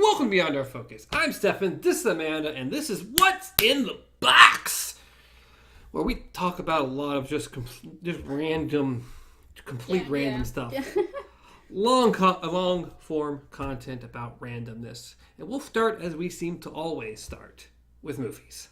Welcome Beyond Our Focus. I'm Stefan, this is Amanda, and this is What's in the Box, where we talk about a lot of just random, random stuff. Yeah. Long form content about randomness. And we'll start as we seem to always start, with movies.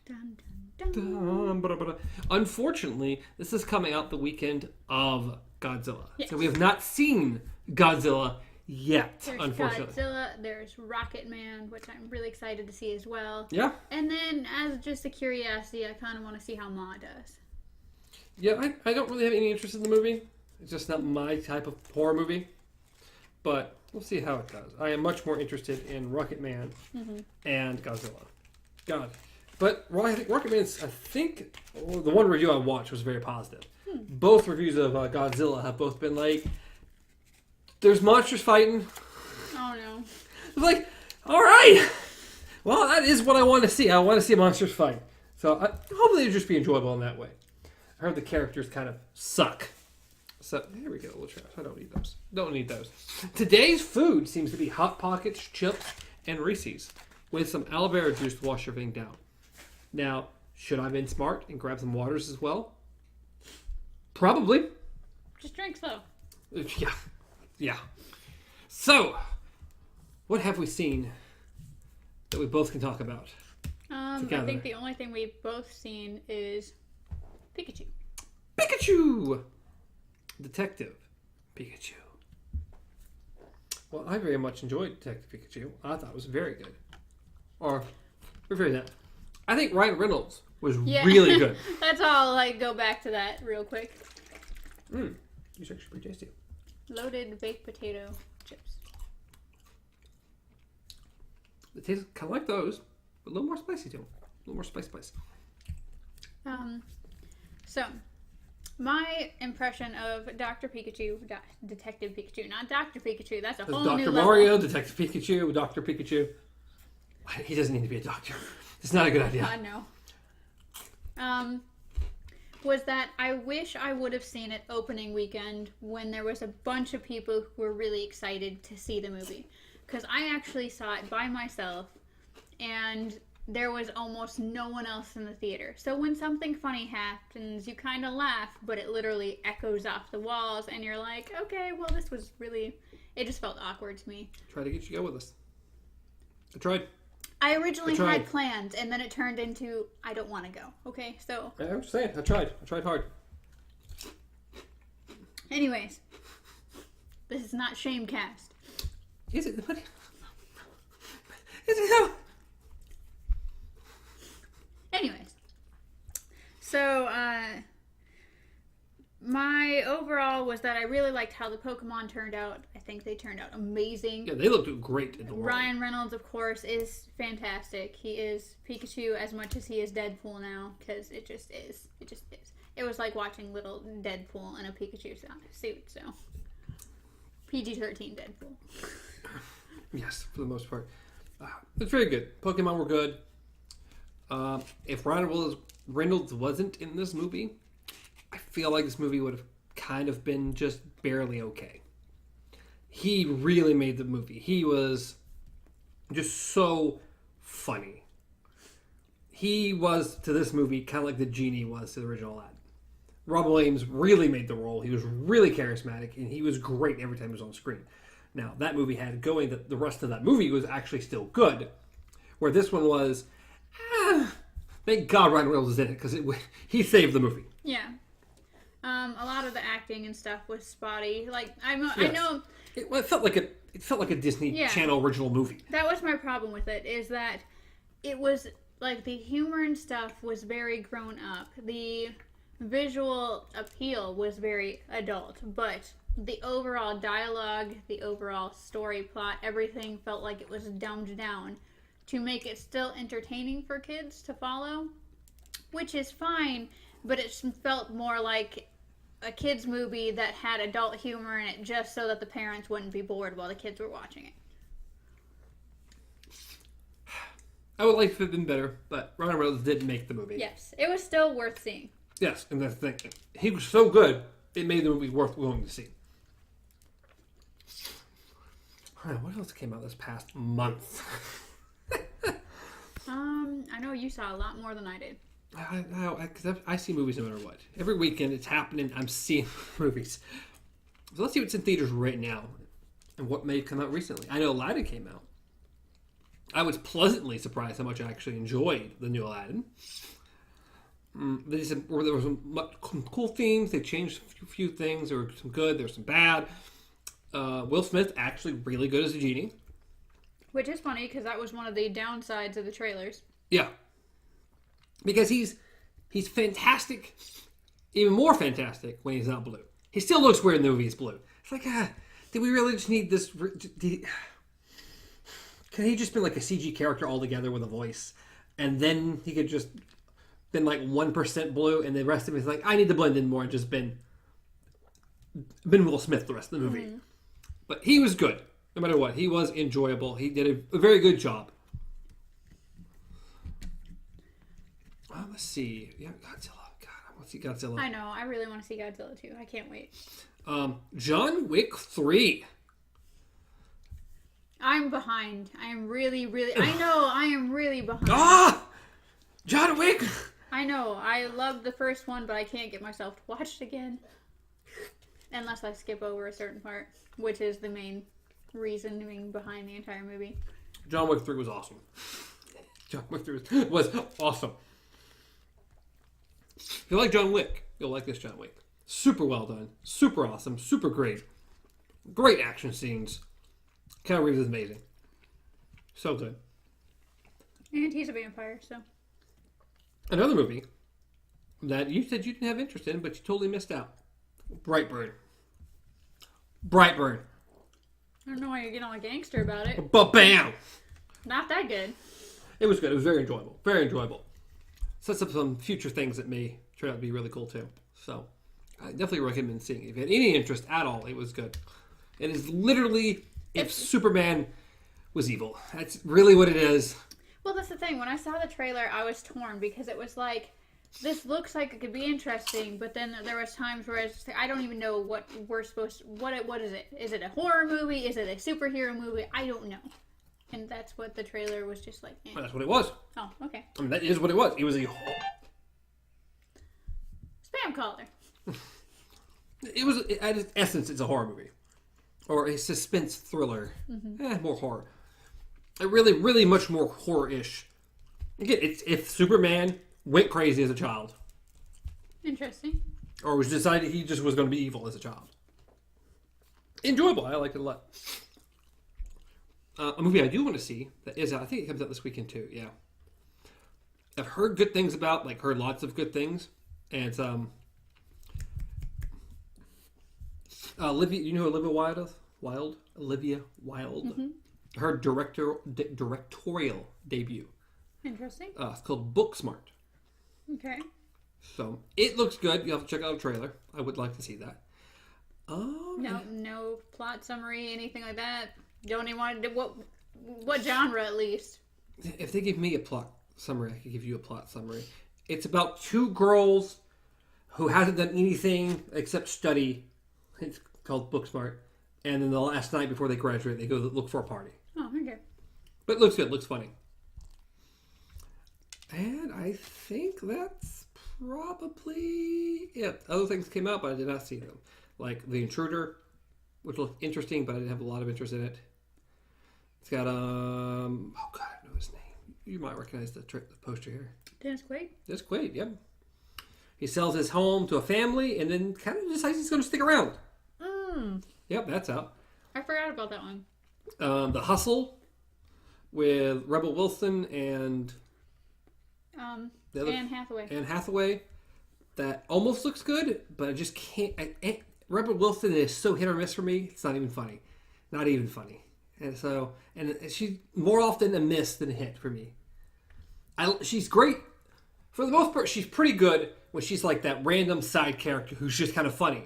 Dun, dun, dun. Unfortunately, this is coming out the weekend of Godzilla. Yes. So we have not seen Godzilla yet, There's unfortunately. Godzilla, there's Rocket Man, which I'm really excited to see as well. Yeah. And then, as just a curiosity, I kind of want to see how Ma does. Yeah, I don't really have any interest in the movie. It's just not my type of horror movie. But we'll see how it does. I am much more interested in Rocket Man and Godzilla. God. But Rocket Man's, the one review I watched was very positive. Both reviews of Godzilla have both been like, there's monsters fighting. Oh no. It's like, alright. Well, that is what I want to see. I want to see monsters fight. So hopefully it'll just be enjoyable in that way. I heard the characters kind of suck. So, here we go, a little trash. I don't need those. Today's food seems to be Hot Pockets, chips, and Reese's, with some aloe vera juice to wash everything down. Now, should I have been smart and grab some waters as well? Probably. Just drink slow. Yeah. So, what have we seen that we both can talk about? I think the only thing we've both seen is Pikachu. Pikachu! Detective Pikachu. Well, I very much enjoyed Detective Pikachu. I thought it was very good. Or, rephrase that. I think Ryan Reynolds was really good. That's all. Go back to that real quick. These are actually pretty tasty. Loaded baked potato chips. It tastes kind of like those, but a little more spicy too. A little more spice. So, my impression of Dr. Pikachu, Detective Pikachu, not Dr. Pikachu, that's a whole new Dr. level. Mario, Detective Pikachu, Dr. Pikachu. He doesn't need to be a doctor. It's not a good idea. No. Was that I wish I would have seen it opening weekend when there was a bunch of people who were really excited to see the movie. Because I actually saw it by myself, and there was almost no one else in the theater. So when something funny happens, you kind of laugh, but it literally echoes off the walls, and you're like, okay, well, this was really... It just felt awkward to me. Try to get you to go with us. I tried. I originally had plans, and then it turned into, I don't want to go. Okay, so... I'm just saying, I tried hard. Anyways. This is not Shamecast. Is it? What? Is it though? Anyways. So, my overall was that I really liked how the Pokemon turned out. I think they turned out amazing. Yeah, they looked great in the world. Ryan Reynolds, of course, is fantastic. He is Pikachu as much as he is Deadpool now, because it just is. It just is. It was like watching little Deadpool in a Pikachu suit, so. PG-13 Deadpool. Yes, for the most part. It's very good. Pokemon were good. If Ryan Reynolds wasn't in this movie, I feel like this movie would have kind of been just barely okay. He really made the movie. He was just so funny. He was, to this movie, kind of like the genie was to the original Aladdin. Robin Williams really made the role. He was really charismatic, and he was great every time he was on screen. Now, that movie had going that the rest of that movie was actually still good, where this one was, thank God Ryan Reynolds was in it, because he saved the movie. Yeah. A lot of the acting and stuff was spotty. I know... It felt like a Disney Channel original movie. That was my problem with it, is that it was, the humor and stuff was very grown up. The visual appeal was very adult, but the overall dialogue, the overall story plot, everything felt like it was dumbed down to make it still entertaining for kids to follow, which is fine, but it felt more like a kids movie that had adult humor in it just so that the parents wouldn't be bored while the kids were watching it. I would like to have been better, but Ryan Reynolds did make the movie. Yes, it was still worth seeing. Yes, and that's the thing. He was so good, it made the movie worth going to see. What else came out this past month? I know you saw a lot more than I did. I see movies no matter what. Every weekend it's happening. I'm seeing movies. So let's see what's in theaters right now and what may have come out recently. I know Aladdin came out. I was pleasantly surprised how much I actually enjoyed the new Aladdin. There were some cool themes. They changed a few things. There were some good. There were some bad. Will Smith actually really good as a genie. Which is funny because that was one of the downsides of the trailers. Yeah. Because he's fantastic, even more fantastic when he's not blue. He still looks weird in the movie he's blue. It's like, did we really just need this? Can he just be like a CG character altogether with a voice? And then he could just been like 1% blue and the rest of it is like, I need to blend in more and just been Will Smith the rest of the movie. Mm-hmm. But he was good. No matter what. He was enjoyable. He did a very good job. Let's see. Yeah, Godzilla. God, I want to see Godzilla. I know. I really want to see Godzilla too. I can't wait. John Wick 3. I'm behind. I am really, really... I know. I am really behind. John Wick! I know. I loved the first one, but I can't get myself to watch it again. Unless I skip over a certain part, which is the main reasoning behind the entire movie. John Wick 3 was awesome. John Wick 3 was awesome. If you like John Wick, you'll like this John Wick. Super well done. Super awesome. Super great. Great action scenes. Keanu Reeves is amazing. So good. And he's a vampire, so. Another movie that you said you didn't have interest in, but you totally missed out. Brightburn. Brightburn. I don't know why you're getting all gangster about it. But bam! Not that good. It was good. It was very enjoyable. Very enjoyable. Sets up some future things that may turn out to be really cool too. So, I definitely recommend seeing it. If you had any interest at all, it was good. It is literally if Superman was evil. That's really what it is. Well, that's the thing. When I saw the trailer, I was torn because it was like, this looks like it could be interesting, but then there was times where I don't even know what we're supposed to... What is it? Is it a horror movie? Is it a superhero movie? I don't know. And that's what the trailer was just like. Well, that's what it was. Oh, okay. I mean, that is what it was. It was a... Spam caller. It was, at its essence, it's a horror movie. Or a suspense thriller. Mm-hmm. More horror. Really, really much more horror-ish. Again, it's if Superman went crazy as a child. Interesting. Or was decided he just was going to be evil as a child. Enjoyable. I liked it a lot. A movie I do want to see that is out. I think it comes out this weekend too. Yeah. I've heard good things about, like heard lots of good things. And it's Olivia, you know who Olivia Wilde is? Olivia Wilde. Mm-hmm. Her directorial debut. Interesting. It's called Booksmart. Okay. So it looks good. You have to check out the trailer. I would like to see that. No plot summary, anything like that. Don't even want to do what genre at least. If they give me a plot summary, I could give you a plot summary. It's about two girls who hasn't done anything except study. It's called Booksmart. And then the last night before they graduate, they go look for a party. Oh, okay. But it looks good. It looks funny. And I think that's probably it. Other things came out, but I did not see them. Like The Intruder, which looked interesting, but I didn't have a lot of interest in it. It's got, oh God, I know his name. You might recognize the poster here. Dennis Quaid? Dennis Quaid, yep. He sells his home to a family and then kind of decides he's going to stick around. Yep, that's out. I forgot about that one. The Hustle with Rebel Wilson and Anne Hathaway. Anne Hathaway. That almost looks good, but I just can't. Rebel Wilson is so hit or miss for me. It's not even funny. Not even funny. And so, and she's more often a miss than a hit for me. She's great. For the most part, she's pretty good when she's like that random side character who's just kind of funny.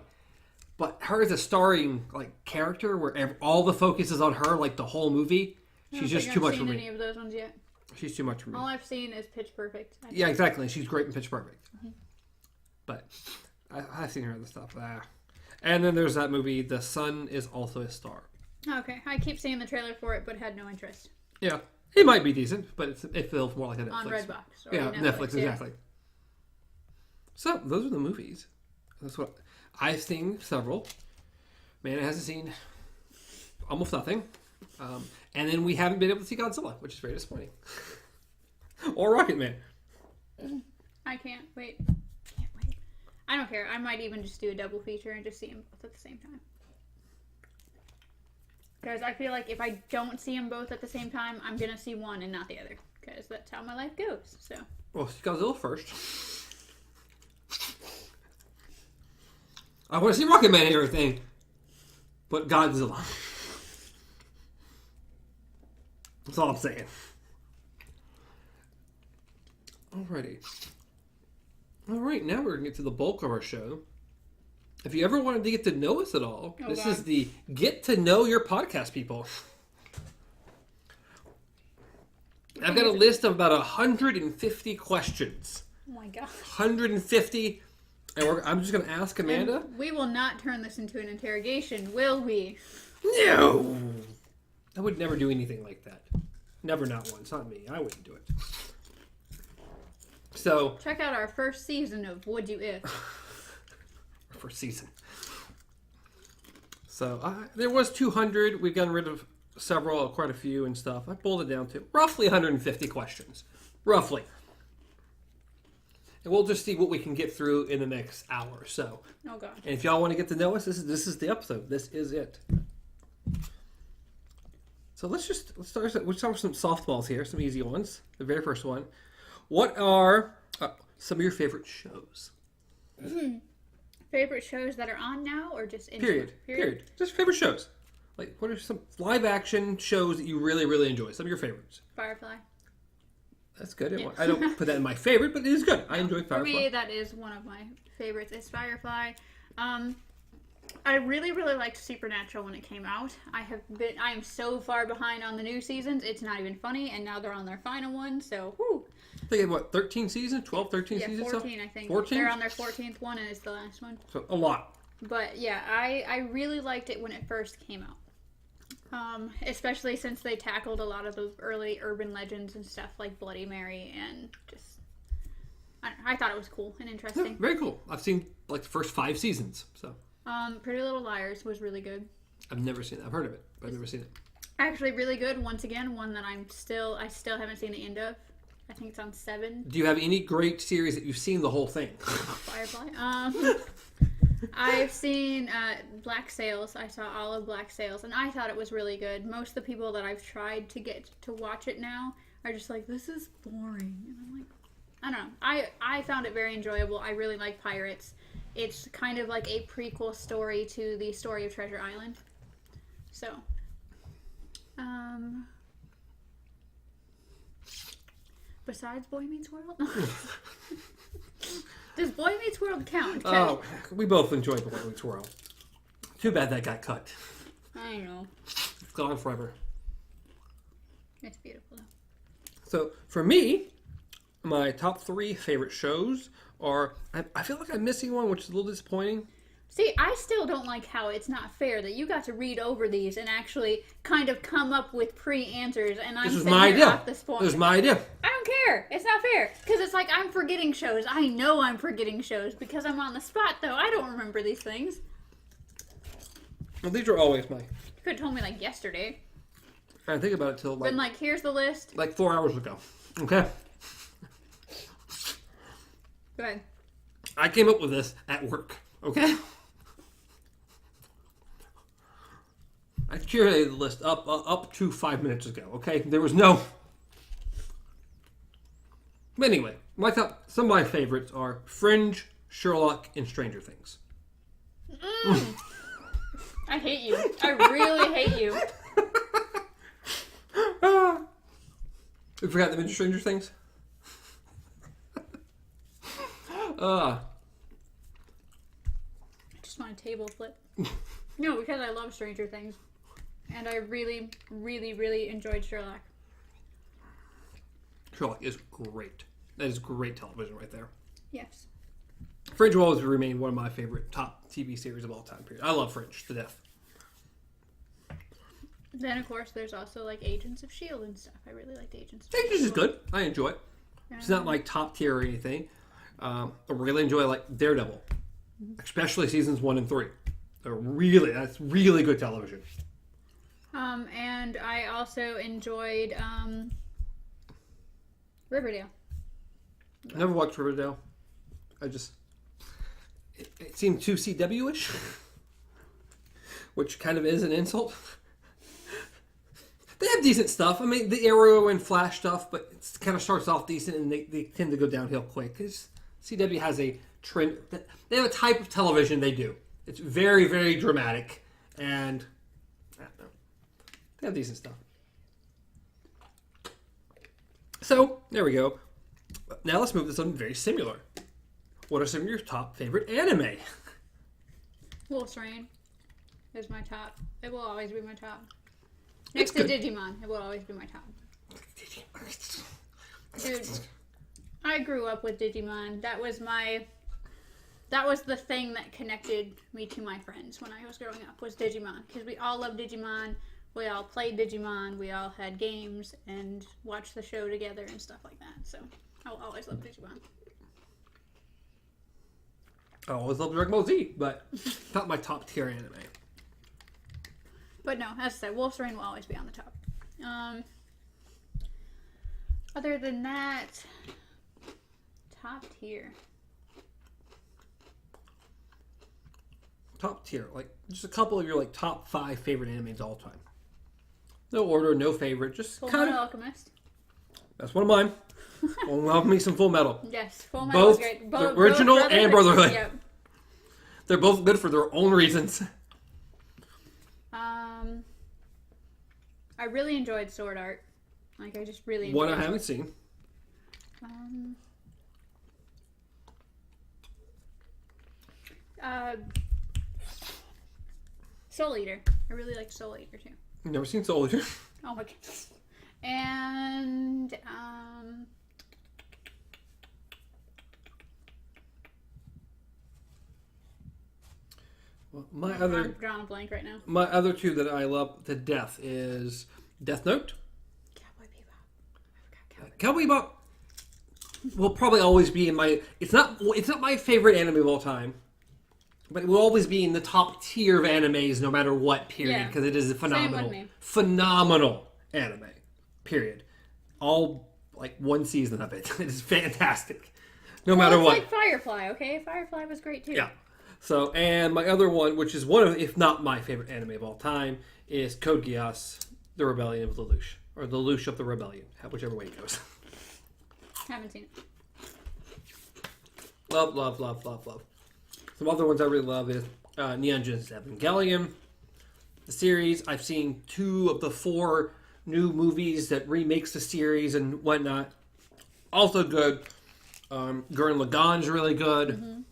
But her as a starring like character where all the focus is on her like the whole movie, she's just too much for me. I haven't seen any of those ones yet. She's too much for me. All I've seen is Pitch Perfect. Yeah, exactly. She's great in Pitch Perfect. Mm-hmm. But I've seen her other stuff. And then there's that movie, The Sun is Also a Star. Okay, I keep seeing the trailer for it, but had no interest. Yeah, it might be decent, but it feels more like a Netflix. On Redbox. Or Yeah, Netflix, yeah. exactly. So, those are the movies. That's what I've seen several. Amanda hasn't seen almost nothing. And then we haven't been able to see Godzilla, which is very disappointing. Or Rocket Man. I can't wait. I don't care. I might even just do a double feature and just see them both at the same time. Because I feel like if I don't see them both at the same time, I'm going to see one and not the other. Because that's how my life goes. So. Well, see Godzilla first. I want to see Rocket Man and everything. But Godzilla. That's all I'm saying. Alrighty. Alright, now we're going to get to the bulk of our show. If you ever wanted to get to know us at all, this is the Get to Know Your Podcast people. I've got a list of about 150 questions. Oh my gosh. 150. And I'm just going to ask Amanda. And we will not turn this into an interrogation, will we? No! I would never do anything like that. Never, not once. Not me. I wouldn't do it. So, check out our first season of Would You If. First season. So, there was 200. We've gotten rid of several, quite a few and stuff. I pulled it down to roughly 150 questions. Roughly. And we'll just see what we can get through in the next hour or so. Oh, God. And if y'all want to get to know us, this is the episode. This is it. So let's start with some softballs here, some easy ones. The very first one. What are some of your favorite shows? Favorite shows that are on now, or just in Period. Just favorite shows. Like, what are some live action shows that you really, really enjoy? Some of your favorites. Firefly. That's good. Yeah. I don't put that in my favorite, but it is good. I enjoy Firefly. For me, that is one of my favorites. Is Firefly. I really, really liked Supernatural when it came out. I am so far behind on the new seasons. It's not even funny, and now they're on their final one. So, whoo. They had, what, 13 seasons? 12, 13 yeah, seasons? 14, I think. 14? They're on their 14th one, and it's the last one. So, a lot. But, yeah, I really liked it when it first came out. Especially since they tackled a lot of those early urban legends and stuff like Bloody Mary, and just... I thought it was cool and interesting. Yeah, very cool. I've seen, like, the first 5 seasons, so... Pretty Little Liars was really good. I've never seen it. I've heard of it, but I've never seen it. Actually, really good. Once again, one that I still haven't seen the end of. I think it's on 7. Do you have any great series that you've seen the whole thing? Firefly. I've seen Black Sails. I saw all of Black Sails, and I thought it was really good. Most of the people that I've tried to get to watch it now are just like, this is boring. And I'm like, I don't know. I found it very enjoyable. I really like pirates. It's kind of like a prequel story to the story of Treasure Island. So, besides Boy Meets World? Does Boy Meets World count? Oh, we both enjoyed Boy Meets World. Too bad that got cut. I know. It's gone forever. It's beautiful, though. So, for me, my top 3 favorite shows are... I feel like I'm missing one, which is a little disappointing. See, I still don't like how it's not fair that you got to read over these and actually kind of come up with pre-answers, and I'm sitting here off this point. This is my idea. I don't care. It's not fair. Because it's like I'm forgetting shows. I know I'm forgetting shows because I'm on the spot, though. I don't remember these things. Well, these are always my... You could have told me, like, yesterday. I didn't think about it till, like... Been like, here's the list. Like 4 hours ago. Okay? Go ahead. I came up with this at work. Okay? I curated the list up to 5 minutes ago, okay? There was no... But anyway, some of my favorites are Fringe, Sherlock, and Stranger Things. I hate you. I really hate you. You forgot the Stranger Things? I just want a table flip. No, because I love Stranger Things. And I really, really, really enjoyed Sherlock. Sherlock is great. That is great television right there. Yes. Fringe will always remain one of my favorite top TV series of all time, period. I love Fringe to death. Then, of course, there's also, like, Agents of S.H.I.E.L.D. and stuff. I really liked Agents of Agents S.H.I.E.L.D. is good. I enjoy it. It's not like top tier or anything. I really enjoy like Daredevil, especially seasons 1 and 3. That's really good television. And I also enjoyed Riverdale. Never watched Riverdale. It seemed too CW-ish, which kind of is an insult. They have decent stuff. I mean, the Arrow and Flash stuff, but it kind of starts off decent and they tend to go downhill quick. Because CW has a trend. They have a type of television they do. It's very, very dramatic. And I don't know. They have decent stuff. So, there we go. Now let's move to something very similar. What are some of your top favorite anime? Wolf's Rain is my top. It will always be my top. Next to Digimon, it will always be my top. Dude, I grew up with Digimon. That was the thing that connected me to my friends when I was growing up, was Digimon. Because we all loved Digimon. We all played Digimon. We all had games and watched the show together and stuff like that. So, I will always love Digimon. I always loved Dragon Ball Z, but not my top tier anime. But no, as I said, Wolf's Rain will always be on the top. Other than that, top tier. Top tier, like just a couple of your like top 5 favorite animes all time. No order, no favorite, just Full kind Metal of. Alchemist. That's one of mine. Well, love me some Full Metal. Yes, Full Metal Both is great. the original both and Brotherhood. Yep. They're both good for their own reasons. I really enjoyed Sword Art. Like, I just really enjoyed One I it. haven't seen. Soul Eater. I really like Soul Eater too. Never seen Soul Eater. Oh my goodness. And Well, I'm drawing a blank right now. my other two that I love to death is Death Note. Cowboy Bebop. I forgot Cowboy Bebop will probably always be in my. It's not my favorite anime of all time, but it will always be in the top tier of animes, no matter what period, because it is a phenomenal anime. Period. All like one season of it. It is fantastic, no matter what. It's like Firefly. Okay, Firefly was great too. Yeah. So, and my other one, which is one of, if not my favorite anime of all time, is Code Geass, The Rebellion of Lelouch, or the Lelouch of the Rebellion, whichever way it goes. Haven't seen it. Love, love, love, love, love. Some other ones I really love is Neon Genesis Evangelion, the series. I've seen 2 of the 4 new movies that remakes the series and whatnot. Also good. Gurren Lagann's really good. Mm-hmm.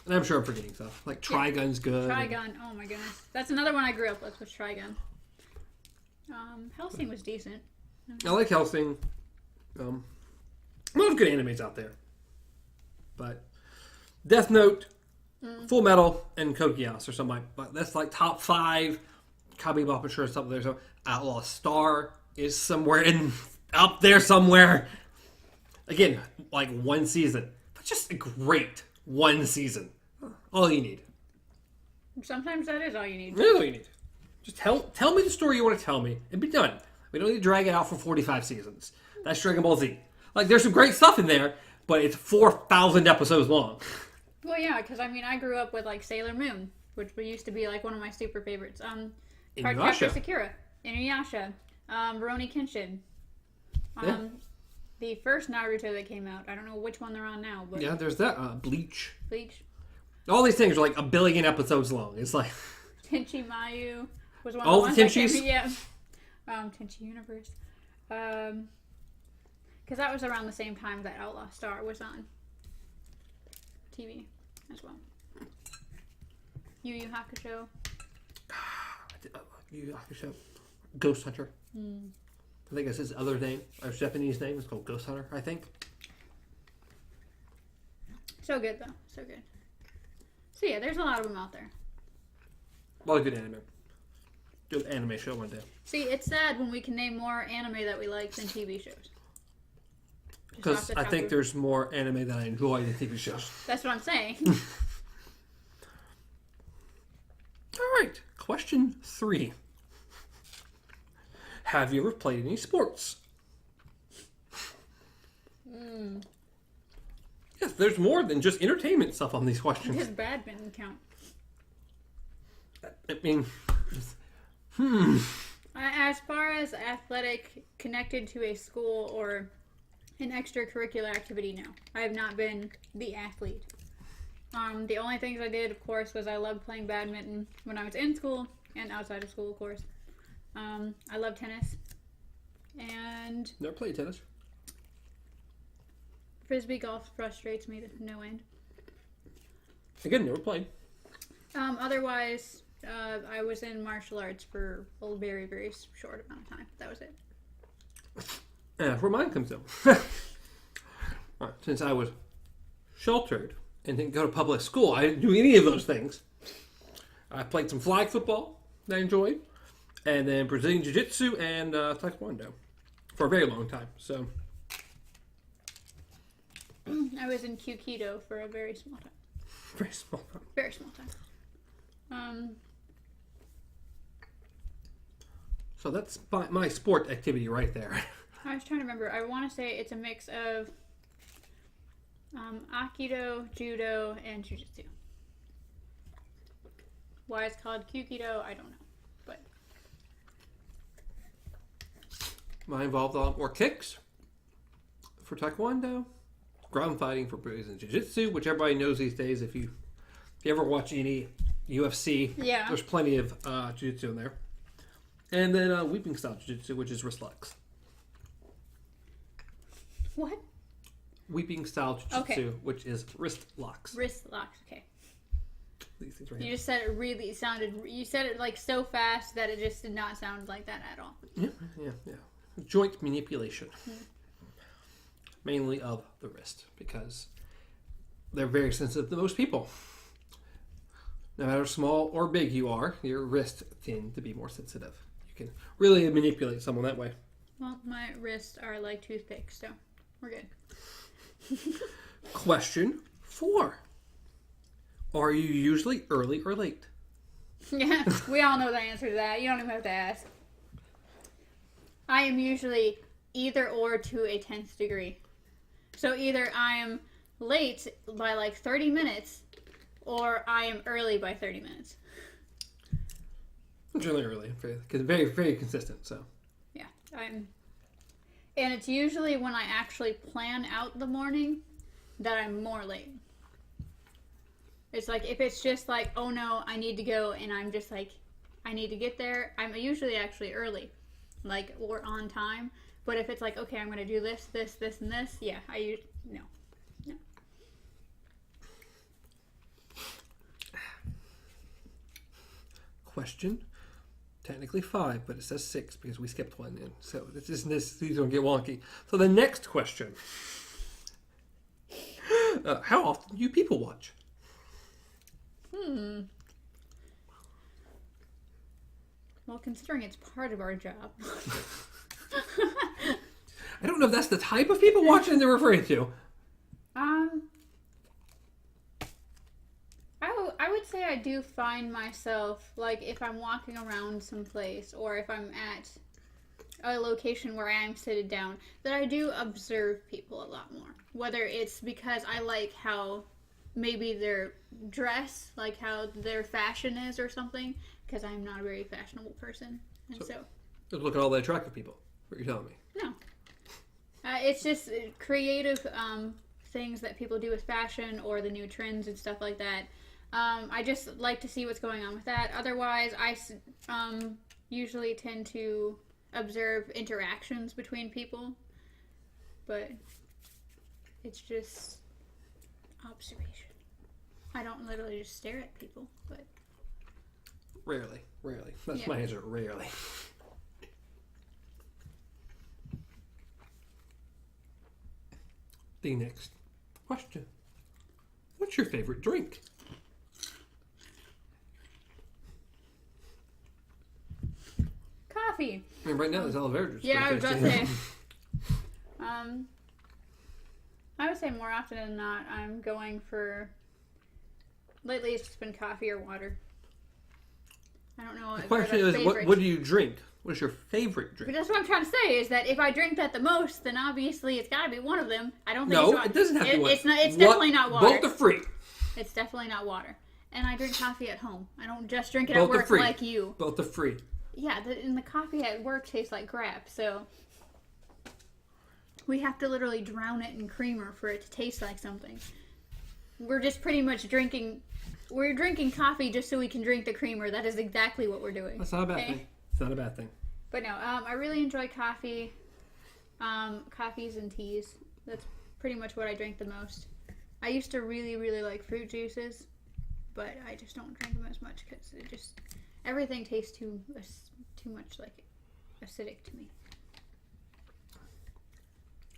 And I'm sure I'm forgetting stuff. Like Trigun's good. Trigun. Oh my goodness. That's another one I grew up with, was Trigun. Hellsing was decent. I like Hellsing. A lot of good animes out there. But Death Note, Full Metal, and Code Geass or something but that's like top 5. Cowboy Bebop, I'm sure is up there. So Outlaw Star is somewhere up there somewhere. Again, like one season. But just a great one season. All you need. Sometimes that is all you need. That's all you need. Just tell me the story you want to tell me and be done. We don't need to drag it out for 45 seasons. That's Dragon Ball Z. Like, there's some great stuff in there, but it's 4,000 episodes long. Well, yeah, because I mean, I grew up with like Sailor Moon, which used to be like one of my super favorites. Cardcaptor Sakura, Inuyasha, Rurouni Kenshin. The first Naruto that came out. I don't know which one they're on now, but yeah, there's that. Bleach. All these things are like 1 billion episodes long. It's like Tenchi Mayu was one all of the ones Tenchis. Yeah. Tenchi Universe. Because that was around the same time that Outlaw Star was on TV as well. Yu Yu Hakusho. Yu Yu Hakusho. Ghost Hunter. I think that's his other name. Or Japanese name. It's called Ghost Hunter, I think. So good, though. So good. So yeah, there's a lot of them out there. A lot of good anime. do an anime show one day. See, it's sad when we can name more anime that we like than TV shows. Because I think there's more anime that I enjoy than TV shows. That's what I'm saying. All right, question 3. Have you ever played any sports? Yes, there's more than just entertainment stuff on these questions. Does badminton count? I mean, As far as athletic connected to a school or an extracurricular activity, no. I have not been the athlete. The only things I did, of course, was I loved playing badminton when I was in school and outside of school, of course. I love tennis. And never played tennis. Frisbee golf frustrates me to no end. Again, never played. Otherwise, I was in martial arts for a very, very short amount of time. That was it. And that's where mine comes in. All right, since I was sheltered and didn't go to public school, I didn't do any of those things. I played some flag football that I enjoyed, and then Brazilian Jiu-Jitsu and Taekwondo for a very long time. So I was in Kyukido for a very small time. very small time. Very small time. So that's my sport activity right there. I was trying to remember. I want to say it's a mix of Aikido, Judo, and Jiu-Jitsu. Why it's called Kyukido, I don't know. But Mine involved a lot more kicks for Taekwondo, ground fighting for Brazilian Jiu-Jitsu, which everybody knows these days. If you ever watch any UFC, yeah, there's plenty of Jiu-Jitsu in there. And then weeping style Jiu-Jitsu, which is wrist locks. What? Weeping style Jiu-Jitsu, Okay. which is wrist locks. Wrist locks. Okay. These things right You here. just said it really sounded. You said it like so fast that it just did not sound like that at all. Yeah. Joint manipulation. Mainly of the wrist, because they're very sensitive to most people. No matter small or big you are, your wrists tend to be more sensitive. You can really manipulate someone that way. Well, my wrists are like toothpicks, so we're good. Question 4. Are you usually early or late? Yeah, we all know the answer to that. You don't even have to ask. I am usually either or to a 10th degree. So either I am late by like 30 minutes or I am early by 30 minutes. It's really early. Very, very consistent. So Yeah, and it's usually when I actually plan out the morning that I'm more late. It's like if it's just like, oh no, I need to go, and I'm just like, I need to get there, I'm usually actually early, like, or on time. But if it's like, okay, I'm going to do this, this, this, and this, yeah, no. question, technically 5, but it says 6 because we skipped one in. So these don't get wonky. So the next question. How often do you people watch? Well, considering it's part of our job. I don't know if that's the type of people watching they're referring to. I would say I do find myself, like, if I'm walking around someplace or if I'm at a location where I am seated down, that I do observe people a lot more. Whether it's because I like how maybe their dress, like how their fashion is or something, because I'm not a very fashionable person. And so Just look at all the attractive people. What you're telling me? no. It's just creative things that people do with fashion or the new trends and stuff like that. I just like to see what's going on with that. Otherwise, I usually tend to observe interactions between people. But it's just observation. I don't literally just stare at people, but... Rarely. That's my answer, rarely. The next question. What's your favorite drink? coffee. I mean, right now, it's elevator. Yeah, I was about to say. I would say more often than not, I'm going for. Lately, it's just been coffee or water. I don't know. The question is, what do you drink? What's your favorite drink? But that's what I'm trying to say, is that if I drink that the most, then obviously it's got to be one of them. I don't think No, it doesn't have to be one. It's definitely not water. Both are free. It's definitely not water. And I drink coffee at home. I don't just drink it Both at work free. like you. Both are free. Yeah, and the coffee at work tastes like crap, so we have to literally drown it in creamer for it to taste like something. We're just pretty much drinking coffee just so we can drink the creamer. That is exactly what we're doing. That's not a bad thing. It's not a bad thing. But no, I really enjoy coffee. Coffees and teas. That's pretty much what I drink the most. I used to really, really like fruit juices, but I just don't drink them as much because it just everything tastes too much like acidic to me.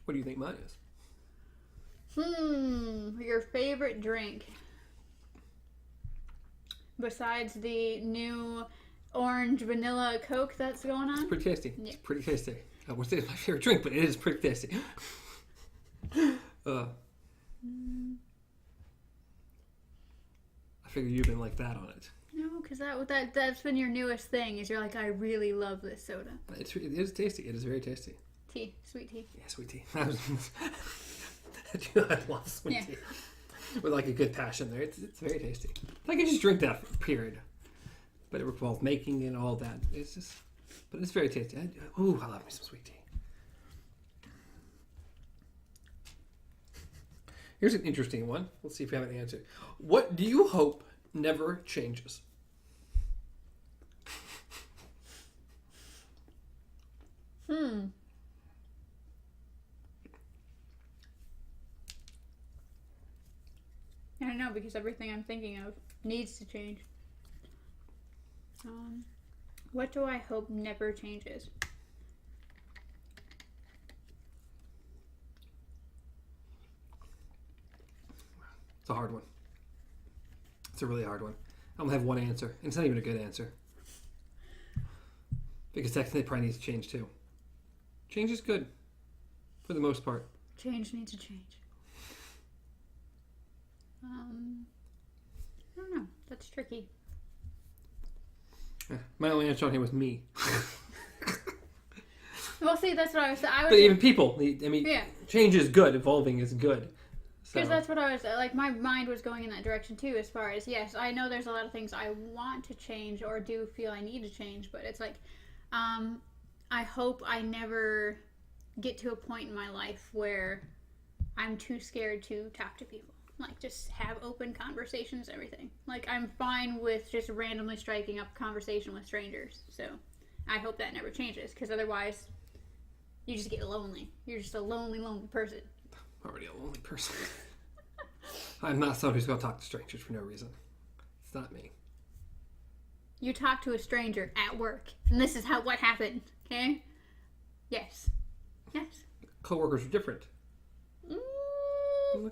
What do you think mine is? Your favorite drink besides the new orange vanilla Coke that's going on? It's pretty tasty. Yeah. It's pretty tasty. I wouldn't say it's my favorite drink, but it is pretty tasty. I figure you've been like that on it. No, because that's been your newest thing. Is you're like, I really love this soda. It is tasty. It is very tasty. Tea, sweet tea. Yeah, sweet tea. I love sweet tea. With like a good passion there. It's very tasty. I could just drink that, period. But it revolves making and all that. But it's very tasty. I love me some sweet tea. Here's an interesting one. Let's see if we have an answer. What do you hope never changes? I don't know, because everything I'm thinking of needs to change. What do I hope never changes? It's a hard one. It's a really hard one. I only have one answer, and it's not even a good answer. Because technically it probably needs to change too. Change is good, for the most part. Change needs to change. I don't know. That's tricky. Yeah, my only answer on here was me. Well, see, that's what I was saying. But even people, change is good. Evolving is good. Because that's what I was, like, my mind was going in that direction too, as far as, yes, I know there's a lot of things I want to change or do feel I need to change, but it's like, I hope I never get to a point in my life where I'm too scared to talk to people. Like, just have open conversations and everything. Like, I'm fine with just randomly striking up a conversation with strangers. So, I hope that never changes, because otherwise, you just get lonely. You're just a lonely, lonely person. I'm already a lonely person. I'm not someone who's going to talk to strangers for no reason. It's not me. You talk to a stranger at work, and this is what happened, okay? Yes. Yes. Coworkers are different.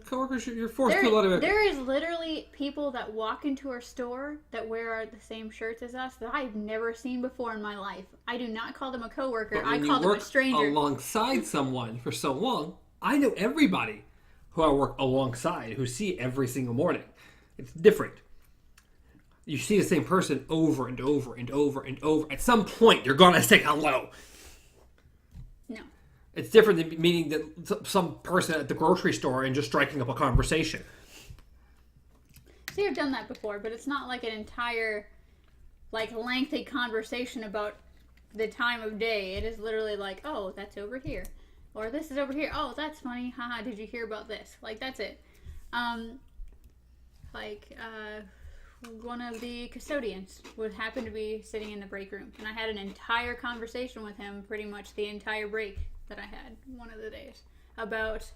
Coworkers, you're forced to a lot of. There is literally people that walk into our store that wear the same shirts as us that I've never seen before in my life. I do not call them a coworker. I call them a stranger. Alongside someone for so long, I know everybody who I work alongside, who see every single morning. It's different. You see the same person over and over and over and over. At some point, you're gonna say hello. No. It's different than meeting some person at the grocery store and just striking up a conversation. See, I've done that before, but it's not like an entire, lengthy conversation about the time of day. It is literally like, oh, that's over here. Or this is over here. Oh, that's funny. Haha, did you hear about this? That's it. One of the custodians would happen to be sitting in the break room. And I had an entire conversation with him pretty much the entire break that I had one of the days about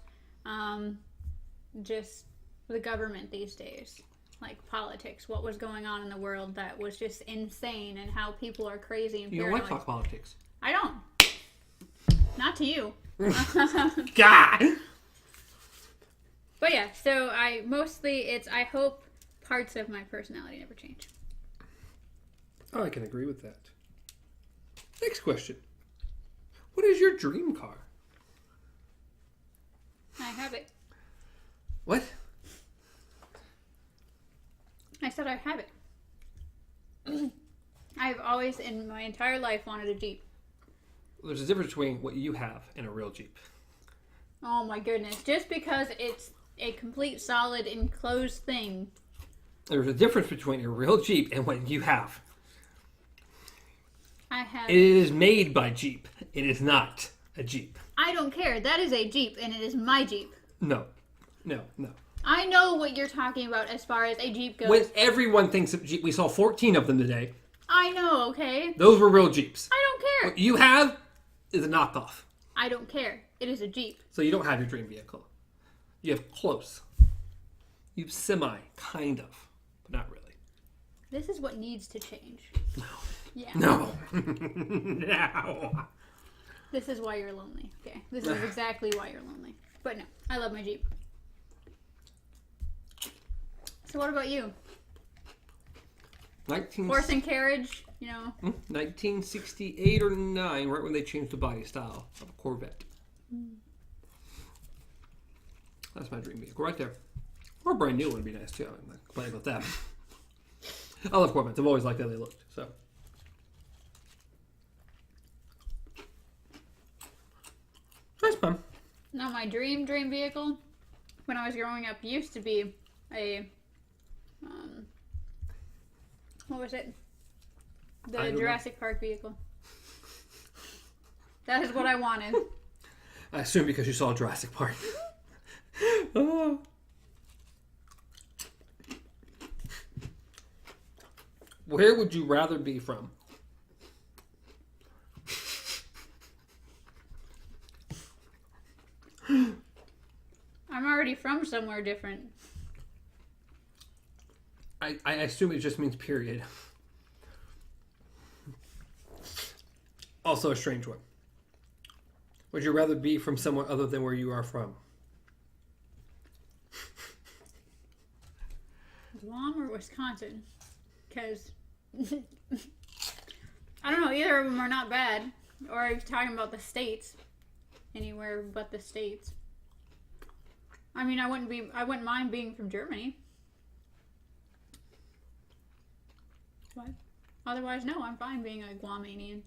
just the government these days. Like politics, what was going on in the world that was just insane and how people are crazy and paranoid. You don't like talk politics. I don't. Not to you. God! But yeah, so I hope parts of my personality never change. Oh, I can agree with that. Next question. What is your dream car? I have it. What? I said I have it. I've always, in my entire life, wanted a Jeep. There's a difference between what you have and a real Jeep. Oh my goodness. Just because it's a complete, solid, enclosed thing. There's a difference between a real Jeep and what you have. I have. It is made by Jeep. It is not a Jeep. I don't care. That is a Jeep, and it is my Jeep. No. I know what you're talking about as far as a Jeep goes. When everyone thinks of Jeep, we saw 14 of them today. I know, okay? Those were real Jeeps. I don't care. What you have is a knockoff. I don't care. It is a Jeep. So you don't have your dream vehicle. You have close. You have semi, kind of, but not really. This is what needs to change. No. Yeah. No. No. This is why you're lonely. Okay. This is exactly why you're lonely. But no, I love my Jeep. So what about you? Horse and carriage, you know. 1968 or 9, right when they changed the body style of a Corvette. That's my dream vehicle right there. Or a brand new one would be nice too. I'm not complaining about that. I love Corvettes. I've always liked how they looked. So. That's fun. Now my dream vehicle, when I was growing up, used to be a, what was it? The Jurassic Park vehicle. That is what I wanted. I assume because you saw Jurassic Park. Oh. Where would you rather be from? I'm already from somewhere different. I assume it just means period. Also a strange one. Would you rather be from somewhere other than where you are from? Guam or Wisconsin? Because I don't know, either of them are not bad. Or are you talking about the states? Anywhere but the states. I mean, I wouldn't mind being from Germany. What? Otherwise, no, I'm fine being a Guamanian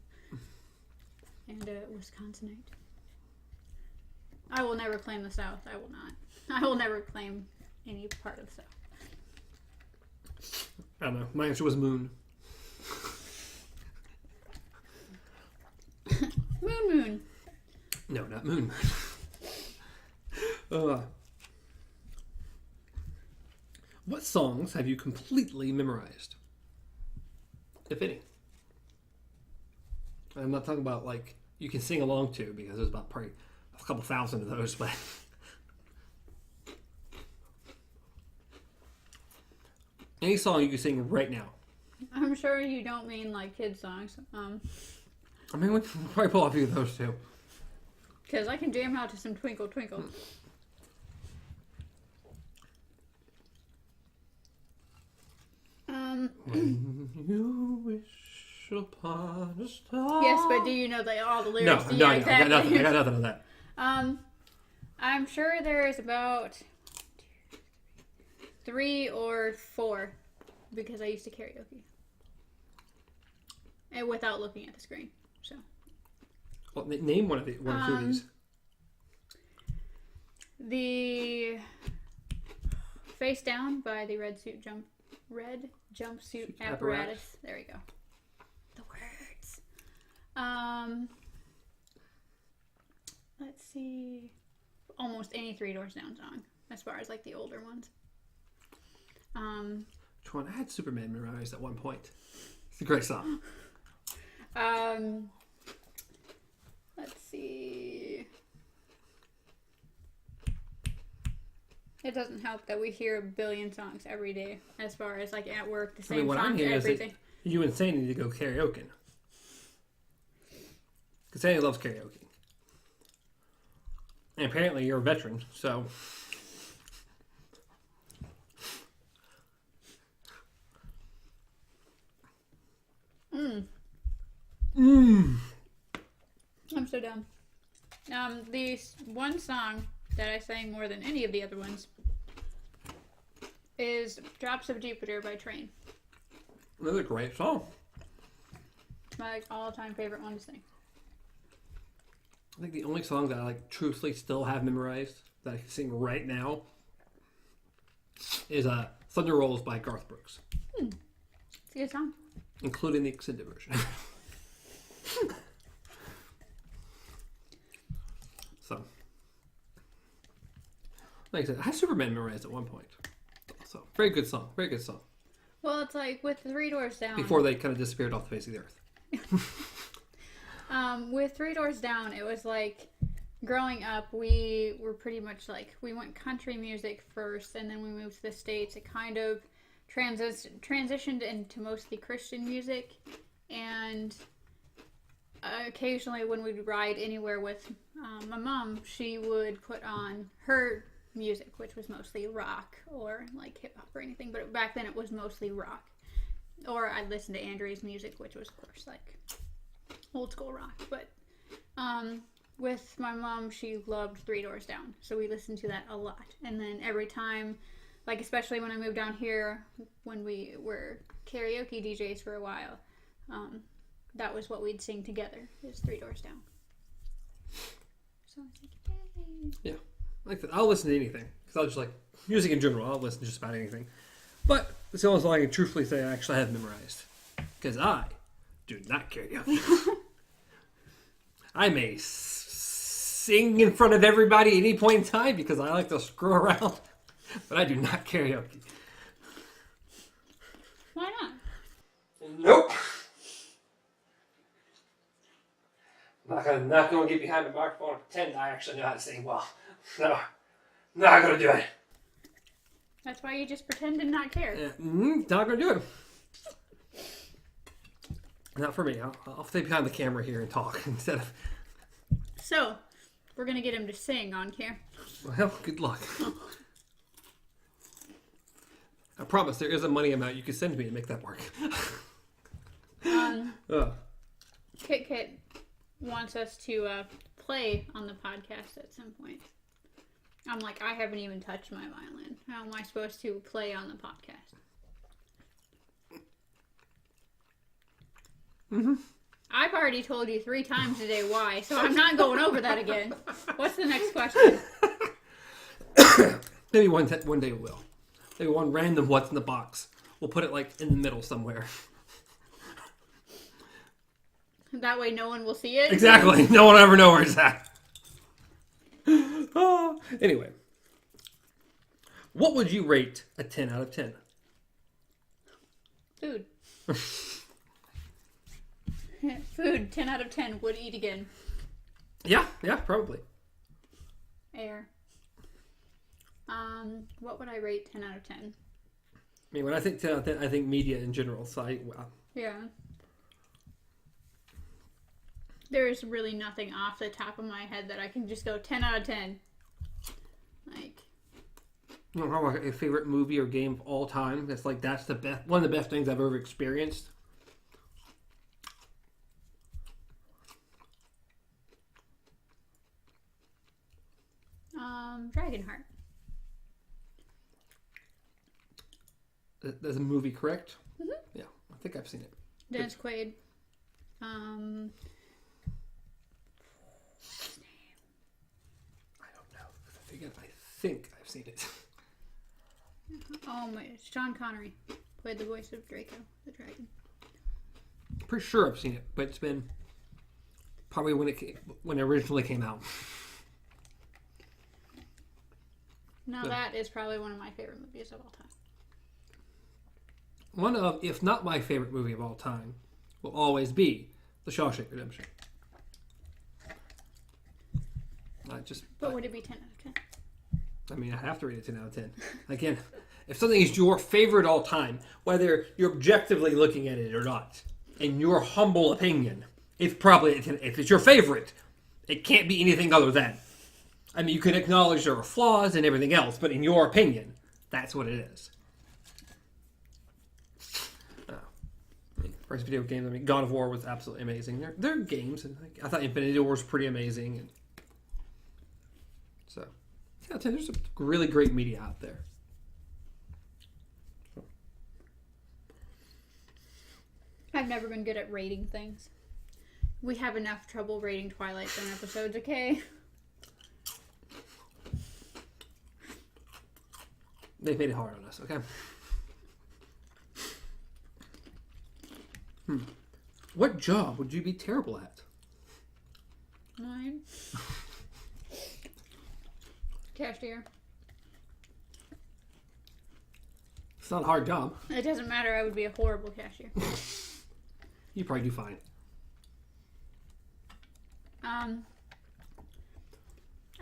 and a Wisconsinite. I will never claim the South. I will not. I will never claim any part of the South. I don't know. My answer was moon. Moon. No, not moon. What songs have you completely memorized? If any. I'm not talking about like you can sing along to, because there's about probably a couple thousand of those, but any song you can sing right now. I'm sure you don't mean like kid songs. I mean, we can probably pull off a few of those too. Because I can jam out to some Twinkle Twinkle. When you wish upon a star. Yes, but do you know all the lyrics? No, Yeah, exactly. I got nothing on that. I'm sure there's about 3 or 4, because I used to karaoke. And without looking at the screen. So. Well, name one or two of these. The Face Down by the Red Jumpsuit Apparatus. There we go. The words. Let's see. Almost any Three Doors Down song, as far as like the older ones. Which one? I had Superman memorized at one point. It's a great song. Let's see. It doesn't help that we hear a billion songs every day, as far as like at work, the same what I'm songs, hearing everything. is that you and Sandy need to go karaoke. Because Sandy loves karaoke. And apparently you're a veteran, so. so dumb. The one song that I sang more than any of the other ones is Drops of Jupiter by Train. Another great song. My all-time favorite one to sing. I think the only song that I like truthfully still have memorized that I can sing right now is Thunder Rolls by Garth Brooks. It's a good song. Including the extended version. So, like I said, I had Superman memorized at one point. So, very good song. Very good song. Well, it's like with Three Doors Down. Before they kind of disappeared off the face of the earth. With Three Doors Down, it was like growing up, we were pretty much like, we went country music first, and then we moved to the States. It kind of transitioned into mostly Christian music, and occasionally when we'd ride anywhere with my mom, she would put on her music, which was mostly rock or like hip hop or anything, but back then it was mostly rock. Or I'd listen to Andrea's music, which was of course like old school rock. But with my mom, she loved Three Doors Down, so we listened to that a lot. And then every time, like especially when I moved down here, when we were karaoke DJs for a while, that was what we'd sing together, is Three Doors Down. So I was like, yay. Yeah. Like that. I'll listen to anything. Because I'll just like, music in general, I'll listen to just about anything. But it's the only song I can truthfully say I actually have memorized. Because I do not karaoke. I may sing in front of everybody at any point in time because I like to screw around. But I do not karaoke. Why not? Nope. I'm not gonna get behind the microphone and pretend I actually know how to sing well. No. Not gonna do it. That's why you just pretend and not care. Not gonna do it. Not for me. I'll stay behind the camera here and talk instead of... So, we're gonna get him to sing on here. Well, good luck. I promise there is a money amount you can send me to make that work. Kit Kit wants us to play on the podcast at some point. I'm like, I haven't even touched my violin. How am I supposed to play on the podcast? Mm-hmm. I've already told you 3 times today why, so I'm not going over that again. What's the next question? Maybe one day we will. Maybe one random what's in the box. We'll put it like in the middle somewhere. That way no one will see it? Exactly. No one will ever know where it's at. Anyway. What would you rate a 10 out of 10? Food. Food, 10 out of 10. Would eat again. Yeah, probably. Air. What would I rate 10 out of 10? I mean, when I think 10 out of 10, I think media in general. So Yeah. There is really nothing off the top of my head that I can just go 10 out of 10. Like, you don't have like a favorite movie or game of all time. That's the best, one of the best things I've ever experienced. Dragonheart. That's a movie, correct? Mm-hmm. Yeah, I think I've seen it. Dennis Quaid. I don't know. I think I've seen it. Oh my! Sean Connery played the voice of Draco, the dragon. Pretty sure I've seen it, but it's been probably when it originally came out. Now that is probably one of my favorite movies of all time. One of, if not my favorite movie of all time, will always be The Shawshank Redemption. But would it be 10 out of 10? I mean, I have to rate it 10 out of 10. Again, if something is your favorite all time, whether you're objectively looking at it or not, in your humble opinion, it's probably a 10. If it's your favorite, it can't be anything other than. I mean, you can acknowledge there are flaws and everything else, but in your opinion, that's what it is. far as video games, I mean, God of War was absolutely amazing. They're games, and I thought Infinity War was pretty amazing. And so, yeah, there's some really great media out there. So. I've never been good at rating things. We have enough trouble rating Twilight Zone episodes, okay? They've made it hard on us, okay? What job would you be terrible at? Mine. Cashier. It's not a hard job. It doesn't matter. I would be a horrible cashier. You probably do fine.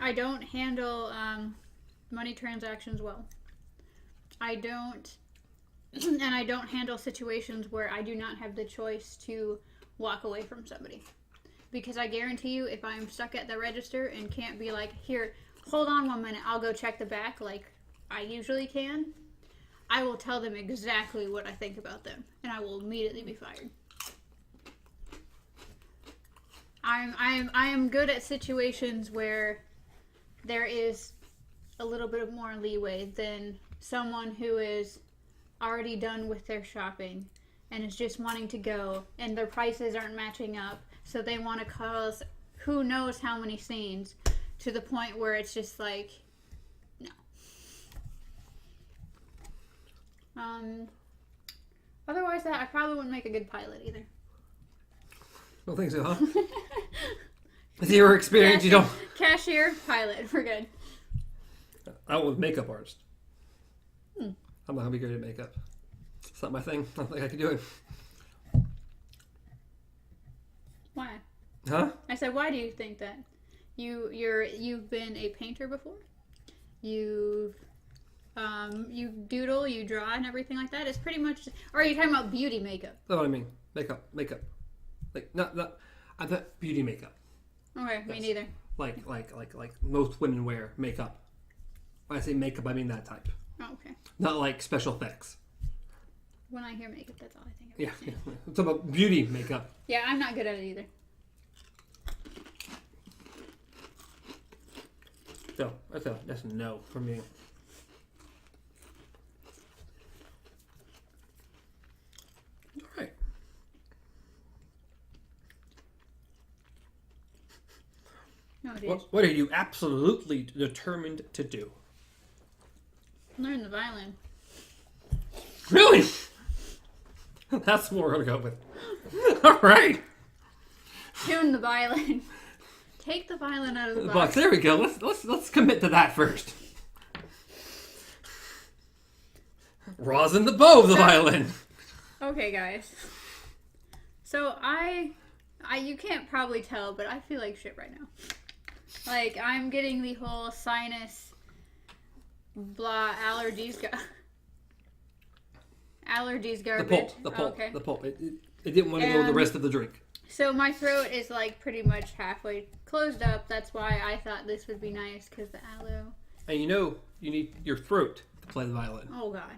I don't handle money transactions well. I don't handle situations where I do not have the choice to walk away from somebody. Because I guarantee you, if I'm stuck at the register and can't be like, here, hold on 1 minute, I'll go check the back like I usually can, I will tell them exactly what I think about them, and I will immediately be fired. I am good at situations where there is a little bit more leeway than someone who is already done with their shopping and is just wanting to go, and their prices aren't matching up, so they want to cause who knows how many scenes to the point where it's just like, no. Otherwise, I probably wouldn't make a good pilot either. Don't think so, huh? With your experience, you don't. Cashier, pilot, we're good. I went with makeup artist. I'm not gonna be good at makeup. It's not my thing. I don't think I can do it. Why? Huh? I said, why do you think that? You've been a painter before? You doodle, you draw, and everything like that. It's pretty much. Or are you talking about beauty makeup? That's what I mean. Makeup. Like not. I thought beauty makeup. Okay, me neither. Like most women wear makeup. When I say makeup, I mean that type. Oh, okay. Not like special effects. When I hear makeup, that's all I think of. Yeah. I'm talking about beauty makeup. Yeah, I'm not good at it either. So that's a no for me. All right. No, it is. What are you absolutely determined to do? Learn the violin. Really? That's what we're gonna go with. All right. Tune the violin. Take the violin out of the box. Box. There we go. Let's commit to that first. Rosin the bow of the violin. Okay, guys. So you can't probably tell, but I feel like shit right now. Like, I'm getting the whole sinus blah allergies garbage. The pulp. Okay. The pulp. It didn't want to go with the rest of the drink. So my throat is like pretty much halfway closed up. That's why I thought this would be nice, because the aloe. And you need your throat to play the violin. Oh god.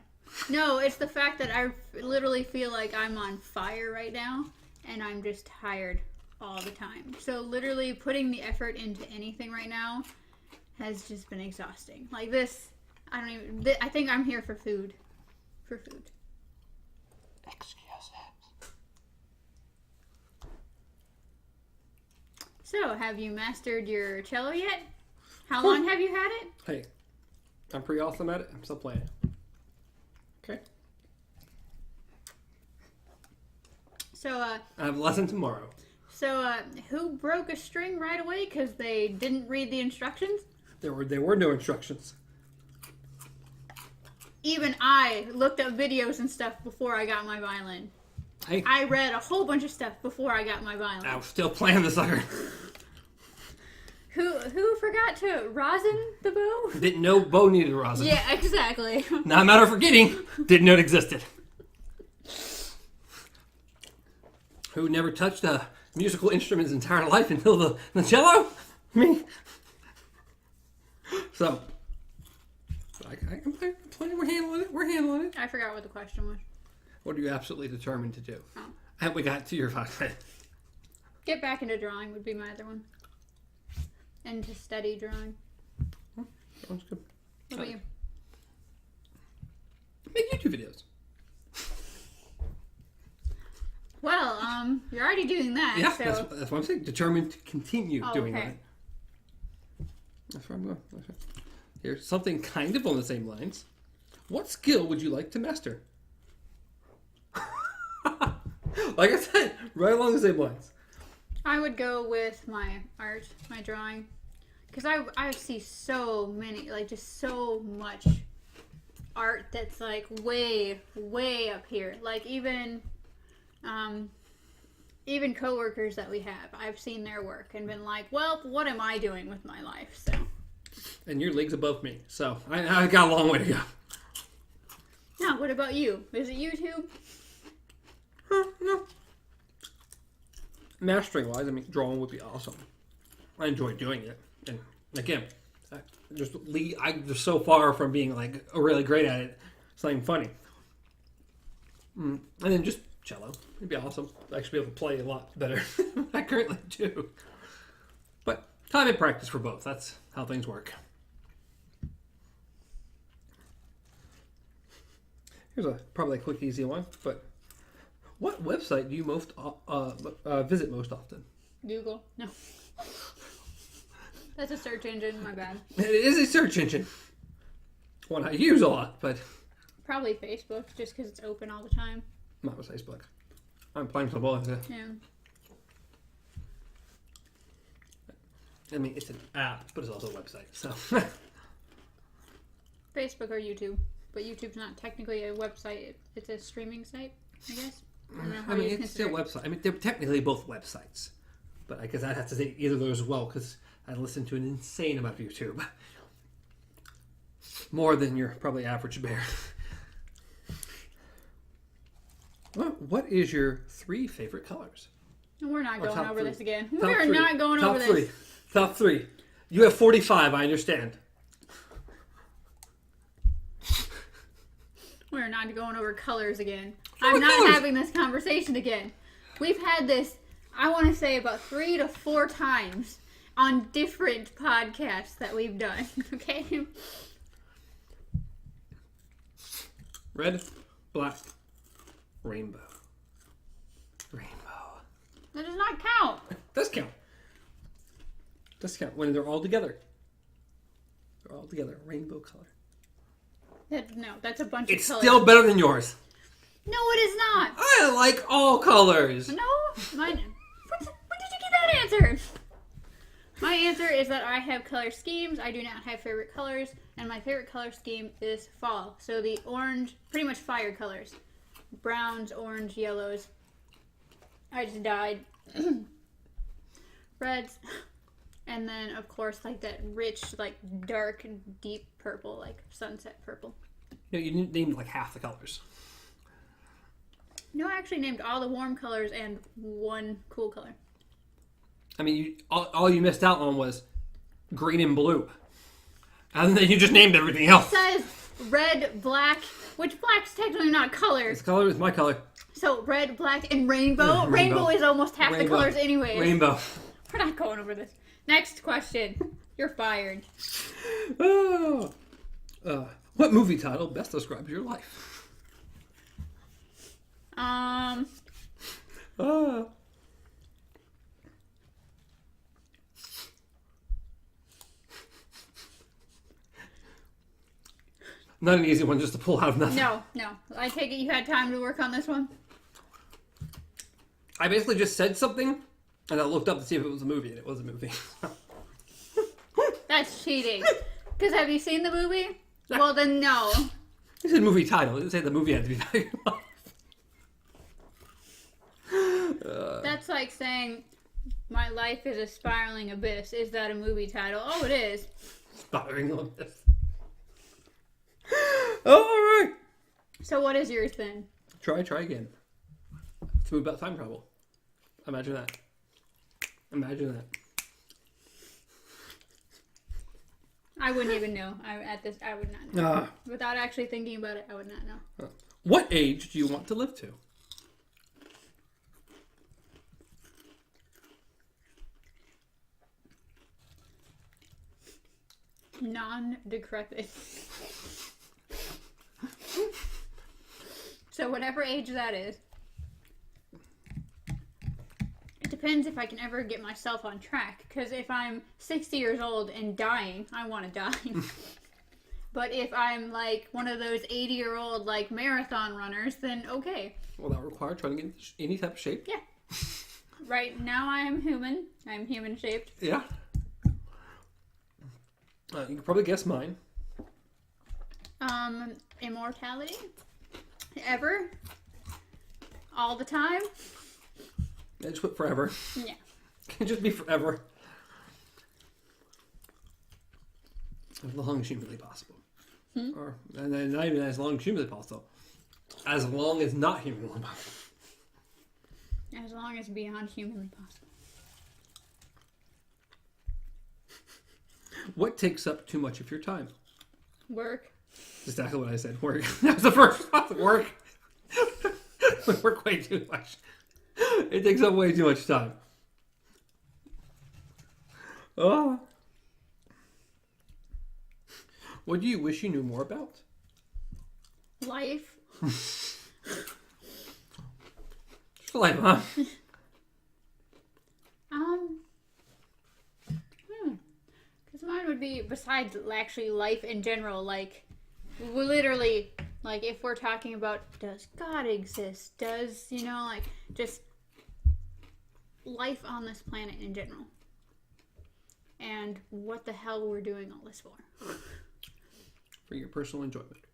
No, it's the fact that I literally feel like I'm on fire right now, and I'm just tired all the time. So literally putting the effort into anything right now has just been exhausting. Like this, I think I'm here for food. For food. Excuse me. So, have you mastered your cello yet? How long have you had it? Hey, I'm pretty awesome at it. I'm still playing. Okay. So, I have a lesson tomorrow. So, who broke a string right away because they didn't read the instructions? There were no instructions. Even I looked up videos and stuff before I got my violin. Hey, I read a whole bunch of stuff before I got my violin. I was still playing the sucker. Who forgot to rosin the bow? Didn't know bow needed rosin. Yeah, exactly. Not a matter of forgetting. Didn't know it existed. Who never touched a musical instrument his entire life until the cello? Me. So, I'm playing. We're handling it. I forgot what the question was. What are you absolutely determined to do? Oh. And we got to your 5. Get back into drawing would be my other one. And to study drawing. Sounds good. What about you? Make YouTube videos. Well, you're already doing that. Yeah, so... that's what I'm saying. Determined to continue doing okay. that. That's where I'm going. Here's something kind of on the same lines. What skill would you like to master? Like I said, right along the same lines. I would go with my art, my drawing. Because I see so many, like just so much art that's like way, way up here. Like even coworkers that we have, I've seen their work and been like, well, what am I doing with my life? So. And your league's above me, so I got a long way to go. Now, what about you? Is it YouTube? No. Mastering wise, I mean, drawing would be awesome. I enjoy doing it, and again, I'm just so far from being like really great at it. It's not even funny. And then just cello, it'd be awesome. I should be able to play a lot better than I currently do. But time and practice for both. That's how things work. Here's probably a quick, easy one. But what website do you visit most often? Google. No. That's a search engine. My bad. It is a search engine. One I use a lot, but probably Facebook, just because it's open all the time. Not with Facebook. I'm playing football. Yeah. I mean, it's an app, but it's also a website. So Facebook or YouTube, but YouTube's not technically a website. It's a streaming site, I guess. I mean, it's a website. I mean, they're technically both websites, but I guess I'd have to say either of those as well because I listen to an insane amount of YouTube, more than your probably average bear. What is your 3 favorite colors? We're not going over this again. Top We're 3. not going over this. Top 3. You have 45, I understand. We're not going over colors again. I'm not having this conversation again. We've had this, I want to say, about 3 to 4 times on different podcasts that we've done. Okay? Red, black, rainbow. Rainbow. That does not count. Does count. Does count when they're all together. They're all together. Rainbow color. No, that's a bunch It's of colors. still better than yours. No, it is not. I like all colors. No, mine. When did you get that answer? My answer is that I have color schemes. I do not have favorite colors, and my favorite color scheme is fall. So the orange, pretty much fire colors, browns, orange, yellows. I just dyed reds, and then of course like that rich, like dark, deep purple, like sunset purple. No, you didn't name like half the colors. No, I actually named all the warm colors and one cool color. I mean, all you missed out on was green and blue. And then you just named everything else. It says red, black, which black's technically not colors. This color is my color. So red, black, and rainbow. Rainbow is almost half the colors anyways. Rainbow. We're not going over this. Next question. You're fired. What movie title best describes your life? Not an easy one just to pull out of nothing. No. I take it you had time to work on this one? I basically just said something, and I looked up to see if it was a movie, and it was a movie. That's cheating. Because have you seen the movie? Well, then no. You said movie title. It didn't say the movie had to be about your life. That's like saying, my life is a spiraling abyss. Is that a movie title? Oh, it is. Spiraling abyss. Alright. So what is yours then? Try again. It's a movie about time travel. Imagine that. Imagine that. I wouldn't even know. I would not know. Without actually thinking about it, I would not know. What age do you want to live to? Non-decrepit. So whatever age that is. It depends if I can ever get myself on track. Because if I'm 60 years old and dying, I want to die. But if I'm like one of those 80-year-old like marathon runners, then okay. Well, that would require trying to get any type of shape. Yeah. Right now I am human. I'm human shaped. Yeah. You can probably guess mine. Immortality? Ever? All the time? I just put forever. Yeah. Can just be forever. As long as humanly possible. Or and then not even as long as humanly possible. As long as not humanly possible. As long as beyond humanly possible. What takes up too much of your time? Work. Exactly what I said. Work. That was the first response. Work. We work way too much. It takes up way too much time. Oh. What do you wish you knew more about? Life. Just life, huh? Because mine would be, besides actually life in general, like, literally, like, if we're talking about, does God exist? Does, like, just life on this planet in general. And what the hell we're doing all this for. For your personal enjoyment.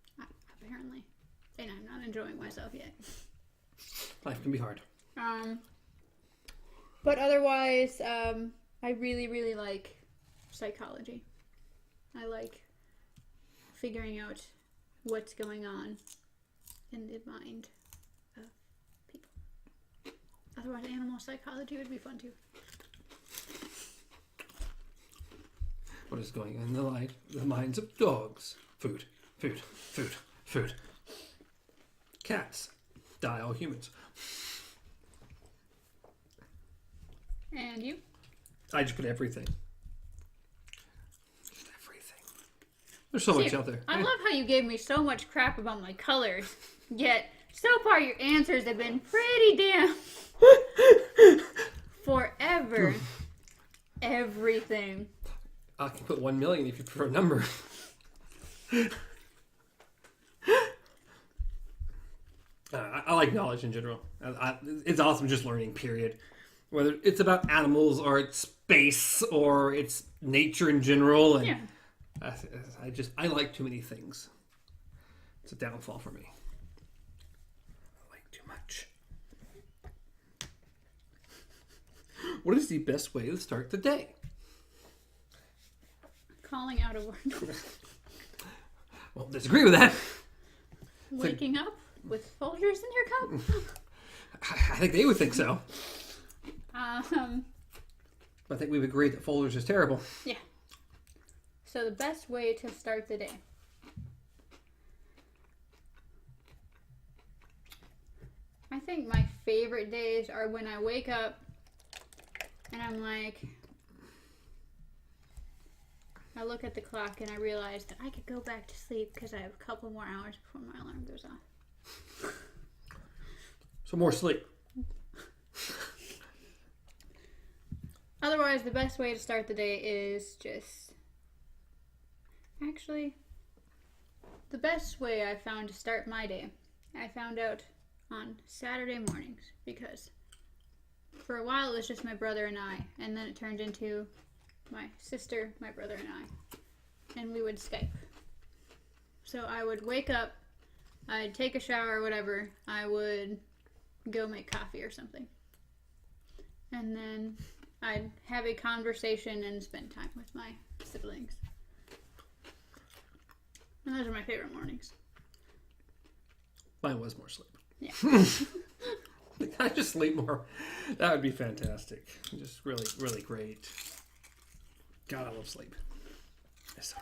Apparently. And I'm not enjoying myself yet. Life can be hard. But otherwise, I really, really like psychology. I like figuring out what's going on in the mind of people. Otherwise, animal psychology would be fun too. What is going on in the minds of dogs? Food, food, food, food. Cats. Die all humans. And you? I just put everything. Just everything. There's so much out there. I love how you gave me so much crap about my colors, yet so far your answers have been pretty damn forever. Everything. I can put 1 million if you prefer a number. I like knowledge in general. It's awesome just learning, period. Whether it's about animals or it's space or it's nature in general. And Yeah. I like too many things. It's a downfall for me. I like too much. What is the best way to start the day? Calling out a word. Well, disagree with that. Waking up with Folgers in your cup. I think they would think so. Um, I think we've agreed that Folgers is terrible. yeah. So the best way to start the day. I think my favorite days are when I wake up and I'm like, I look at the clock and I realize that I could go back to sleep because I have a couple more hours before my alarm goes off. So more sleep. Otherwise, the best way to start the day is just... Actually, the best way I found to start my day, I found out on Saturday mornings, because for a while it was just my brother and I, and then it turned into my sister, my brother, and I, and we would Skype. So I would wake up, I'd take a shower or whatever, I would go make coffee or something, and then I'd have a conversation and spend time with my siblings. And those are my favorite mornings. Mine was more sleep. Yeah. I just sleep more. That would be fantastic. Just really, really great. God, I love sleep. It's so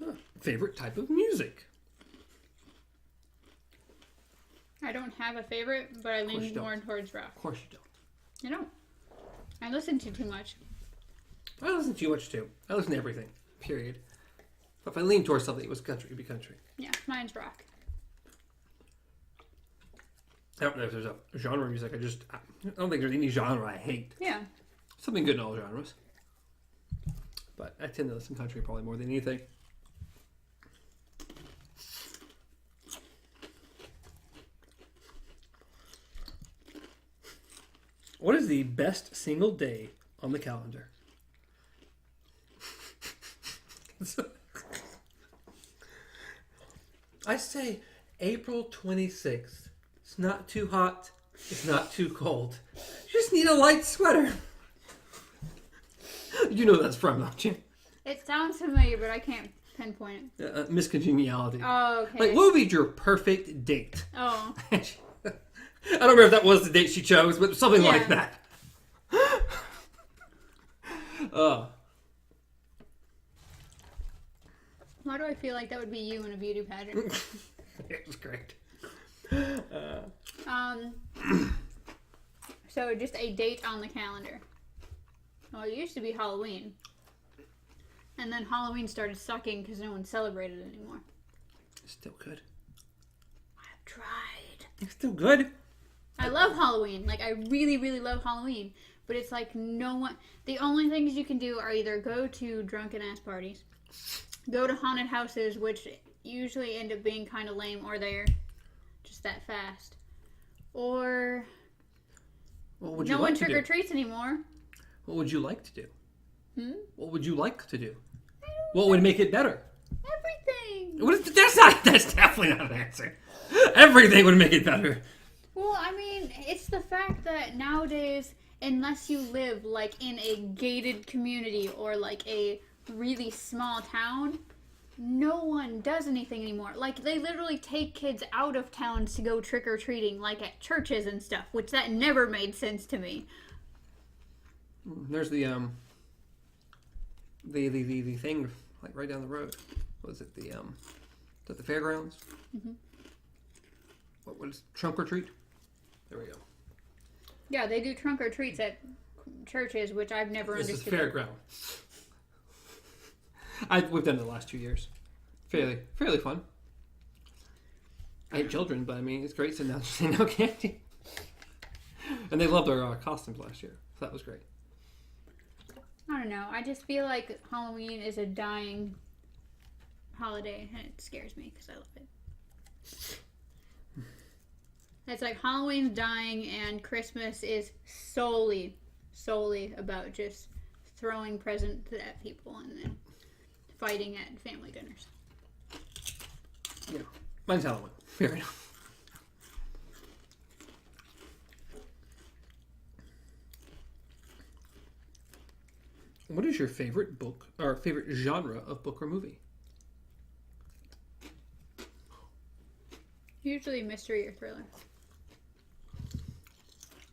nice. Favorite type of music? I don't have a favorite, but I lean more towards rock. Of course you don't. I don't. I listen to too much. I listen too much too. I listen to everything. Period. But if I lean towards something, it was country. It'd be country. Yeah, mine's rock. I don't know if there's a genre of music. I don't think there's any genre I hate. Yeah. Something good in all genres. But I tend to listen to country probably more than anything. What is the best single day on the calendar? I say April 26th. It's not too hot. It's not too cold. You just need a light sweater. You know that's from, don't you? It sounds familiar, but I can't pinpoint it. Miscongeniality. Oh, okay. Like, what would be your perfect date? Oh. I don't remember if that was the date she chose, but something like that. Why do I feel like that would be you in a beauty pageant? It was great. So just a date on the calendar. Well, it used to be Halloween. And then Halloween started sucking because no one celebrated it anymore. It's still good. I've tried. It's still good. I love Halloween. Like, I really, really love Halloween. But it's like no one... The only things you can do are either go to drunken-ass parties, go to haunted houses, which usually end up being kind of lame, or they're just that fast. Or... What would you no like one to do? trick-or-treats anymore. What would you like to do? What would you like to do? I don't What would make it better? Everything. That's definitely not an answer. Everything would make it better. Well, I mean, it's the fact that nowadays, unless you live, like, in a gated community or, like, a really small town, no one does anything anymore. Like, they literally take kids out of towns to go trick-or-treating, like, at churches and stuff, which that never made sense to me. There's the thing, like, right down the road. Was it the at the fairgrounds? Mm-hmm. What is trunk or treat? There we go. Yeah, they do trunk or treats at churches, which I've never understood. This is fairground. We've done it the last 2 years. Fairly fun. I hate children, but I mean it's great sitting down and saying no candy. And they loved our costumes last year, so that was great. I don't know. I just feel like Halloween is a dying holiday, and it scares me because I love it. It's like Halloween's dying, and Christmas is solely about just throwing presents at people and then fighting at family dinners. Yeah, mine's Halloween. Fair enough. What is your favorite book or favorite genre of book or movie? Usually mystery or thriller.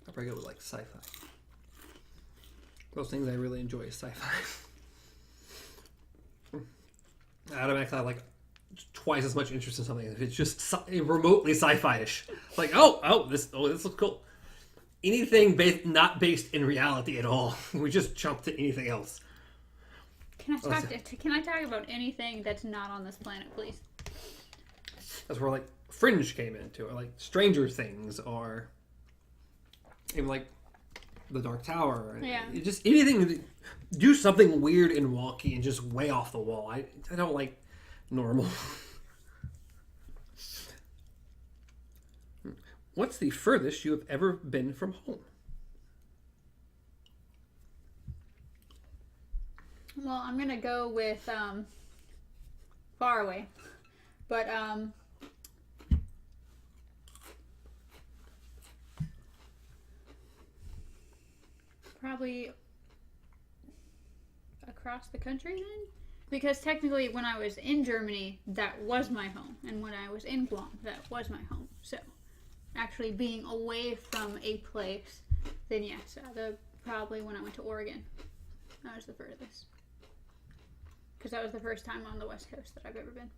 I'll probably go with like sci-fi. Those things I really enjoy is sci-fi. Automatically I like twice as much interest in something if it's just remotely sci-fi-ish. Like, this looks cool. Anything not based in reality at all. We just jump to anything else. Can I talk about anything that's not on this planet, please? That's where like Fringe came into, or like Stranger Things, or even like The Dark Tower. Yeah. Just anything. Do something weird and wonky and just way off the wall. I don't like normal. What's the furthest you have ever been from home? Well, I'm gonna go with far away, but probably across the country then, because technically when I was in Germany that was my home, and when I was in Guam that was my home. So actually being away from a place, then yes, probably when I went to Oregon, that was the furthest. Because that was the first time on the West Coast that I've ever been.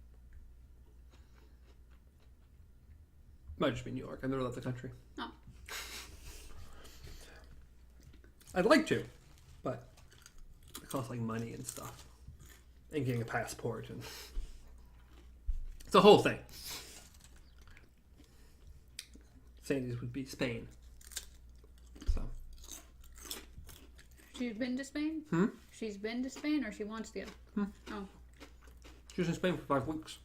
Might just be New York. I've never left the country. Oh. I'd like to, but costs like money and stuff, and getting a passport, and it's a whole thing. Sandy's would be Spain. So. She's been to Spain? Hmm? She's been to Spain, or she wants to go? Oh. She was in Spain for 5 weeks.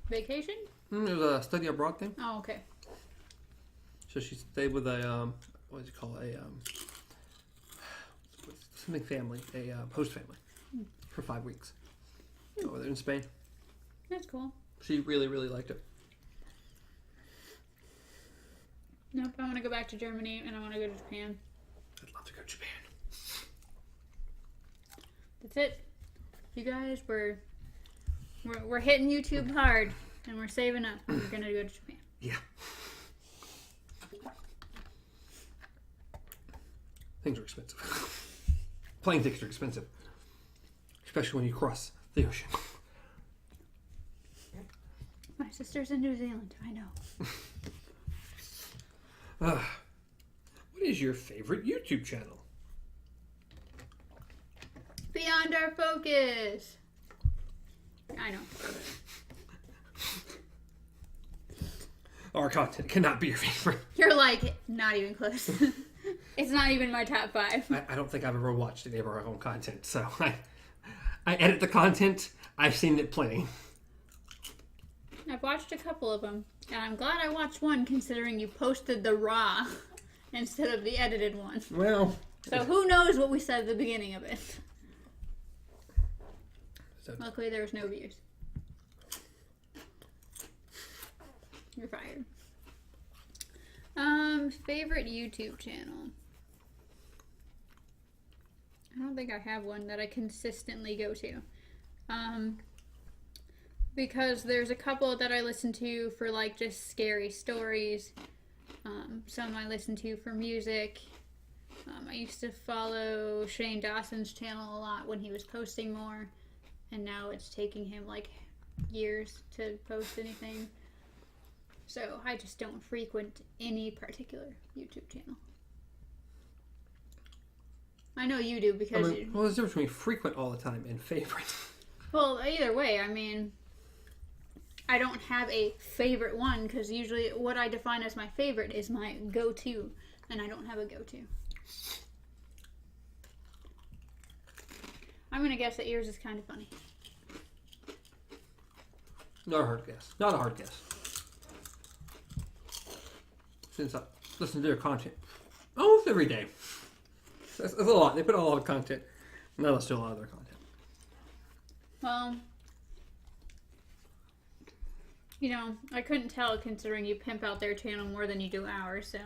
Vacation? It was a study abroad thing. Oh, okay. So she stayed with a, what do you call it? Something family, a host family, for 5 weeks. Over there in Spain. That's cool. She really, really liked it. Nope, I want to go back to Germany, and I want to go to Japan. I'd love to go to Japan. That's it. You guys, we're hitting YouTube hard, and we're saving up. We're gonna go to Japan. Yeah. Things are expensive. Plane tickets are expensive, especially when you cross the ocean. My sister's in New Zealand. I know. What is your favorite YouTube channel? Beyond Our Focus. I know. Our content cannot be your favorite. You're like, not even close. It's not even my top 5. I don't think I've ever watched any of our own content, so I edit the content. I've seen it plenty. I've watched a couple of them, and I'm glad I watched one considering you posted the raw instead of the edited one. Well, so who knows what we said at the beginning of it. so, Luckily there was no views. You're fired. Favorite YouTube channel. I don't think I have one that I consistently go to. Because there's a couple that I listen to for like just scary stories. Some I listen to for music. I used to follow Shane Dawson's channel a lot when he was posting more. And now it's taking him like years to post anything. So I just don't frequent any particular YouTube channel. I know you do because well, there's a difference between frequent all the time and favorite. Well, either way, I mean, I don't have a favorite one because usually what I define as my favorite is my go-to, and I don't have a go-to. I'm going to guess that yours is kind of funny. Not a hard guess. Not a hard guess. Since I listen to their content almost every day. That's a lot. They put out a lot of content. And I listen to a lot of their content. Well, you know, I couldn't tell considering you pimp out their channel more than you do ours, so.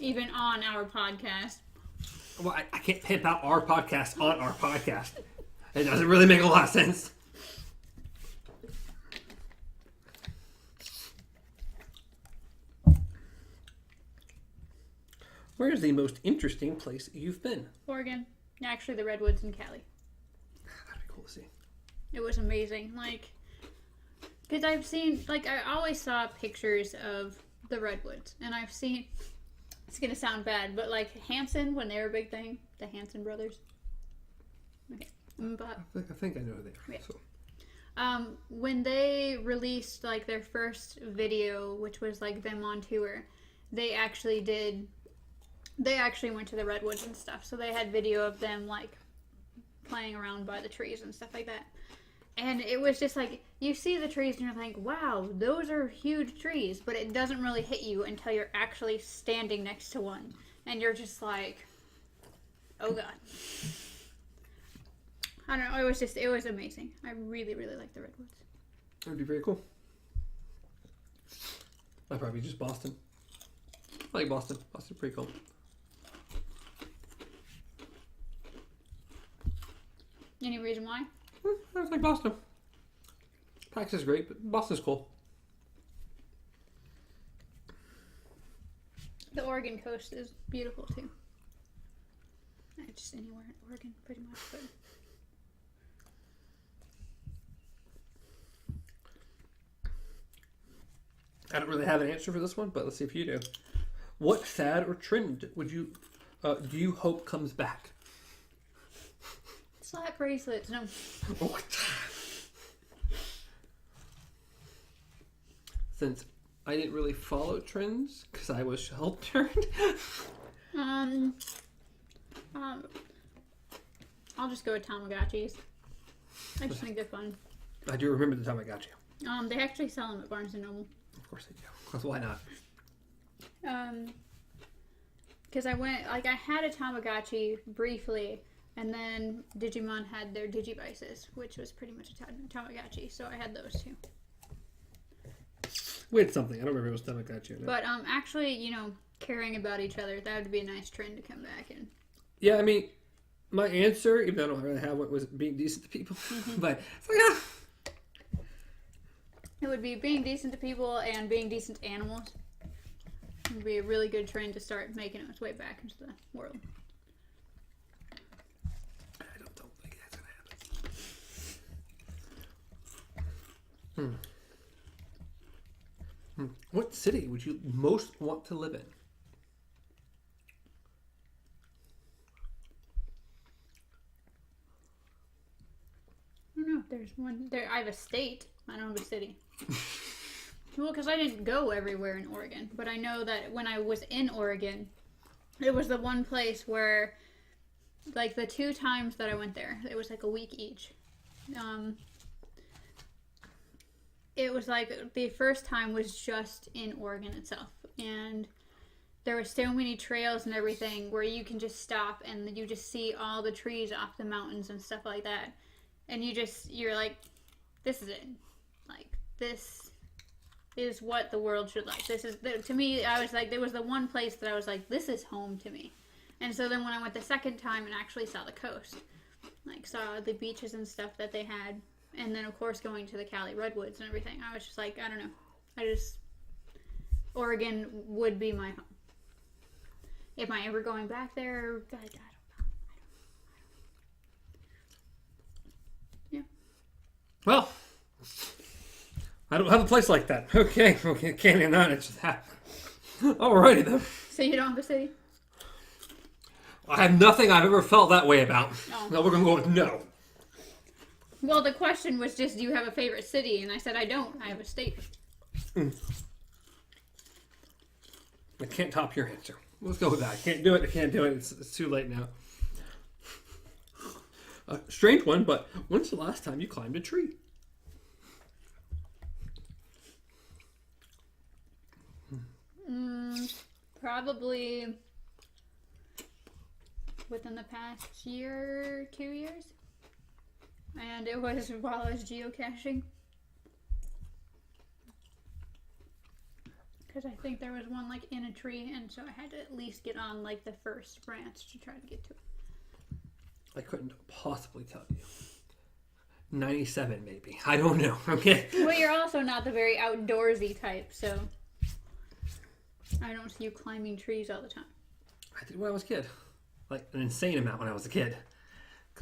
Even on our podcast. Well, I can't pimp out our podcast on our podcast. It doesn't really make a lot of sense. Where is the most interesting place you've been? Oregon. Actually, the Redwoods in Cali. That'd be cool to see. It was amazing. Like, because I've seen, like, I always saw pictures of the Redwoods. And I've seen, it's going to sound bad, but like Hanson, when they were a big thing, the Hanson brothers. Okay. But I think I know who they are. Yeah. So. When they released, like, their first video, which was, like, them on tour, they actually went to the Redwoods and stuff. So they had video of them, like, playing around by the trees and stuff like that. And it was just like, you see the trees and you're like, wow, those are huge trees. But it doesn't really hit you until you're actually standing next to one. And you're just like, oh God. I don't know, it was amazing. I really, really like the Redwoods. That would be very cool. I'd probably just Boston. I like Boston. Boston's pretty cool. Any reason why? I just like Boston. PAX is great, but Boston's cool. The Oregon coast is beautiful too. Just anywhere in Oregon, pretty much. But I don't really have an answer for this one, but let's see if you do. What fad or trend would you do you hope comes back? Slap bracelets. No. Since I didn't really follow trends because I was sheltered. I'll just go with Tamagotchis. I just think they're fun. I do remember the time I got you. They actually sell them at Barnes and Noble. Of course they do. Because why not? Because I had a Tamagotchi briefly, and then Digimon had their Digivices, which was pretty much a Tamagotchi, so I had those too. We had something. I don't remember if it was Tamagotchi or not. But actually, caring about each other, that would be a nice trend to come back in. Yeah, I mean, my answer, even though I don't really have one, was being decent to people. But it's like, It would be being decent to people and being decent to animals. It would be a really good trend to start making its way back into the world. I don't think that's gonna happen. What city would you most want to live in? I don't know. There's one there. I have a state. I don't have a city. Well, because I didn't go everywhere in Oregon, but I know that when I was in Oregon, it was the one place where, like, the 2 times that I went there, it was like a week each. It was like the first time was just in Oregon itself, and there were so many trails and everything where you can just stop and you just see all the trees off the mountains and stuff like that, and you're like, this is it. Like, this is what the world should like. This is, to me, I was like, there was the one place that I was like, this is home to me. And so then when I went the second time and actually saw the coast, like saw the beaches and stuff that they had, and then of course going to the Cali Redwoods and everything, I was just like, I don't know. Oregon would be my home. Am I ever going back there? I don't know. Yeah. Well, I don't have a place like that. Okay, can't even answer that. Alrighty then. So you don't have a city? I have nothing I've ever felt that way about. Oh. No, we're gonna go with no. Well, the question was just, do you have a favorite city? And I said, I don't. I have a state. I can't top your answer. Let's go with that. I can't do it. I can't do it. It's too late now. A strange one, but when's the last time you climbed a tree? Probably within the past year, 2 years. And it was while I was geocaching. Because I think there was one like in a tree, and so I had to at least get on like the first branch to try to get to it. I couldn't possibly tell you. 97 maybe. I don't know. Okay. Well, you're also not the very outdoorsy type, so I don't see you climbing trees all the time. I did when I was a kid. Like an insane amount when I was a kid.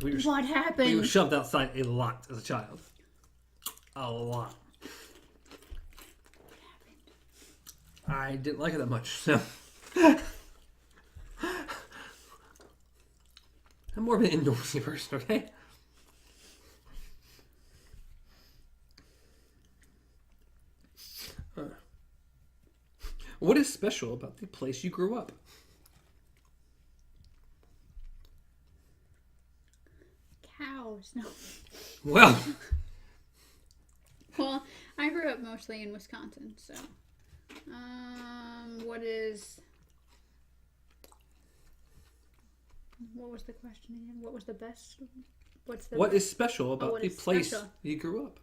What happened? We were shoved outside a lot as a child. A lot. I didn't like it that much, so. I'm more of an indoorsy person, okay? What is special about the place you grew up? Cows. No. Well. Well, I grew up mostly in Wisconsin, so. What was the question again? What was the best? What is special about what the is place special? you grew up?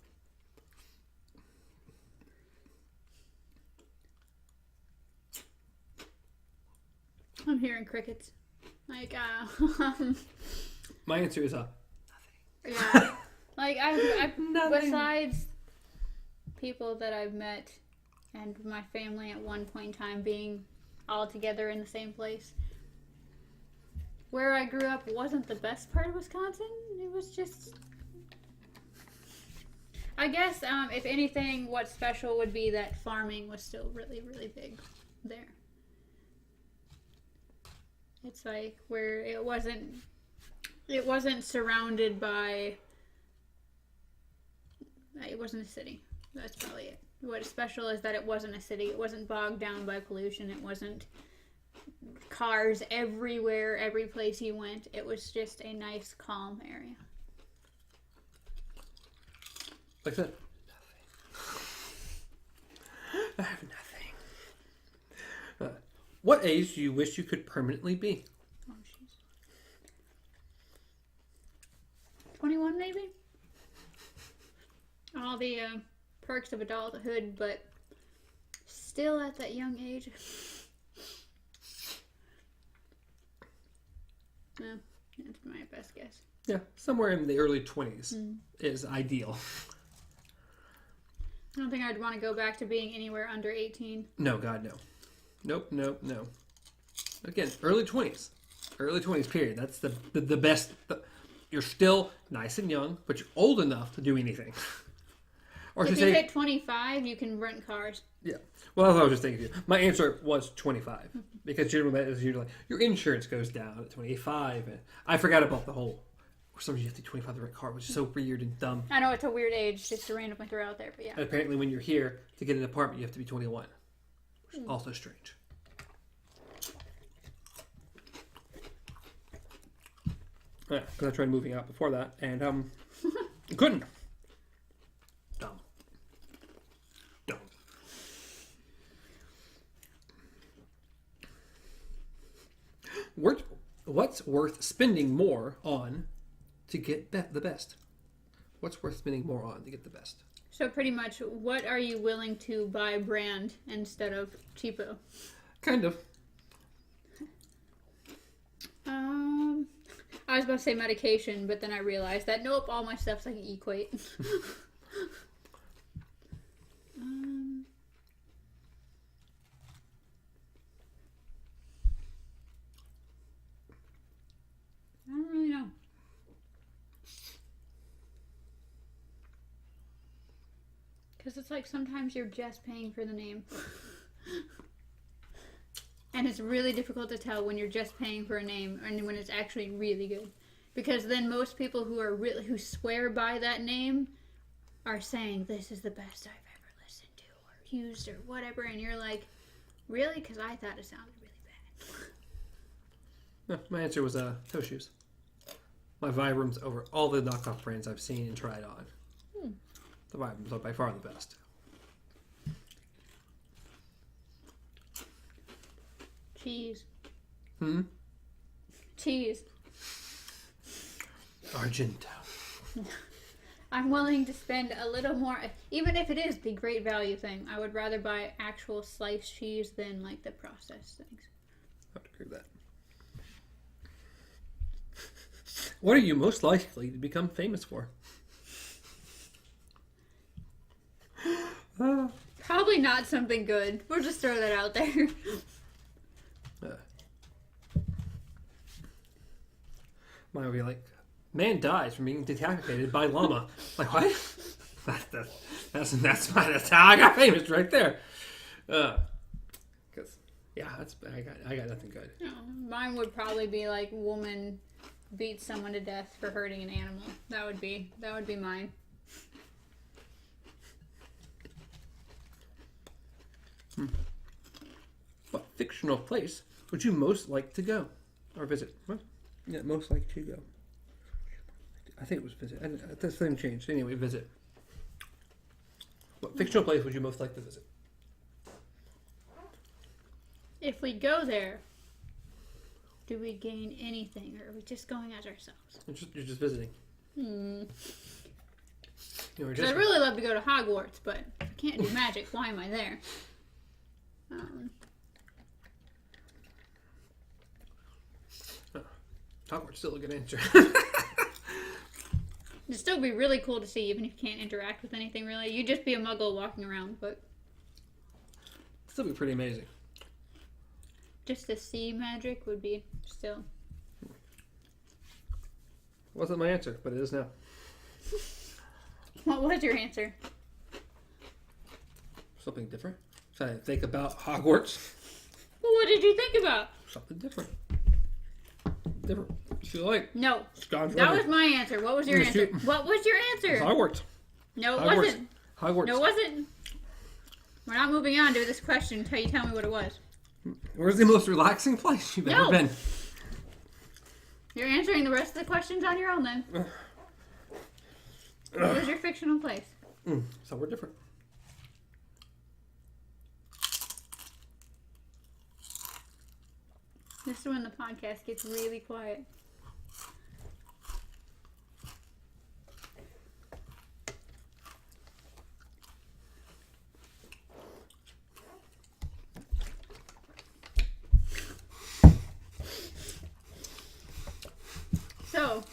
I'm hearing crickets. Like, My answer is nothing. Yeah. Like, I Nothing. besides people that I've met and my family at one point in time being all together in the same place, where I grew up wasn't the best part of Wisconsin. It was just, I guess, if anything, what's special would be that farming was still really, really big there. It's like where it wasn't surrounded by. It wasn't a city. That's probably it. What's special is that it wasn't a city. It wasn't bogged down by pollution. It wasn't cars everywhere, every place you went. It was just a nice, calm area. Like that. Nothing. I have nothing. What age do you wish you could permanently be? Oh, jeez. 21, maybe? All the perks of adulthood, but still at that young age. No, that's my best guess. Yeah, somewhere in the early 20s is ideal. I don't think I'd want to go back to being anywhere under 18. No, God, no. Nope. Again, early 20s. Early 20s, period. That's the best. You're still nice and young, but you're old enough to do anything. Or if you hit 25, you can rent cars. Yeah. Well, that's what I was just thinking. My answer was 25. Because generally, that is usually, your insurance goes down at 25. And I forgot about the whole, or sometimes you have to be 25 to rent a car, which is so weird and dumb. I know it's a weird age just to randomly throw out there, but yeah. And apparently when you're here to get an apartment, you have to be 21. Which is also strange. Yeah, because I tried moving out before that, and couldn't. Dumb. What's worth spending more on to get the best? What's worth spending more on to get the best? So pretty much, what are you willing to buy brand instead of cheapo? Kind of. I was about to say medication, but then I realized that nope, all my stuff's like equate. I don't really know. Because it's like sometimes you're just paying for the name. And it's really difficult to tell when you're just paying for a name and when it's actually really good. Because then most people who swear by that name are saying, this is the best I've ever listened to or used or whatever. And you're like, really? Because I thought it sounded really bad. No, my answer was toe shoes. My Vibrams over all the knockoff brands I've seen and tried on. The Vibrams are by far the best. Cheese. Cheese. Argento. I'm willing to spend a little more, even if it is the great value thing. I would rather buy actual sliced cheese than like the processed things. I would agree with that. What are you most likely to become famous for? Probably not something good. We'll just throw that out there. Mine would be like, man dies from being decapitated by llama. Like, what? That's how I got famous right there. Because I got nothing good. No, mine would probably be like woman beats someone to death for hurting an animal. That would be mine. What fictional place would you most like to go or visit? What? Yeah, most like to go. I think it was visit. This thing changed. Anyway, visit. What fictional place would you most like to visit? If we go there, do we gain anything, or are we just going as ourselves? You're just visiting. I'd really love to go to Hogwarts, but if I can't do magic, why am I there? Hogwarts still a good answer. It'd still be really cool to see, even if you can't interact with anything really. You'd just be a muggle walking around, but It'd still be pretty amazing. just to see magic would be still. Wasn't my answer, but it is now. What was your answer? Something different. So I think about Hogwarts. Well, what did you think about? Something different. Different. It's too late. No. Scott's That right. was my answer. What was your Yes, answer? you- What was your answer? Hogwarts. No, it Hogwarts. wasn't. Hogwarts. No, it wasn't. We're not moving on to this question until you tell me what it was. Where's the most relaxing place you've ever No. been? You're answering the rest of the questions on your own then. What was your fictional place? So we're different. This is when the podcast gets really quiet. So,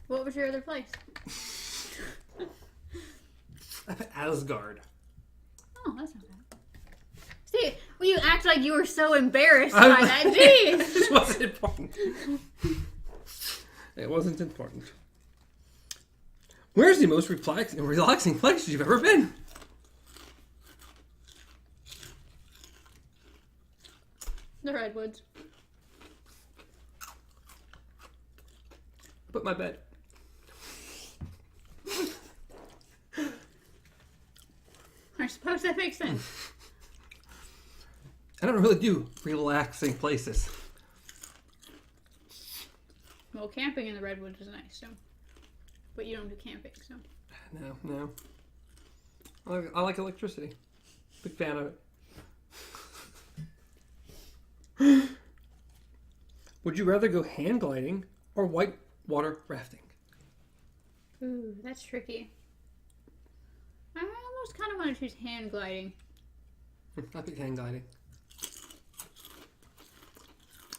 what was your other place? Asgard. Oh, that's not bad. See, well, you act like you were so embarrassed by that. It Jeez. just wasn't important. It wasn't important. Where's the most relaxing place you've ever been? The Redwoods. Put my bed. I suppose that makes sense. I don't really do relaxing places. Well, camping in the Redwoods is nice, so. But you don't do camping, so. No. I like electricity. Big fan of it. Would you rather go hand gliding or whitewater rafting? Ooh, that's tricky. I almost kind of want to choose hand gliding. I think hand gliding.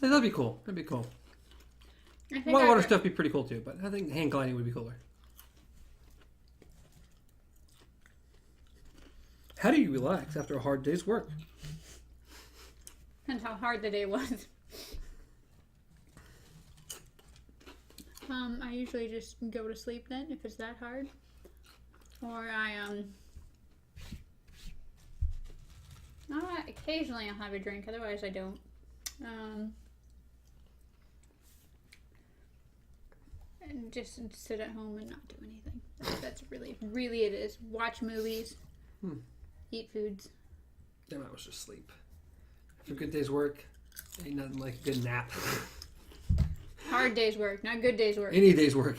Yeah, that'd be cool. I think I'd whitewater stuff would be pretty cool too, but I think hand gliding would be cooler. How do you relax after a hard day's work? Depends how hard the day was. I usually just go to sleep then if it's that hard. Or occasionally I'll have a drink, otherwise I don't. And just sit at home and not do anything. That's really it is. Watch movies. Eat foods. Then I was just sleep. After a good day's work, ain't nothing like a good nap. Hard day's work, not good day's work. Any day's work.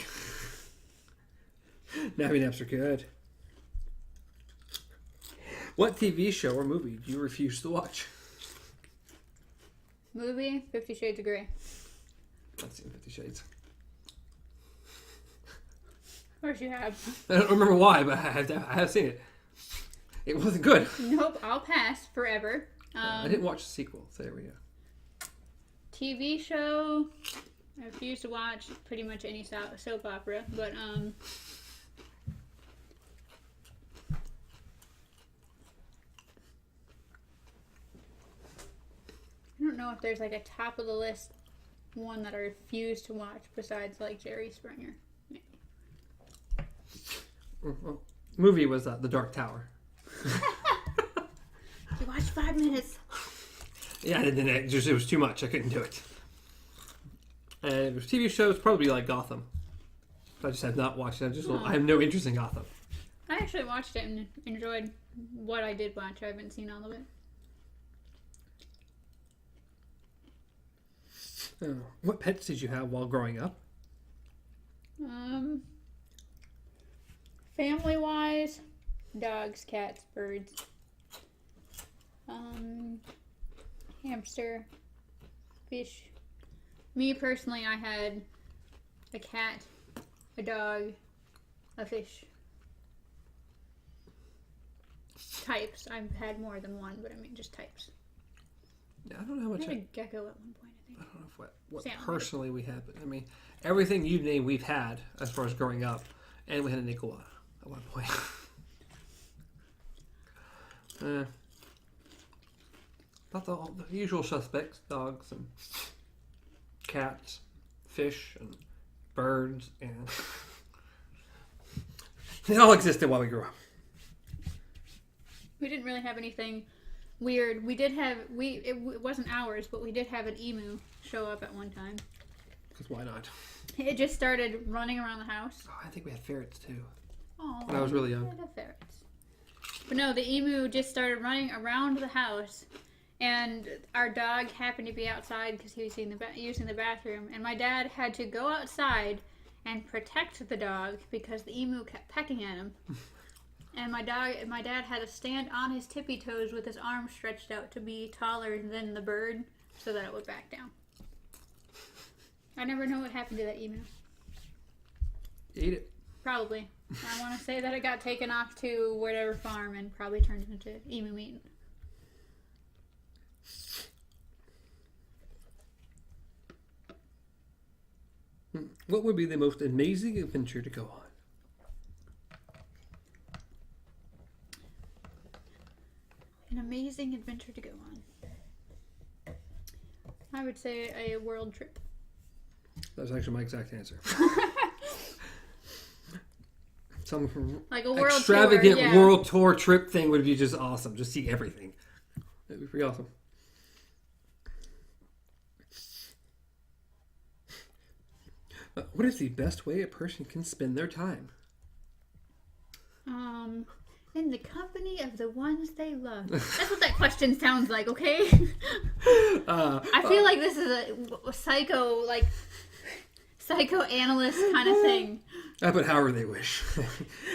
Nappy naps are good. What TV show or movie do you refuse to watch? Movie, 50 Shades of Grey. I've seen 50 Shades. Of course you have. I don't remember why, but I have seen it. It wasn't good. Nope, I'll pass forever. I didn't watch the sequel, so there we go. TV show, I refuse to watch pretty much any soap opera, but I don't know if there's like a top of the list one that I refuse to watch besides like Jerry Springer. Maybe. Well, movie was The Dark Tower. You watched 5 minutes. Yeah, it was too much. I couldn't do it. And if it was TV shows, probably like Gotham. I just have not watched it. I have no interest in Gotham. I actually watched it and enjoyed what I did watch. I haven't seen all of it. Oh. What pets did you have while growing up? Family-wise, dogs, cats, birds. Hamster, fish. Me personally, I had a cat, a dog, a fish. Types. I've had more than one, but I mean just types. Yeah, I don't know how much. I had a gecko at one point, I think. I don't know what Salmon. personally we had, but I mean, everything you named we've had as far as growing up, and we had an iguana at one point. Not the usual suspects: dogs and cats, fish, and birds, and they all existed while we grew up. We didn't really have anything weird. We did have it wasn't ours, but we did have an emu show up at one time. Because why not? It just started running around the house. Oh, I think we had ferrets too. Oh, When I was really young. I love ferrets. But no, the emu just started running around the house, and our dog happened to be outside because he was using the bathroom, and my dad had to go outside and protect the dog because the emu kept pecking at him. And my dad had to stand on his tippy toes with his arms stretched out to be taller than the bird so that it would back down. I never know what happened to that emu. Ate it. Probably. I want to say that it got taken off to whatever farm and probably turned into emu meat. What would be the most amazing adventure to go on? An amazing adventure to go on. I would say a world trip. That's actually my exact answer. Some Like a world extravagant tour, yeah. world tour trip thing would be just awesome. Just see everything. That'd be pretty awesome. What is the best way a person can spend their time? In the company of the ones they love. That's what that question sounds like, okay? I feel like this is a psychoanalyst kind of thing. I put however they wish.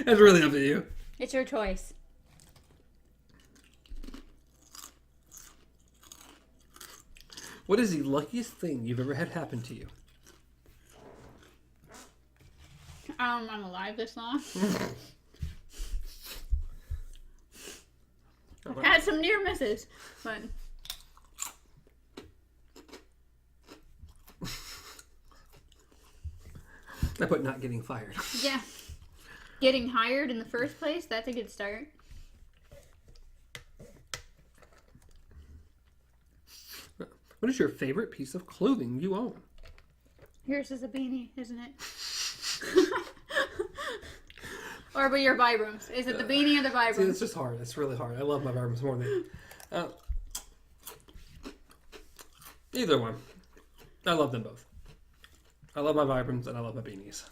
That's really up to you. It's your choice. What is the luckiest thing you've ever had happen to you? I'm alive this long. I've had some near misses, but I put not getting fired. yeah. Getting hired in the first place, that's a good start. What is your favorite piece of clothing you own? Yours is a beanie, isn't it? Or but your Vibrams. Is it the beanie or the Vibrams? See, it's just hard. It's really hard. I love my Vibrams more than either one. I love them both. I love my Vibrams and I love my beanies.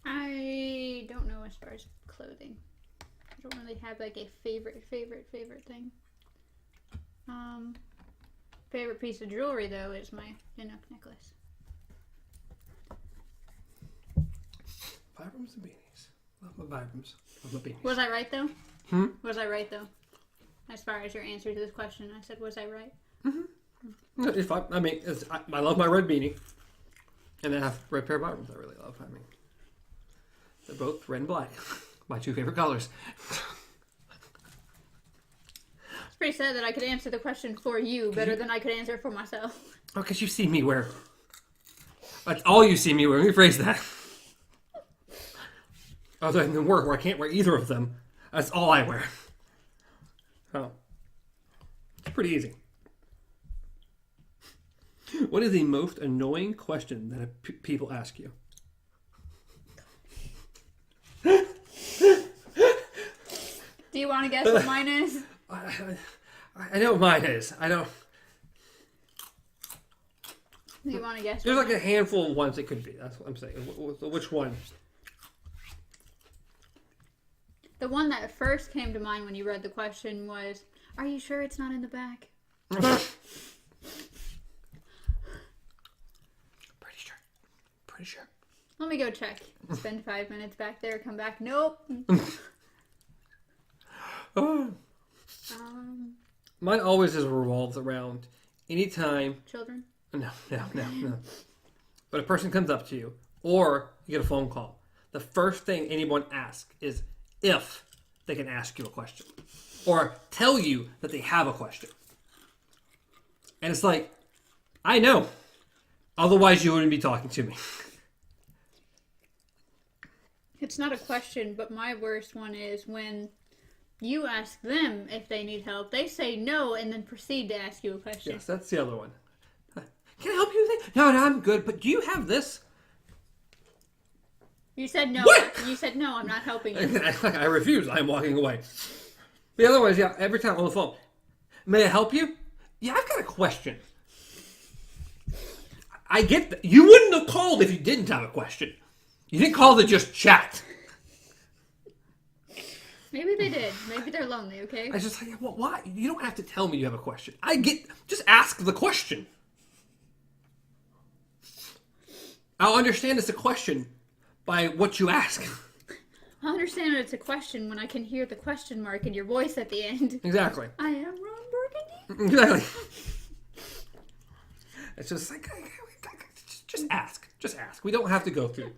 I don't know as far as clothing. I don't really have like a favorite thing. Favorite piece of jewelry though is my Inuk necklace. Vibrams and beanies. Love my Vibrams. Love my beanies. Was I right though? Was I right though? As far as your answer to this question, I said, was I right? Mm-hmm. It's fine. I mean, I love my red beanie. And then I have a red pair of Vibrams I really love. I mean, they're both red and black. My two favorite colors. It's pretty sad that I could answer the question for you better than I could answer it for myself. Oh, because you see me wear them. That's all you see me wear. Let me phrase that. Other than work, where I can't wear either of them. That's all I wear. Oh. It's pretty easy. What is the most annoying question that people ask you? Do you want to guess what mine is? I know what mine is. I don't... Do you want to guess? There's like a handful of ones it could be. That's what I'm saying. Which one? The one that first came to mind when you read the question was, are you sure it's not in the back? Pretty sure. Let me go check. Spend 5 minutes back there, come back. Nope. Mine always just revolves around anytime. Children? No. But a person comes up to you, or you get a phone call. The first thing anyone asks is if they can ask you a question, or tell you that they have a question. And it's like, I know. Otherwise, you wouldn't be talking to me. It's not a question, but my worst one is when you ask them if they need help, they say no, and then proceed to ask you a question. Yes, that's the other one. Can I help you with it? No, I'm good. But do you have this? You said no. What? You said no, I'm not helping you. I refuse. I'm walking away. The other one is, yeah, every time on the phone. May I help you? Yeah, I've got a question. I get that. You wouldn't have called if you didn't have a question. You didn't call to just chat. Maybe they did. Maybe they're lonely, okay? I just like, well, why? You don't have to tell me you have a question. Just ask the question. I'll understand it's a question by what you ask. I understand that it's a question when I can hear the question mark in your voice at the end. Exactly. I am Ron Burgundy. Exactly. It's just like, just ask. Just ask. We don't have to go through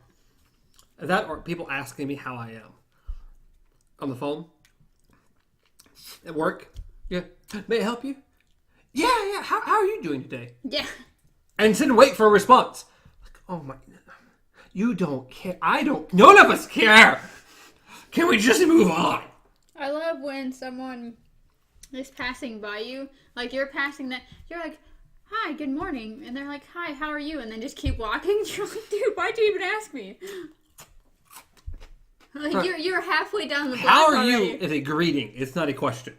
that, or people asking me how I am. On the phone. At work. Yeah. May I help you? Yeah. How are you doing today? Yeah. And sit and wait for a response. Like, oh my. You don't care. I don't. None of us care. Can we just move on? I love when someone is passing by you. Like, you're passing that. You're like, hi, good morning. And they're like, hi, how are you? And then just keep walking. You're like, dude, why'd you even ask me? Like, you're halfway down the block. How are already. you is a greeting. It's not a question.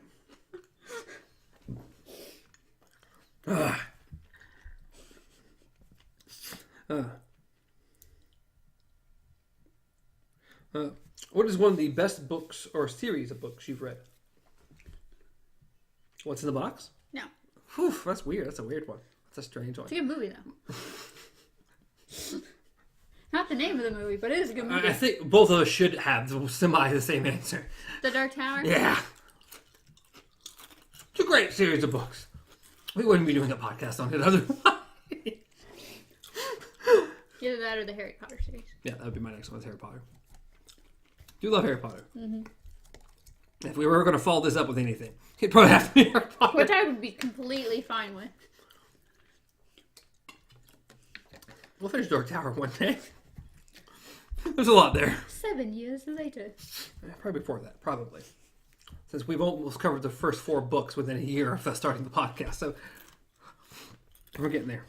What is one of the best books or series of books you've read? What's in the box? No. Whew, that's weird. That's a weird one. That's a strange one. It's a good movie, though. Not the name of the movie, but it is a good movie. I think both of us should have the same answer. The Dark Tower? Yeah. It's a great series of books. We wouldn't be doing a podcast on it otherwise. Either that or the Harry Potter series. Yeah, that would be my next one, Harry Potter. Do love Harry Potter. Mm-hmm. If we were going to follow this up with anything, it'd probably have to be Harry Potter. Which I would be completely fine with. We'll finish Dark Tower one day. There's a lot there. 7 years later. Yeah, probably before that, probably. Since we've almost covered the first 4 books within a year of us starting the podcast, so we're getting there.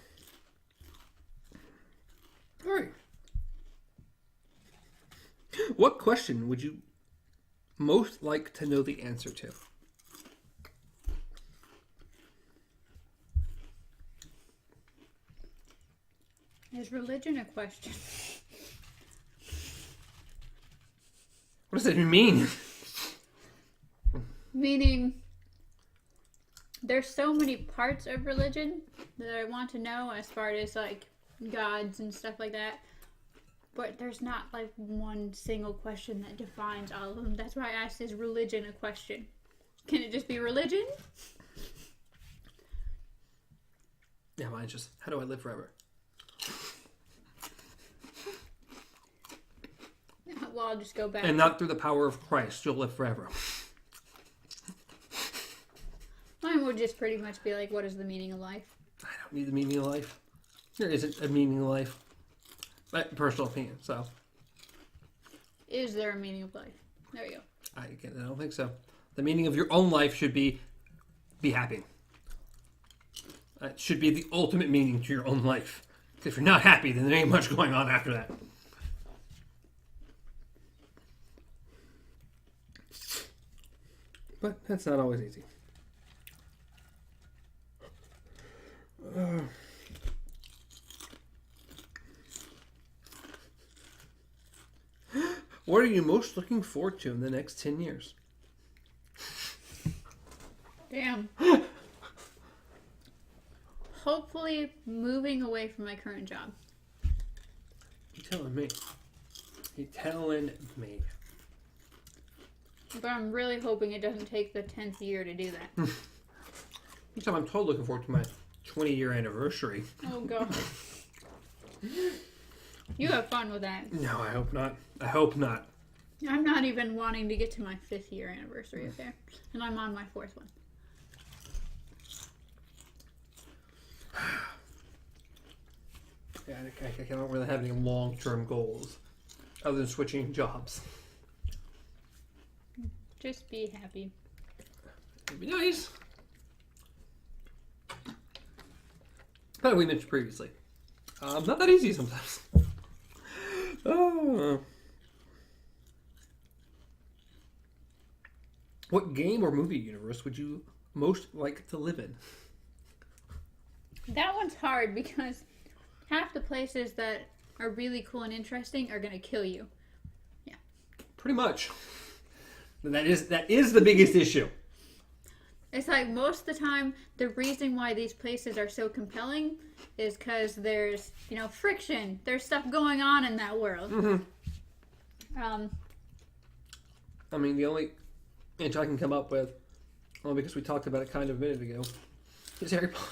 All right. What question would you most like to know the answer to? Is religion a question? What does it mean? Meaning, there's so many parts of religion that I want to know as far as, like, gods and stuff like that. But there's not, like, one single question that defines all of them. That's why I asked, is religion a question? Can it just be religion? Yeah, mine's just, how do I live forever? Well, I'll just go back. And not through the power of Christ, you'll live forever. Mine would just pretty much be like, what is the meaning of life? I don't need the meaning of life. There isn't a meaning of life. My personal opinion, so. Is there a meaning of life? There we go. I don't think so. The meaning of your own life should be happy. That should be the ultimate meaning to your own life. If you're not happy, then there ain't much going on after that. But that's not always easy. What are you most looking forward to in the next 10 years? Damn. Hopefully moving away from my current job. You telling me? You telling me? But I'm really hoping it doesn't take the 10th year to do that. I'm totally looking forward to my 20-year anniversary. Oh, God. You have fun with that. No, I hope not. I hope not. I'm not even wanting to get to my 5th year anniversary up there. And I'm on my 4th one. Yeah, I don't really have any long-term goals other than switching jobs. Just be happy. It'd be nice. But we mentioned previously, not that easy sometimes. Oh. What game or movie universe would you most like to live in? That one's hard because half the places that are really cool and interesting are going to kill you. Yeah. Pretty much. That is the biggest issue. It's like most of the time, the reason why these places are so compelling is because there's, friction. There's stuff going on in that world. Mm-hmm. I mean, the only answer I can come up with, well, because we talked about it kind of a minute ago, is Harry Potter.